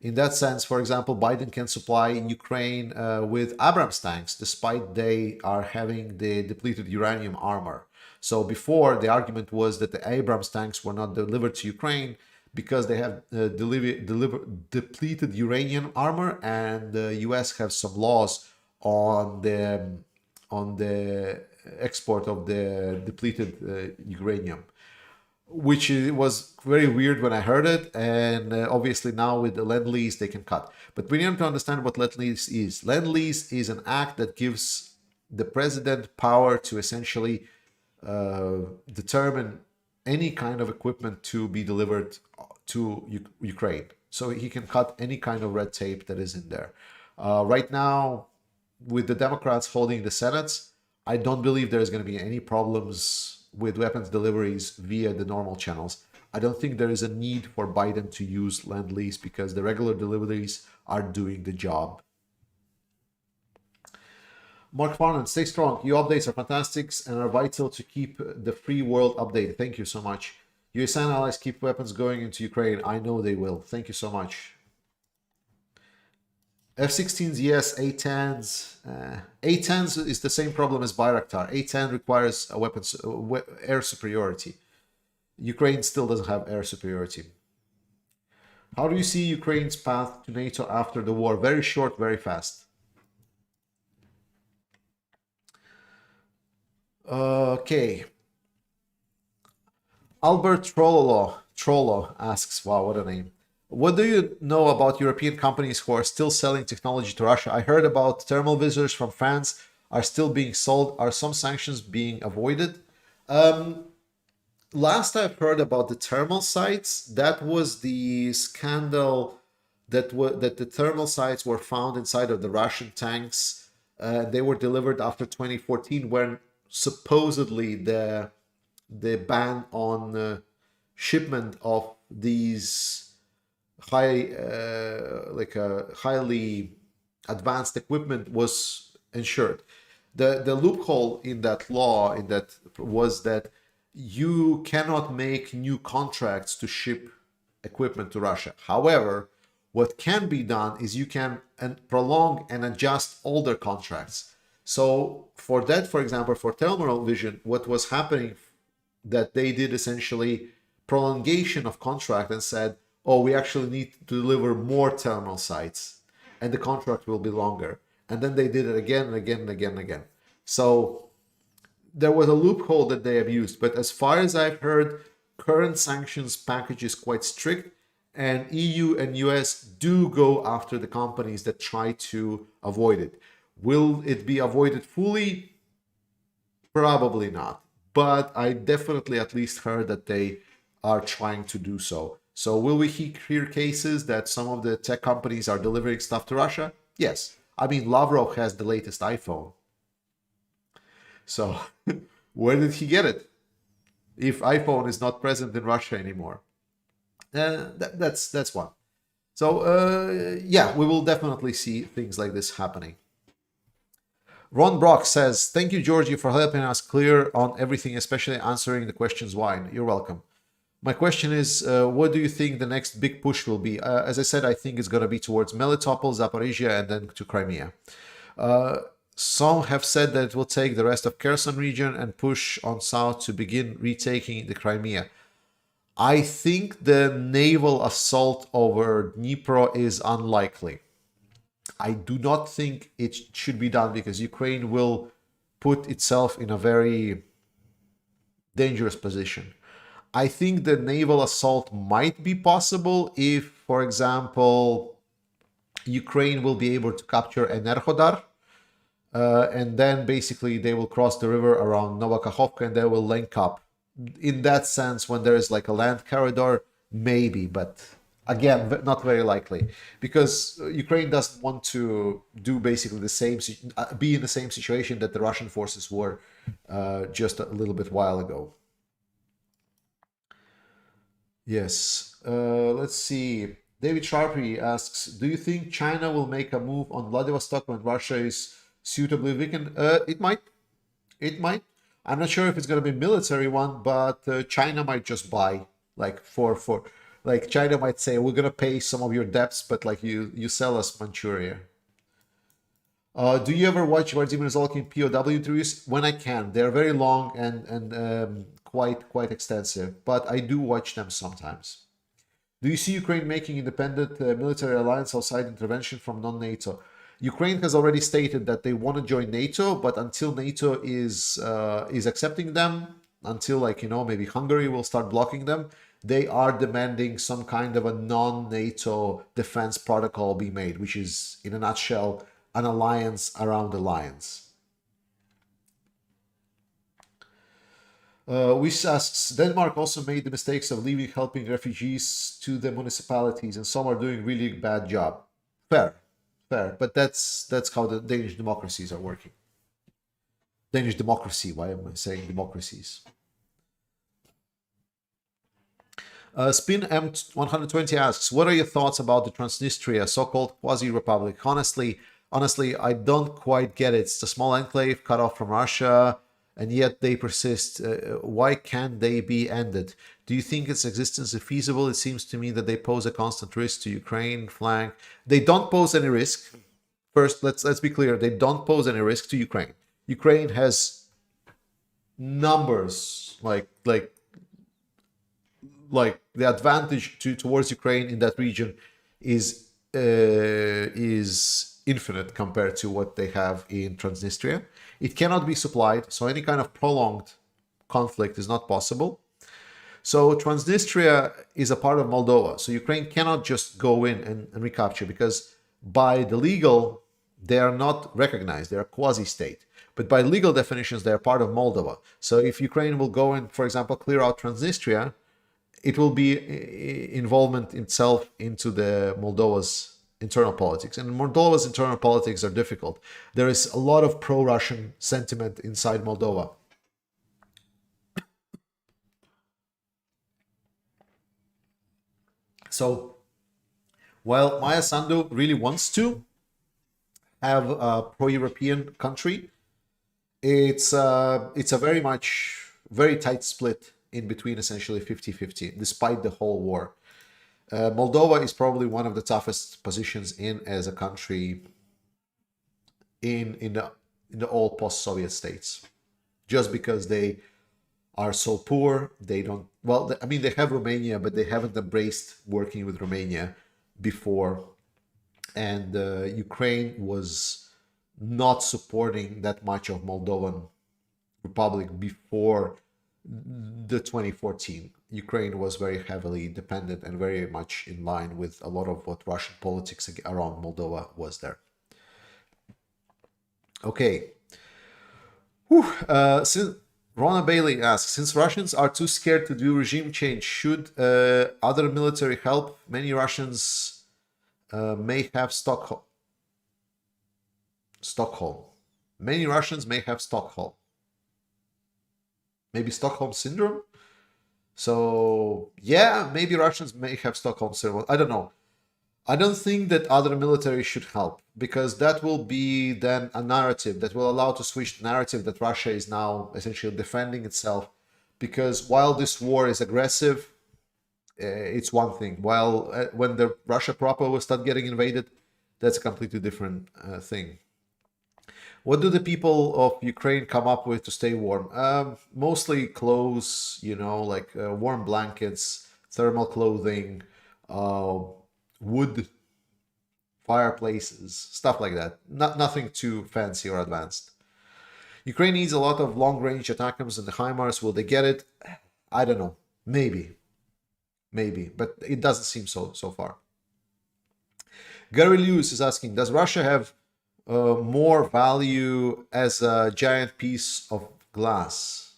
in that sense, for example, Biden can supply Ukraine with Abrams tanks, despite they are having the depleted uranium armor. So before, the argument was that the Abrams tanks were not delivered to Ukraine because they have depleted uranium armor, and the US have some laws on the export of the depleted uranium, which was very weird when I heard it. And obviously now with the Lend-Lease, they can cut. But we need to understand what Lend-Lease is. Lend-Lease is an act that gives the president power to essentially determine any kind of equipment to be delivered to Ukraine. So he can cut any kind of red tape that is in there. Right now, with the Democrats holding the Senate, I don't believe there's going to be any problems with weapons deliveries via the normal channels. I don't think there is a need for Biden to use Lend-Lease because the regular deliveries are doing the job. Mark Farnan, stay strong. Your updates are fantastic and are vital to keep the free world updated. Thank you so much. US allies keep weapons going into Ukraine. I know they will. Thank you so much. F-16s, yes. A-10s. A-10s is the same problem as Bayraktar. A-10 requires a air superiority. Ukraine still doesn't have air superiority. How do you see Ukraine's path to NATO after the war? Very short, very fast. Okay. Albert Trollo asks, wow, what a name. What do you know about European companies who are still selling technology to Russia? I heard about thermal visors from France are still being sold. Are some sanctions being avoided? Last I've heard about the thermal sites, that was the scandal that the thermal sites were found inside of the Russian tanks. They were delivered after 2014, when supposedly the ban on shipment of these highly advanced equipment was ensured. The loophole in that law was that you cannot make new contracts to ship equipment to Russia. However, what can be done is you can prolong and adjust older contracts. So for that, for example, for thermal vision, what was happening, that they did essentially prolongation of contract and said, oh, we actually need to deliver more thermal sites and the contract will be longer. And then they did it again and again and again and again. So there was a loophole that they abused. But as far as I've heard, current sanctions package is quite strict, and EU and US do go after the companies that try to avoid it. Will it be avoided fully? Probably not. But I definitely at least heard that they are trying to do so. So will we hear cases that some of the tech companies are delivering stuff to Russia? Yes. I mean, Lavrov has the latest iPhone. So where did he get it? If iPhone is not present in Russia anymore. That's one. So yeah, we will definitely see things like this happening. Ron Brock says, thank you, Georgie, for helping us clear on everything, especially answering the questions why. You're welcome. My question is, what do you think the next big push will be? As I said, I think it's going to be towards Melitopol, Zaporizhia, and then to Crimea. Some have said that it will take the rest of Kherson region and push on south to begin retaking the Crimea. I think the naval assault over Dnipro is unlikely. I do not think it should be done because Ukraine will put itself in a very dangerous position. I think the naval assault might be possible if, for example, Ukraine will be able to capture Enerhodar, and then basically they will cross the river around Novakhovka and they will link up. In that sense, when there is like a land corridor, maybe, but again, not very likely, because Ukraine doesn't want to do basically the same, be in the same situation that the Russian forces were just a little bit while ago. Yes, let's see. David Sharpie asks, do you think China will make a move on Vladivostok when Russia is suitably weakened? It might. It might. I'm not sure if it's going to be a military one, but China might just buy, like like China might say, we're going to pay some of your debts, but like you sell us Manchuria. Do you ever watch Vladimir Zolkin POW interviews? When I can. They're very long and quite extensive, but I do watch them sometimes. Do you see Ukraine making independent military alliance outside intervention from non-NATO? Ukraine has already stated that they want to join NATO, but until NATO is accepting them, until maybe Hungary will start blocking them, they are demanding some kind of a non-NATO defense protocol be made, which is, in a nutshell, an alliance around alliance. Which asks, Denmark also made the mistakes of leaving helping refugees to the municipalities, and some are doing really bad job. Fair, but that's how the Danish democracies are working. Danish democracy, why am I saying democracies? Spin M120 asks, what are your thoughts about the Transnistria, so-called quasi-republic? Honestly, I don't quite get it. It's a small enclave cut off from Russia. and yet they persist. Why can't they be ended? Do you think its existence is feasible? It seems to me that they pose a constant risk to Ukraine flank. They don't pose any risk. First, let's be clear. They don't pose any risk to Ukraine. Ukraine has numbers like the advantage towards Ukraine in that region is infinite compared to what they have in Transnistria. It cannot be supplied, so any kind of prolonged conflict is not possible. So Transnistria is a part of Moldova, so Ukraine cannot just go in and recapture, because by the legal, they are not recognized, they are quasi-state. But by legal definitions, they are part of Moldova. So if Ukraine will go and, for example, clear out Transnistria, it will be involvement itself into the Moldova's internal politics. And Moldova's internal politics are difficult. There is a lot of pro-Russian sentiment inside Moldova. So while Maya Sandu really wants to have a pro-European country, it's a very tight split in between, essentially 50-50, despite the whole war. Moldova is probably one of the toughest positions in as a country in the all post-Soviet states, just because they are so poor. They don't, well, I mean, they have Romania, but they haven't embraced working with Romania before. And Ukraine was not supporting that much of Moldovan Republic before the 2014. Ukraine was very heavily dependent and very much in line with a lot of what Russian politics around Moldova was there. Okay. Since Rona Bailey asks, since Russians are too scared to do regime change, should other military help? Many Russians may have Stockholm. Many Russians may have Stockholm. Maybe Stockholm syndrome? So, yeah, maybe Russians may have Stockholm syndrome. I don't know. I don't think that other military should help, because that will be then a narrative that will allow to switch the narrative that Russia is now essentially defending itself. Because while this war is aggressive, it's one thing. While when the Russia proper will start getting invaded, that's a completely different thing. What do the people of Ukraine come up with to stay warm? Mostly clothes, like warm blankets, thermal clothing, wood fireplaces, stuff like that. Nothing too fancy or advanced. Ukraine needs a lot of long-range ATACMS and the HIMARS. Will they get it? I don't know. Maybe, but it doesn't seem so far. Gary Lewis is asking, does Russia have more value as a giant piece of glass?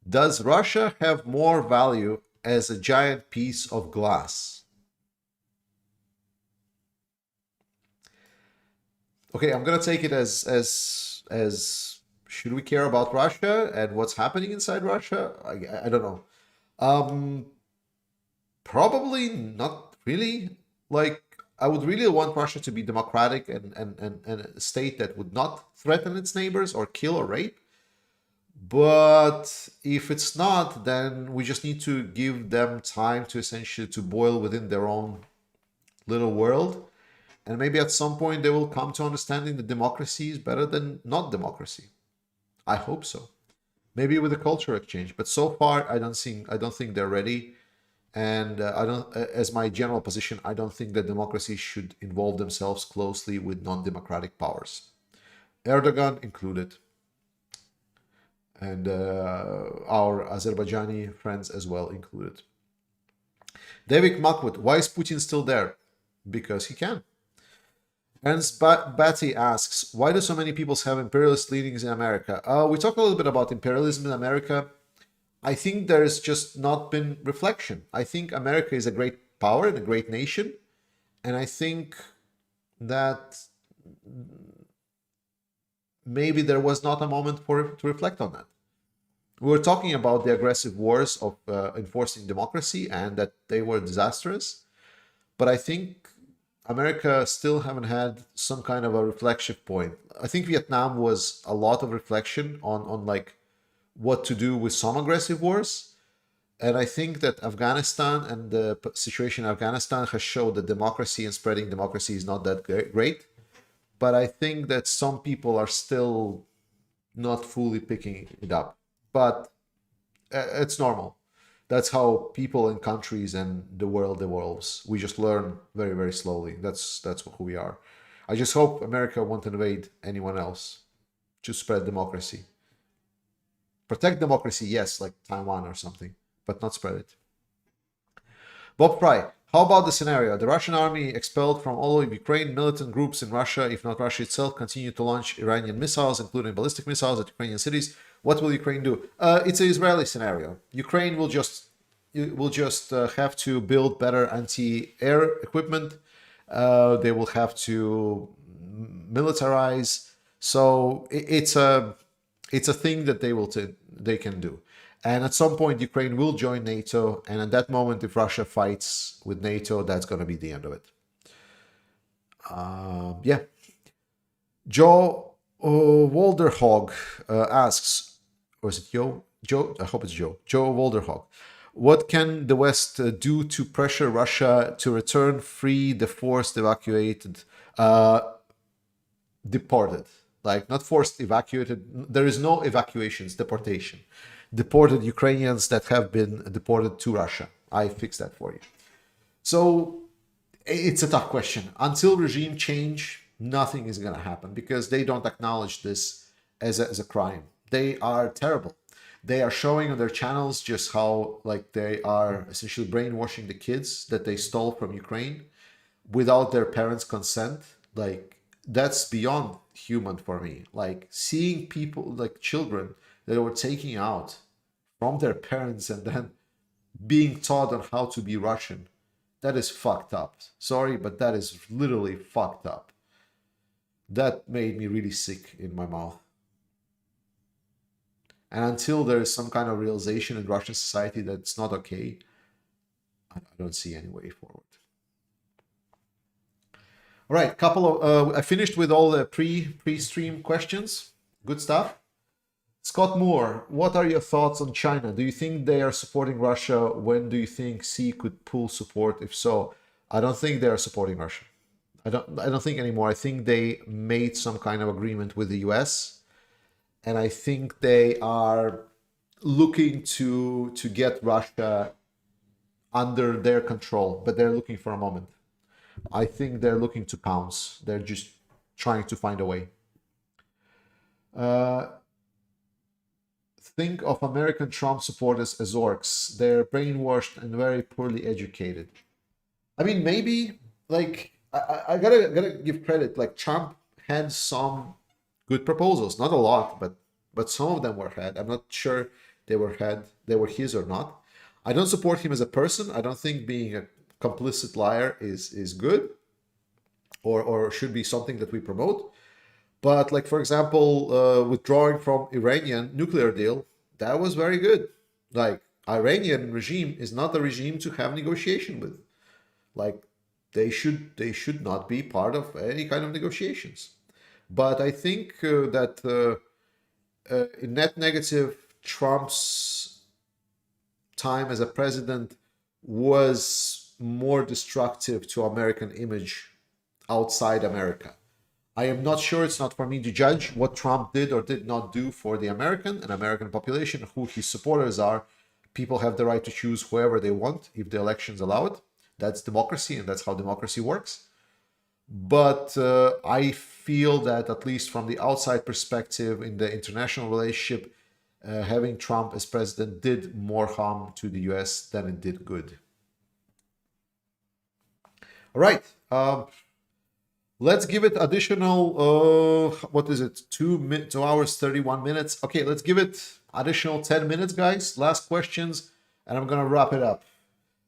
Does Russia have more value as a giant piece of glass? Okay, I'm gonna take it as should we care about Russia and what's happening inside Russia? I don't know. Probably not really. Like, I would really want Russia to be democratic and a state that would not threaten its neighbors or kill or rape. But if it's not, then we just need to give them time to essentially to boil within their own little world. And maybe at some point they will come to understanding that democracy is better than not democracy. I hope so. Maybe with a cultural exchange. But so far, I don't think they're ready. And as my general position, I don't think that democracy should involve themselves closely with non-democratic powers, Erdogan included, and our Azerbaijani friends as well included. David Makwood, why is Putin still there? Because he can. Ernst Batty asks, why do so many peoples have imperialist leanings in America? We talked a little bit about imperialism in America. I think there's just not been reflection. I think America is a great power and a great nation. And I think that maybe there was not a moment to reflect on that. We were talking about the aggressive wars of enforcing democracy and that they were disastrous. But I think America still haven't had some kind of a reflection point. I think Vietnam was a lot of reflection on like what to do with some aggressive wars. And I think that Afghanistan and the situation in Afghanistan has showed that democracy and spreading democracy is not that great. But I think that some people are still not fully picking it up. But it's normal. That's how people and countries and the world evolves. We just learn very, very slowly. That's who we are. I just hope America won't invade anyone else to spread democracy. Protect democracy, yes, like Taiwan or something, but not spread it. Bob Fry, how about the scenario? The Russian army expelled from all of Ukraine, militant groups in Russia, if not Russia itself, continue to launch Iranian missiles, including ballistic missiles at Ukrainian cities. What will Ukraine do? It's an Israeli scenario. Ukraine will just have to build better anti-air equipment. They will have to militarize. So it's a thing that they can do. And at some point, Ukraine will join NATO. And at that moment, if Russia fights with NATO, that's going to be the end of it. Yeah. Joe Walderhog asks, or is it Joe? Joe? I hope it's Joe. Joe Walderhog. What can the West do to pressure Russia to return free the forced evacuated, deported? Like not forced evacuated. There is no evacuations, deportation. Deported Ukrainians that have been deported to Russia. I fixed that for you. So it's a tough question. Until regime change, nothing is going to happen because they don't acknowledge this as a crime. They are terrible. They are showing on their channels just how like they are essentially brainwashing the kids that they stole from Ukraine without their parents' consent. Like that's beyond human for me. Like seeing people, like children that were taking out from their parents and then being taught on how to be Russian. That is fucked up. Sorry, but that is literally fucked up. That made me really sick in my mouth. And until there is some kind of realization in Russian society that it's not okay, I don't see any way forward. All right, I finished with all the pre-stream questions. Good stuff. Scott Moore, what are your thoughts on China? Do you think they are supporting Russia? When do you think Xi could pull support? If so, I don't think they are supporting Russia. I don't think anymore. I think they made some kind of agreement with the US, and I think they are looking to get Russia under their control, but they're looking for a moment. I think they're looking to pounce. They're just trying to find a way. Think of American Trump supporters as orcs. They're brainwashed and very poorly educated. I mean, maybe like I gotta give credit. Like Trump had some good proposals, not a lot, but some of them were had. I'm not sure they were his or not. I don't support him as a person. I don't think being a complicit liar is good or should be something that we promote. But like, for example, withdrawing from Iranian nuclear deal, that was very good. Like Iranian regime is not a regime to have negotiation with. Like they should not be part of any kind of negotiations. But I think that in net negative, Trump's time as a president was more destructive to American image outside America. I am not sure, it's not for me to judge what Trump did or did not do for the American population, who his supporters are. People have the right to choose whoever they want if the elections allow it. That's democracy, and that's how democracy works. But I feel that at least from the outside perspective in the international relationship, having Trump as president did more harm to the US than it did good. All right. Let's give it additional, what is it, 2 hours, 31 minutes. Okay, let's give it additional 10 minutes, guys. Last questions, and I'm going to wrap it up.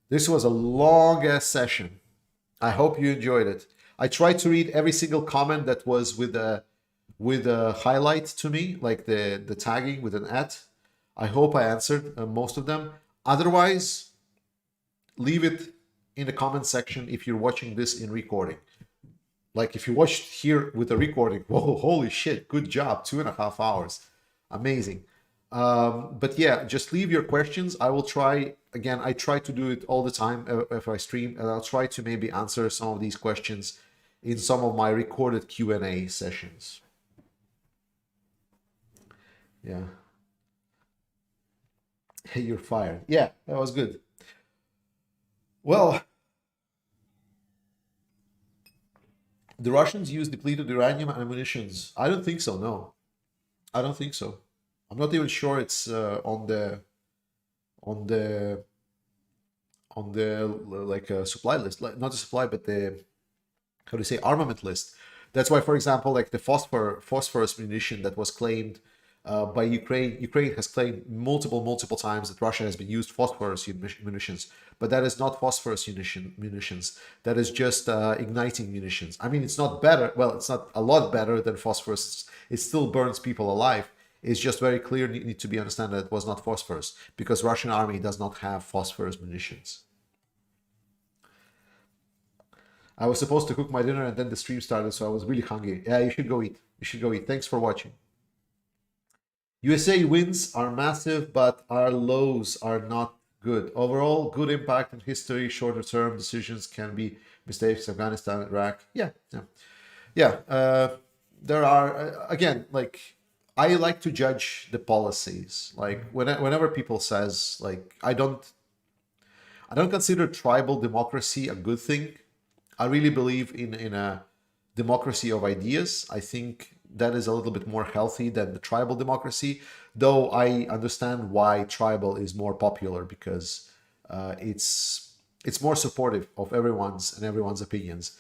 This was a long-ass session. I hope you enjoyed it. I tried to read every single comment that was with a highlight to me, like the tagging with an @ I hope I answered most of them. Otherwise, leave it in the comment section if you're watching this in recording. Like if you watched here with a recording, whoa, holy shit, good job, 2.5 hours, amazing. But yeah, just leave your questions. I will try, again, I try to do it all the time if I stream, and I'll try to maybe answer some of these questions in some of my recorded Q&A sessions. Yeah. Hey, you're fired. Yeah, that was good. Well, the Russians use depleted uranium and munitions. I don't think so, no. I don't think so. I'm not even sure it's on the like supply list, like not the supply, but the, how do you say, armament list. That's why, for example, like the phosphorus munition that was claimed by Ukraine. Ukraine has claimed multiple times that Russia has been used phosphorus munitions, but that is not phosphorus munitions. That is just igniting munitions. I mean, it's not better. Well, it's not a lot better than phosphorus. It still burns people alive. It's just very clear, need to be understood that it was not phosphorus, because Russian army does not have phosphorus munitions. I was supposed to cook my dinner and then the stream started, so I was really hungry. Yeah, you should go eat. You should go eat. Thanks for watching. USA wins are massive, but our lows are not good. Overall, good impact in history. Shorter term decisions can be mistakes. Afghanistan, Iraq. Yeah. There are, again, like, I like to judge the policies. Like whenever people says, like, I don't consider tribal democracy a good thing. I really believe in a democracy of ideas. I think that is a little bit more healthy than the tribal democracy, though I understand why tribal is more popular, because it's more supportive of everyone's opinions.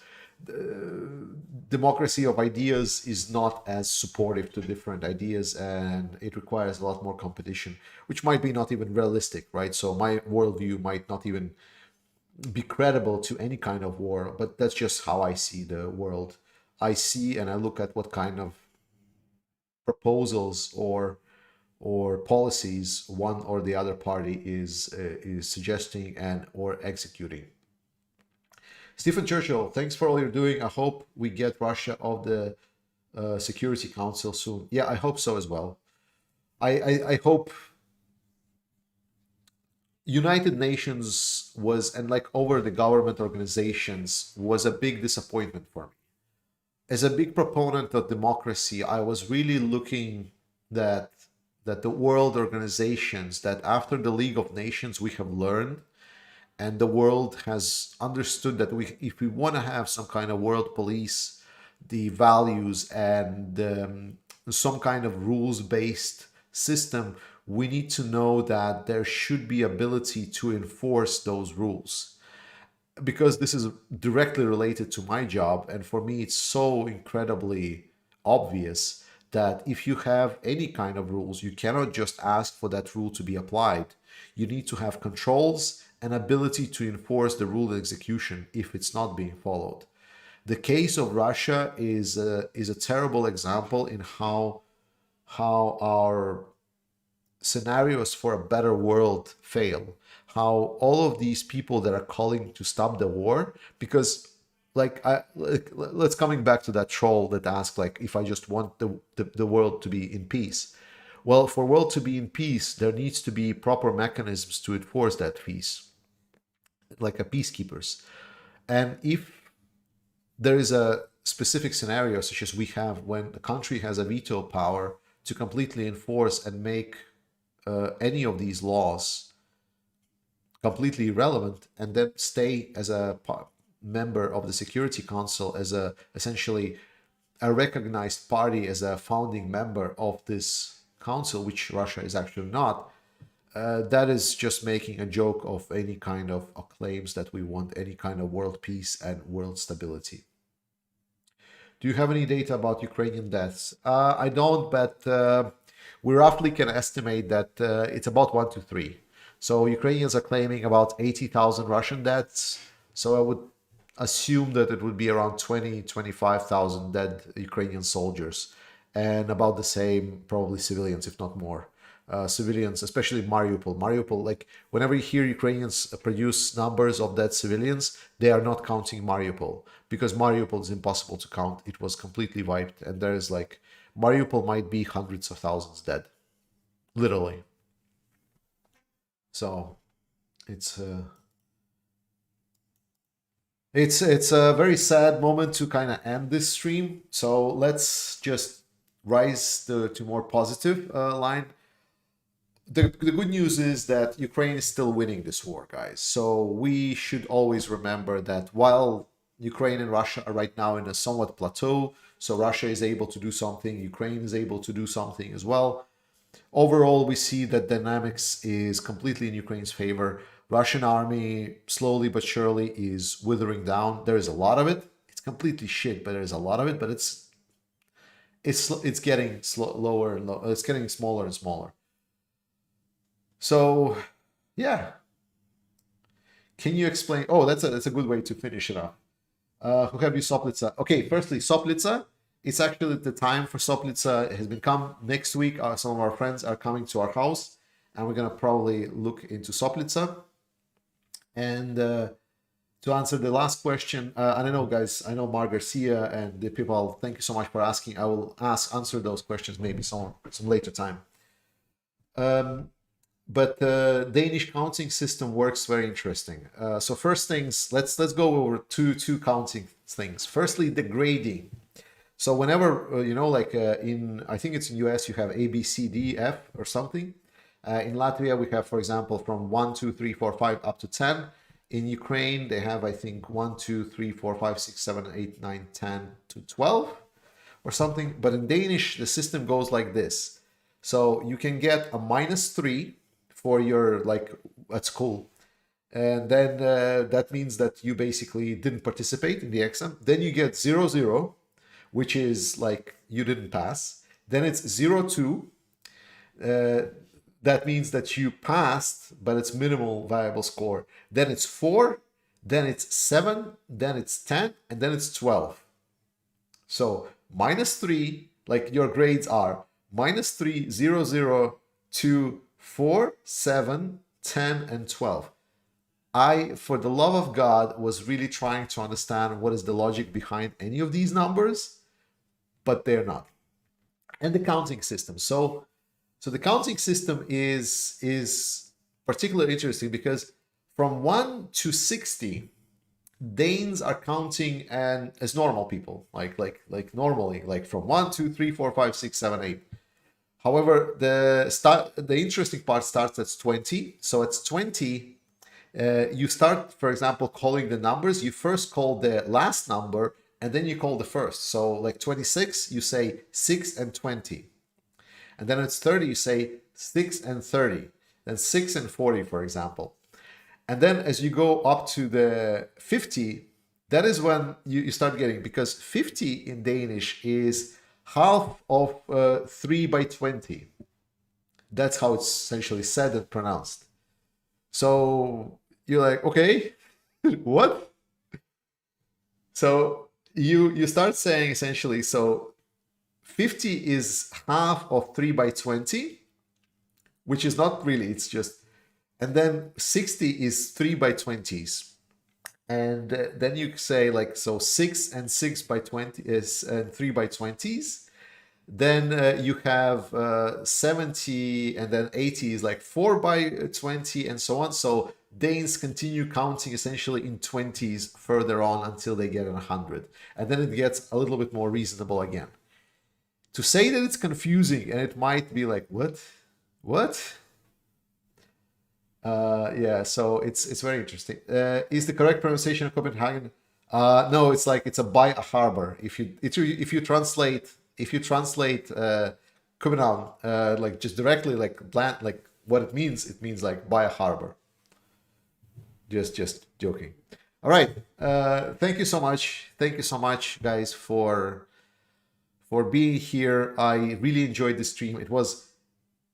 Democracy of ideas is not as supportive to different ideas, and it requires a lot more competition, which might be not even realistic, right? So my worldview might not even be credible to any kind of war, but that's just how I see the world. I see and I look at what kind of proposals or policies one or the other party is suggesting and or executing. Stephen Churchill, thanks for all you're doing. I hope we get Russia off the Security Council soon. Yeah, I hope so as well. I hope United Nations was, and like over the government organizations, was a big disappointment for me. As a big proponent of democracy, I was really looking that the world organizations, that after the League of Nations we have learned, and the world has understood that if we want to have some kind of world police, the values and some kind of rules-based system, we need to know that there should be ability to enforce those rules. Because this is directly related to my job, and for me it's so incredibly obvious that if you have any kind of rules, you cannot just ask for that rule to be applied. You need to have controls and ability to enforce the rule execution if it's not being followed. The case of Russia is a terrible example in how our scenarios for a better world fail. How all of these people that are calling to stop the war, because let's coming back to that troll that asked, like, if I just want the world to be in peace. Well, for world to be in peace, there needs to be proper mechanisms to enforce that peace, like a peacekeepers. And if there is a specific scenario, such as we have when a country has a veto power to completely enforce and make any of these laws completely irrelevant, and then stay as a member of the Security Council, as essentially a recognized party, as a founding member of this council, which Russia is actually not, that is just making a joke of any kind of claims that we want any kind of world peace and world stability. Do you have any data about Ukrainian deaths? I don't, but we roughly can estimate that it's about 1 to 3. So Ukrainians are claiming about 80,000 Russian deaths. So I would assume that it would be around 25,000 dead Ukrainian soldiers, and about the same probably civilians, if not more. civilians, especially Mariupol. Mariupol, like whenever you hear Ukrainians produce numbers of dead civilians, they are not counting Mariupol because Mariupol is impossible to count. It was completely wiped, and there is like Mariupol might be hundreds of thousands dead, literally. So it's it's a very sad moment to kind of end this stream. So let's just rise to more positive line. The good news is that Ukraine is still winning this war, guys. So we should always remember that while Ukraine and Russia are right now in a somewhat plateau, so Russia is able to do something, Ukraine is able to do something as well. Overall, we see that dynamics is completely in Ukraine's favor. Russian army, slowly but surely, is withering down. There is a lot of it. It's completely shit, but there's a lot of it. But it's getting lower and lower. It's getting smaller and smaller. So, yeah. Can you explain? Oh, that's a good way to finish it off. Who have you Soplitsa? Okay, firstly, Soplitsa. It's actually the time for Soplitsa has been come next week. Some of our friends are coming to our house, and we're gonna probably look into Soplitsa. And to answer the last question, and I know, guys, I know Mar Garcia and the people. Thank you so much for asking. I will answer those questions maybe some later time. But the Danish counting system works very interesting. So first things, let's go over two counting things. Firstly, the grading. So whenever you know, like in I think it's in US, you have A, B, C, D, F or something. In Latvia, we have, for example, from 1, 2, 3, 4, 5 up to 10. In Ukraine, they have, I think, 1, 2, 3, 4, 5, 6, 7, 8, 9, 10 to 12 or something. But in Danish, the system goes like this. So you can get a -3 for your, like, at school. And then that means that you basically didn't participate in the exam. Then you get 0, 0, which is like you didn't pass. Then it's 0, 2. That means that you passed, but it's minimal variable score. Then it's 4, then it's 7, then it's 10, and then it's 12. So -3, like your grades are -3, 0, 0, 2, 4, 7, 10, and 12. I, for the love of God, was really trying to understand what is the logic behind any of these numbers, but they're not. And the counting system. So the counting system is particularly interesting because from 1 to 60, Danes are counting and as normal people, like normally, like from 1, 2, 3, 4, 5, 6, 7, 8. However, the interesting part starts at 20. So at 20, you start, for example, calling the numbers. You first call the last number and then you call the first. So like 26, you say 6 and 20. And then it's 30, you say 6 and 30. Then 6 and 40, for example. And then as you go up to the 50, that is when you start getting, because 50 in Danish is half of 3 by 20. That's how it's essentially said and pronounced. So you're like, okay, what? So you start saying essentially, so 50 is half of 3 by 20, which is not really, it's just, and then 60 is 3 by 20s. And then you say like, so 6 and 6 by 20 is 3 by 20s. Then you have 70 and then 80 is like 4 by 20 and so on. So Danes continue counting essentially in 20s further on until they get 100. And then it gets a little bit more reasonable again. To say that it's confusing and it might be like, what? Yeah, so it's very interesting. Is the correct pronunciation of Copenhagen? No, it's like it's a by a harbor. If you translate Copenhagen like just directly like what it means like by a harbor. Just joking. All right. Thank you so much, guys, for being here. I really enjoyed the stream. It was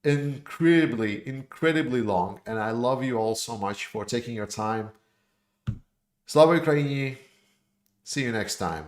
incredibly long, and I love you all so much for taking your time. Slava Ukraini. See you next time.